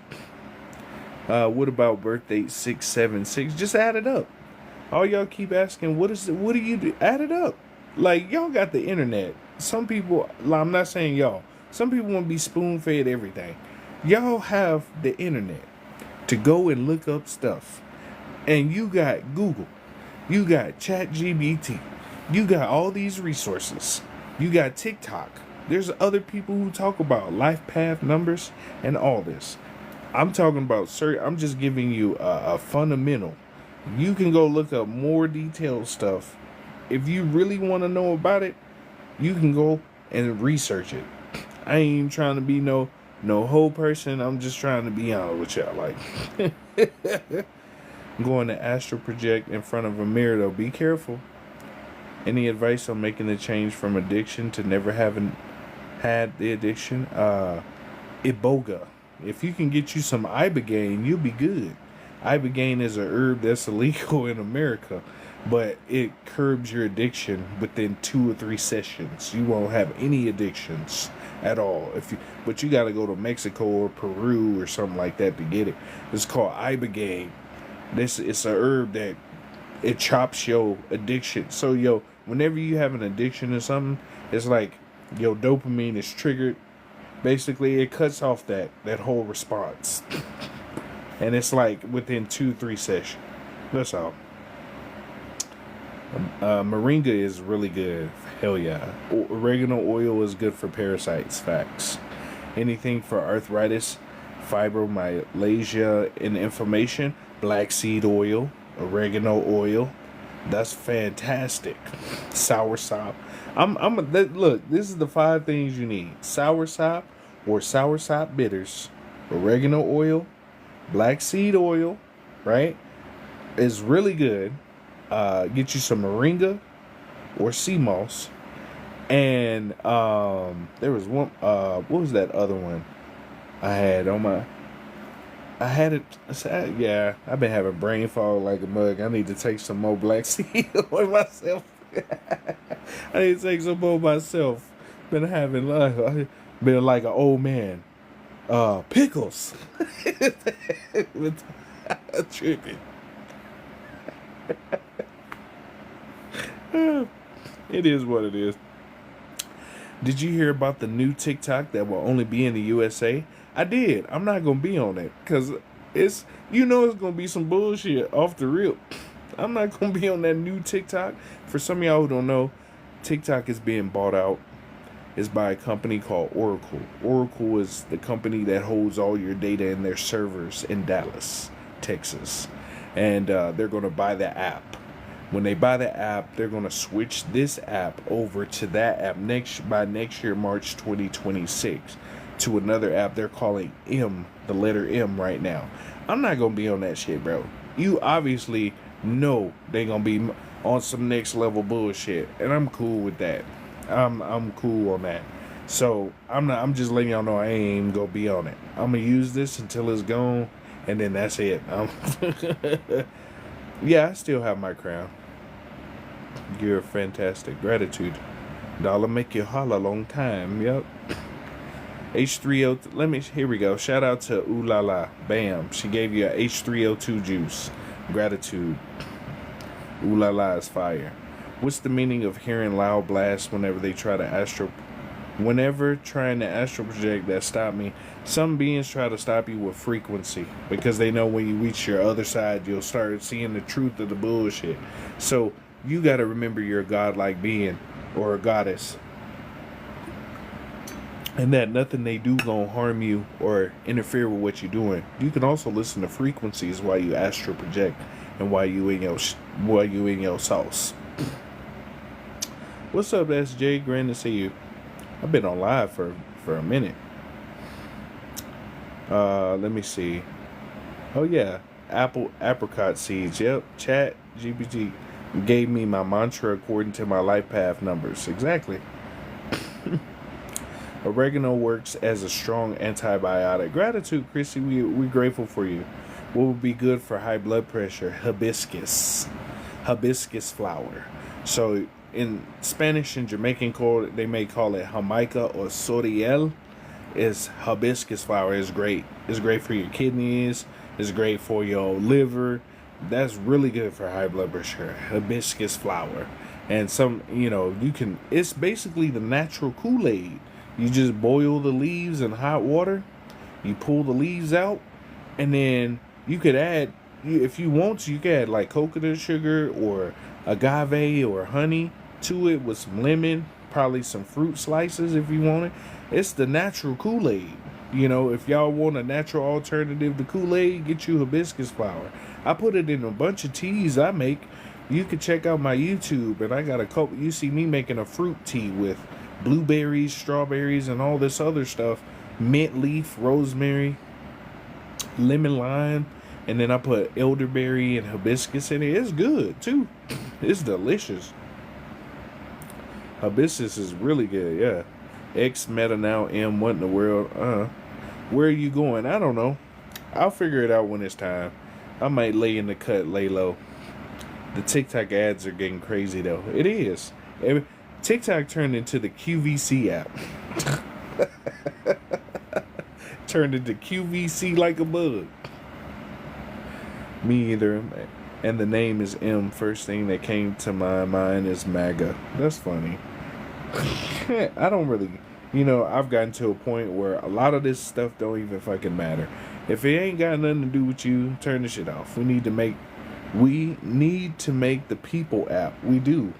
What about birthday 676? Just add it up. All y'all keep asking, what do you do? Add it up. Like, y'all got the internet. Some people, I'm not saying y'all, some people want to be spoon-fed everything. Y'all have the internet to go and look up stuff. And you got Google. You got ChatGPT. You got all these resources. You got TikTok. There's other people who talk about life path numbers and all this. I'm talking about, sir, I'm just giving you a fundamental. You can go look up more detailed stuff. If you really want to know about it, you can go and research it. I ain't even trying to be no whole person. I'm just trying to be honest with y'all. Like, going to astral project in front of a mirror, though. Be careful. Any advice on making the change from addiction to never having had the addiction? Iboga. If you can get you some ibogaine, you'll be good. Ibogaine is a herb that's illegal in America, but it curbs your addiction within 2 or 3 sessions. You won't have any addictions at all. But you got to go to Mexico or Peru or something like that to get it. It's called ibogaine. It's a herb that it chops your addiction. So whenever you have an addiction to something, it's like your dopamine is triggered. Basically, it cuts off that whole response. And it's like within 2-3 sessions. That's all. Moringa is really good. Hell yeah. Oregano oil is good for parasites. Facts. Anything for arthritis, fibromyalgia, and inflammation. Black seed oil, oregano oil. That's fantastic. Soursop. Look, this is the 5 things you need. Soursop or soursop bitters, oregano oil, black seed oil, right? Is really good. Get you some moringa or sea moss. And there was one, what was that other one I had on my... I had it. Yeah, I've been having brain fog like a mug. I need to take some more black seed on myself. I need to take some more myself. Been having been like an old man. Pickles. Tripping. It is what it is. Did you hear about the new TikTok that will only be in the USA? I did. I'm not going to be on it because it's going to be some bullshit off the rip. I'm not going to be on that new TikTok. For some of y'all who don't know, TikTok is being bought out. It's by a company called Oracle. Oracle is the company that holds all your data in their servers in Dallas, Texas. And they're going to buy the app. When they buy the app, they're going to switch this app over to that app by next year, March 2026. To another app they're calling M, the letter M right now. I'm not gonna be on that shit, bro. You obviously know they gonna be on some next level bullshit, and I'm cool with that. I'm cool on that. So I'm just letting y'all know I ain't even gonna be on it. I'm gonna use this until it's gone, and then that's it. Yeah, I still have my crown. You're fantastic. Gratitude. Dollar make you holler long time. Yep. H3O. Here we go. Shout out to Ooh La La. Bam. She gave you a H3O2 juice. Gratitude. Ooh La La is fire. What's the meaning of hearing loud blasts whenever trying to astral project? That stopped me. Some beings try to stop you with frequency because they know when you reach your other side, you'll start seeing the truth of the bullshit. So you got to remember you're a godlike being or a goddess. And that nothing they do gonna harm you or interfere with what you're doing. You can also listen to frequencies while you astral project and while you in your sauce. What's up, SJ? Grand to see you. I've been on live for a minute. Let me see. Oh yeah, apricot seeds. Yep. Chat GPT gave me my mantra according to my life path numbers. Exactly. Oregano works as a strong antibiotic. Gratitude, Chrissy. We're grateful for you. What would be good for high blood pressure? Hibiscus flower. So in Spanish and Jamaican they may call it Jamaica or Soriel. Is hibiscus flower is great. It's great for your kidneys. It's great for your liver. That's really good for high blood pressure. Hibiscus flower. And it's basically the natural Kool-Aid. You just boil the leaves in hot water. You pull the leaves out. And then you could add, if you want to, you could add like coconut sugar or agave or honey to it with some lemon. Probably some fruit slices if you want it. It's the natural Kool-Aid. If y'all want a natural alternative to Kool-Aid, get you hibiscus flower. I put it in a bunch of teas I make. You can check out my YouTube, and I got a couple. You see me making a fruit tea with blueberries, strawberries, and all this other stuff. Mint leaf, rosemary, lemon lime, and then I put elderberry and hibiscus in it. It's good too. It's delicious. Hibiscus is really good, yeah. X meta now M, what in the world? Where are you going? I don't know. I'll figure it out when it's time. I might lay in the cut, lay low. The TikTok ads are getting crazy though. It is. TikTok turned into the QVC app. Turned into QVC like a bug. Me either. And the name is M. First thing that came to my mind is MAGA. That's funny. I don't really, I've gotten to a point where a lot of this stuff don't even fucking matter. If it ain't got nothing to do with you, turn the shit off. We need to make the people app. We do.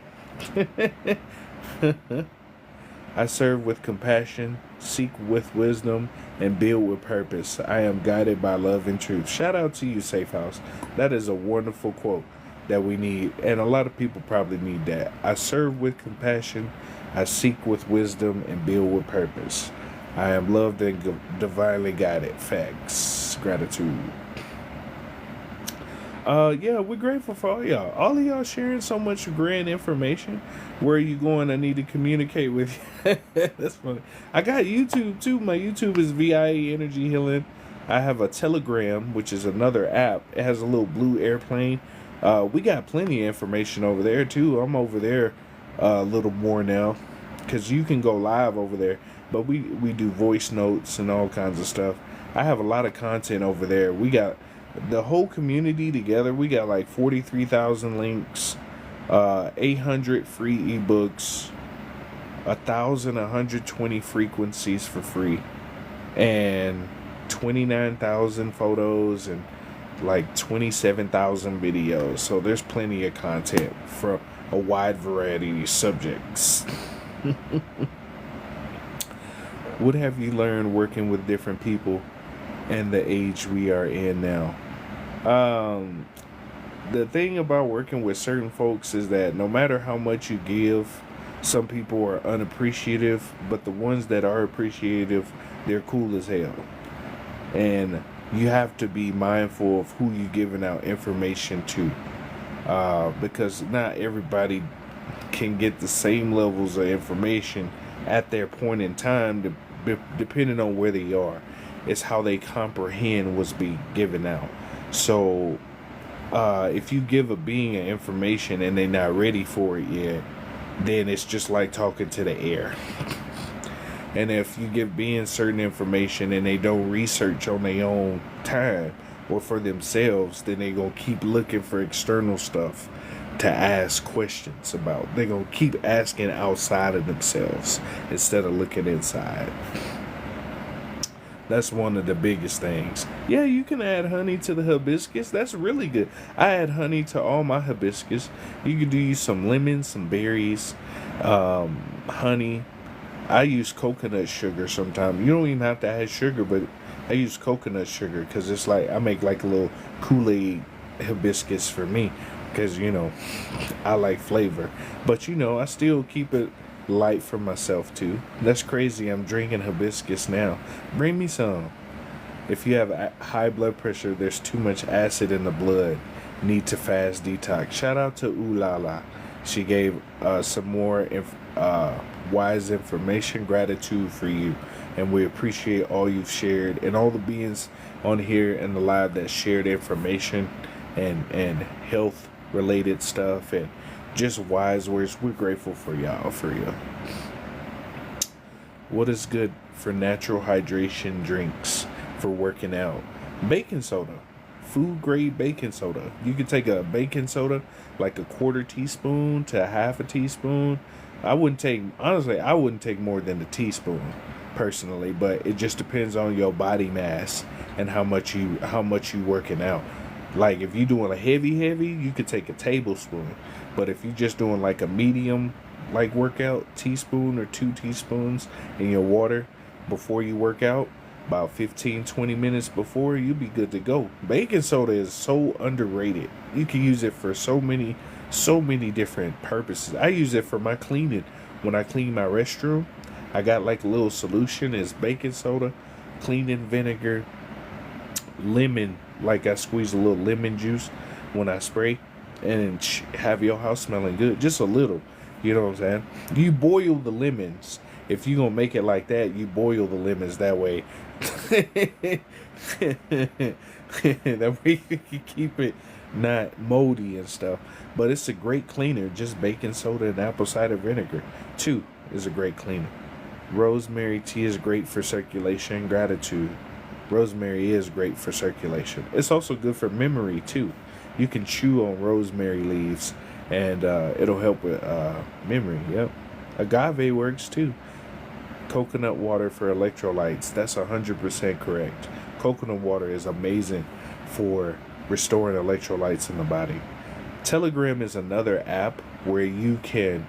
I serve with compassion, seek with wisdom, and build with purpose. I am guided by love and truth. Shout out to you, Safe House. That is a wonderful quote that we need, and a lot of people probably need that. I serve with compassion, I seek with wisdom, and build with purpose. I am loved and divinely guided. Facts. Gratitude. Yeah, we're grateful for all y'all. All of y'all sharing so much great information. Where are you going? I need to communicate with you. That's funny. I got YouTube too. My YouTube is VIA Energy Healing. I have a Telegram, which is another app. It has a little blue airplane. We got plenty of information over there too. I'm over there a little more now because you can go live over there. But we do voice notes and all kinds of stuff. I have a lot of content over there. We got the whole community together. We got like 43,000 links, 800 free ebooks, 1,120 frequencies for free, and 29,000 photos and like 27,000 videos. So there's plenty of content for a wide variety of subjects. What have you learned working with different people and the age we are in now? The thing about working with certain folks is that no matter how much you give, some people are unappreciative, but the ones that are appreciative, they're cool as hell. And you have to be mindful of who you're giving out information to, because not everybody can get the same levels of information at their point in time, depending on where they are. It's how they comprehend what's being given out. So if you give a being an information and they're not ready for it yet, then it's just like talking to the air. And if you give beings certain information and they don't research on their own time or for themselves, then they're going to keep looking for external stuff to ask questions about. They're going to keep asking outside of themselves instead of looking inside. That's one of the biggest things. Yeah, you can add honey to the hibiscus. That's really good. I add honey to all my hibiscus. You can do some lemons, some berries, honey. I use coconut sugar sometimes. You don't even have to add sugar, but I use coconut sugar because it's like I make like a little Kool-Aid hibiscus for me because, I like flavor. But, I still keep it light for myself too. That's crazy. I'm drinking hibiscus now. Bring me some. If you have high blood pressure, there's too much acid in the blood. Need to fast detox. Shout out to Ooh La La. She gave some more wise information. Gratitude for you, and we appreciate all you've shared and all the beings on here and the live that shared information and health related stuff and just wise words. We're grateful for y'all, for real. What is good for natural hydration drinks for working out? Baking soda. Food grade baking soda. You can take a baking soda, like a 1/4 teaspoon to 1/2 teaspoon. I wouldn't take more than a teaspoon personally, but it just depends on your body mass and how much you working out. Like if you're doing a heavy, you could take a tablespoon. But if you're just doing like a medium like workout, teaspoon or 2 teaspoons in your water before you work out, about 15-20 minutes before, you'll be good to go. Baking soda is so underrated. You can use it for so many different purposes. I use it for my cleaning. When I clean my restroom, I got like a little solution. It's baking soda, cleaning vinegar, lemon. Like I squeeze a little lemon juice when I spray and have your house smelling good. Just a little. You know what I'm saying? You boil the lemons if you gonna make it like that, you boil the lemons that way. That way you can keep it not moldy and stuff. But it's a great cleaner. Just baking soda and apple cider vinegar, too, is a great cleaner. Rosemary tea is great for circulation. Gratitude. Rosemary is great for circulation. It's also good for memory, too. You can chew on rosemary leaves, and it'll help with memory. Yep. Agave works, too. Coconut water for electrolytes. That's 100% correct. Coconut water is amazing for restoring electrolytes in the body. Telegram is another app where you can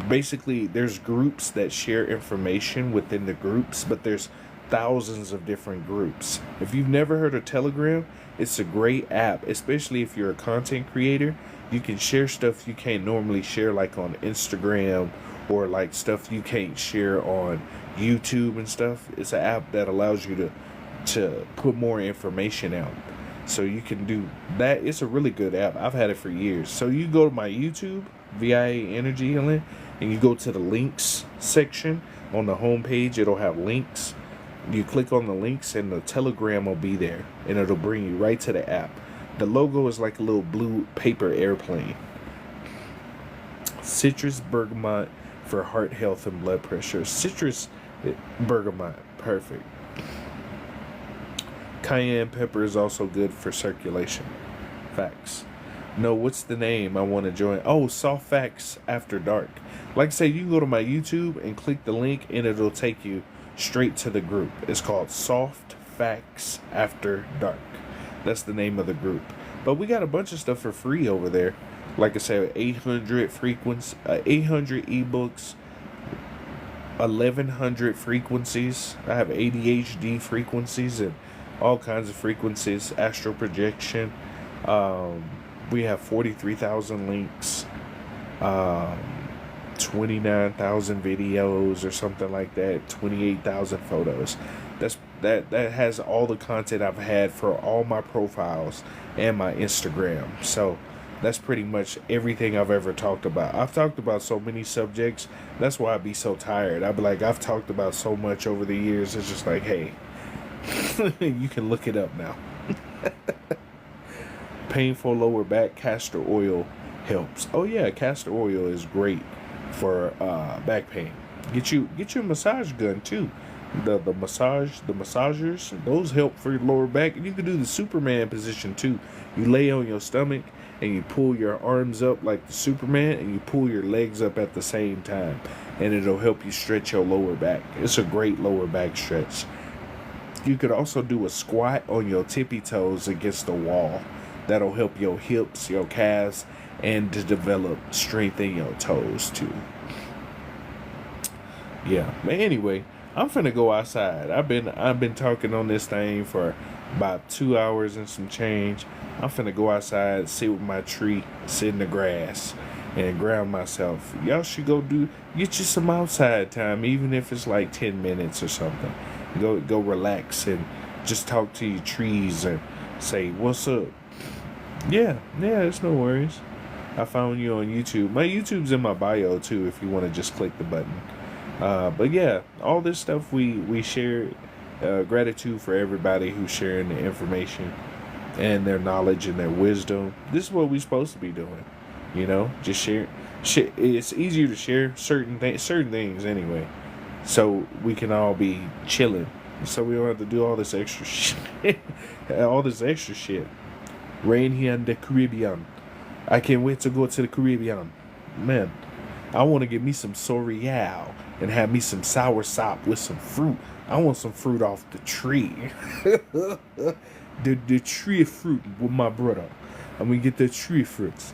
basically, there's groups that share information within the groups, but there's thousands of different groups. If you've never heard of Telegram, it's a great app, especially if you're a content creator. You can share stuff you can't normally share, like on Instagram, or like stuff you can't share on YouTube and stuff. It's an app that allows you to put more information out. So you can do that. It's a really good app. I've had it for years. So you go to my YouTube, VIA Energy Healing, and you go to the links section on the homepage. It'll have links. You click on the links and the Telegram will be there, and it'll bring you right to the app. The logo is like a little blue paper airplane. Citrus bergamot for heart health and blood pressure. Citrus bergamot, perfect. Cayenne pepper is also good for circulation. Facts. No, what's the name I want to join? Oh, Soft Facts After Dark. Like I say, you can go to my YouTube and click the link, and it'll take you straight to the group. It's called Soft Facts After Dark. That's the name of the group. But we got a bunch of stuff for free over there. Like I said, 800 frequencies, 800 ebooks, 1100 frequencies. I have ADHD frequencies and all kinds of frequencies. Astral projection. We have 43,000 links, 29,000 videos or something like that. 28,000 photos. That has all the content I've had for all my profiles and my Instagram. So that's pretty much everything I've ever talked about. I've talked about so many subjects. That's why I be so tired. I be like, I've talked about so much over the years. It's just like, hey, you can look it up now. Painful lower back, castor oil helps. Oh yeah, castor oil is great for back pain. Get you a massage gun too. The massagers, those help for your lower back. And you can do the Superman position too. You lay on your stomach and you pull your arms up like the Superman, and you pull your legs up at the same time, and it'll help you stretch your lower back. It's a great lower back stretch. You could also do a squat on your tippy toes against the wall. That'll help your hips, your calves, and to develop strength in your toes too. Yeah, but anyway, I'm finna go outside. I've been talking on this thing for about 2 hours and some change. I'm finna go outside, sit with my tree, sit in the grass, and ground myself. Y'all should get you some outside time, even if it's like 10 minutes or something. Go relax and just talk to your trees and say, what's up? Yeah, it's no worries. I found you on YouTube. My YouTube's in my bio too if you want to just click the button. But yeah, all this stuff we share. Gratitude for everybody who's sharing the information and their knowledge and their wisdom. This is what we're supposed to be doing. Just share. It's easier to share certain things anyway, so we can all be chilling. So we don't have to do all this extra shit. Rain here in the Caribbean. I can't wait to go to the Caribbean. Man, I want to get me some Sorial and have me some sour sop with some fruit. I want some fruit off the tree. the tree fruit with my brother. I'm going to get the tree fruits.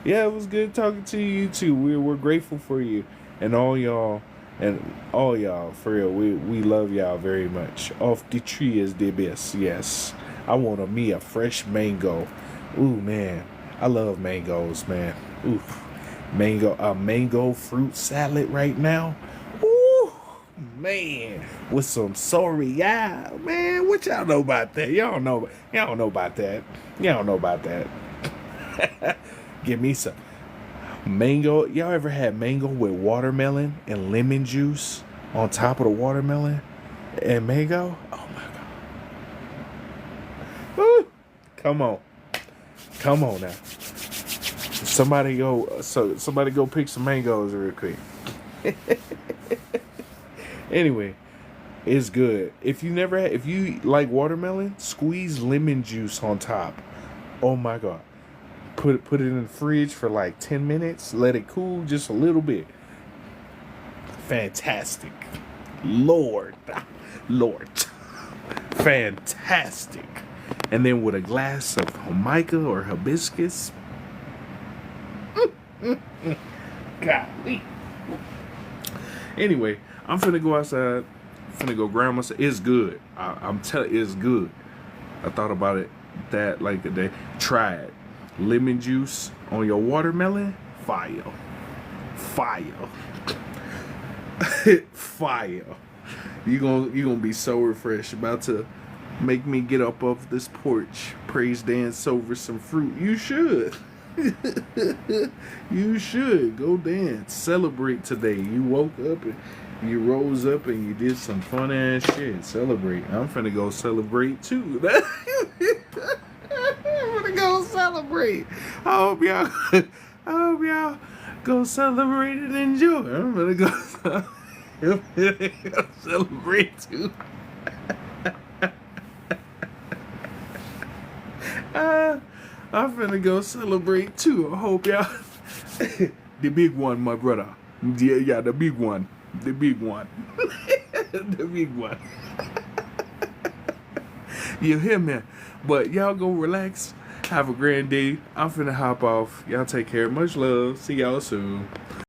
Yeah, it was good talking to you too. We're grateful for you and all y'all. And all y'all, for real, we love y'all very much. Off the tree is the best, yes. I want me a fresh mango. Ooh, man. I love mangoes, man. Ooh. Mango fruit salad right now. Ooh, man. With some Sorial. Man, what y'all know about that? Y'all don't know about that. Give me some mango. Y'all ever had mango with watermelon and lemon juice on top of the watermelon and mango? Oh my god! Woo. Come on, come on now. Somebody go pick some mangoes real quick. Anyway, it's good. If you like watermelon, squeeze lemon juice on top. Oh my god. Put it in the fridge for like 10 minutes. Let it cool just a little bit. Fantastic. Lord. Fantastic. And then with a glass of Jamaica or hibiscus. Golly. Anyway, I'm finna go outside. Finna go grab myself. It's good. I'm telling you, it's good. I thought about it that like a day. Try it. Lemon juice on your watermelon. Fire. Fire. You gonna be so refreshed. About to make me get up off this porch, praise dance over some fruit. You should. You should go dance, celebrate today. You woke up and you rose up and you did some fun ass shit. Celebrate. I'm finna go celebrate too. I'm finna go celebrate. I hope y'all go celebrate and enjoy. I'm finna go celebrate too. I'm finna go celebrate too. I hope y'all. The big one, my brother. Yeah, the big one. The big one. The big one. You hear me? But y'all go relax. Have a grand day. I'm finna hop off. Y'all take care. Much love. See y'all soon.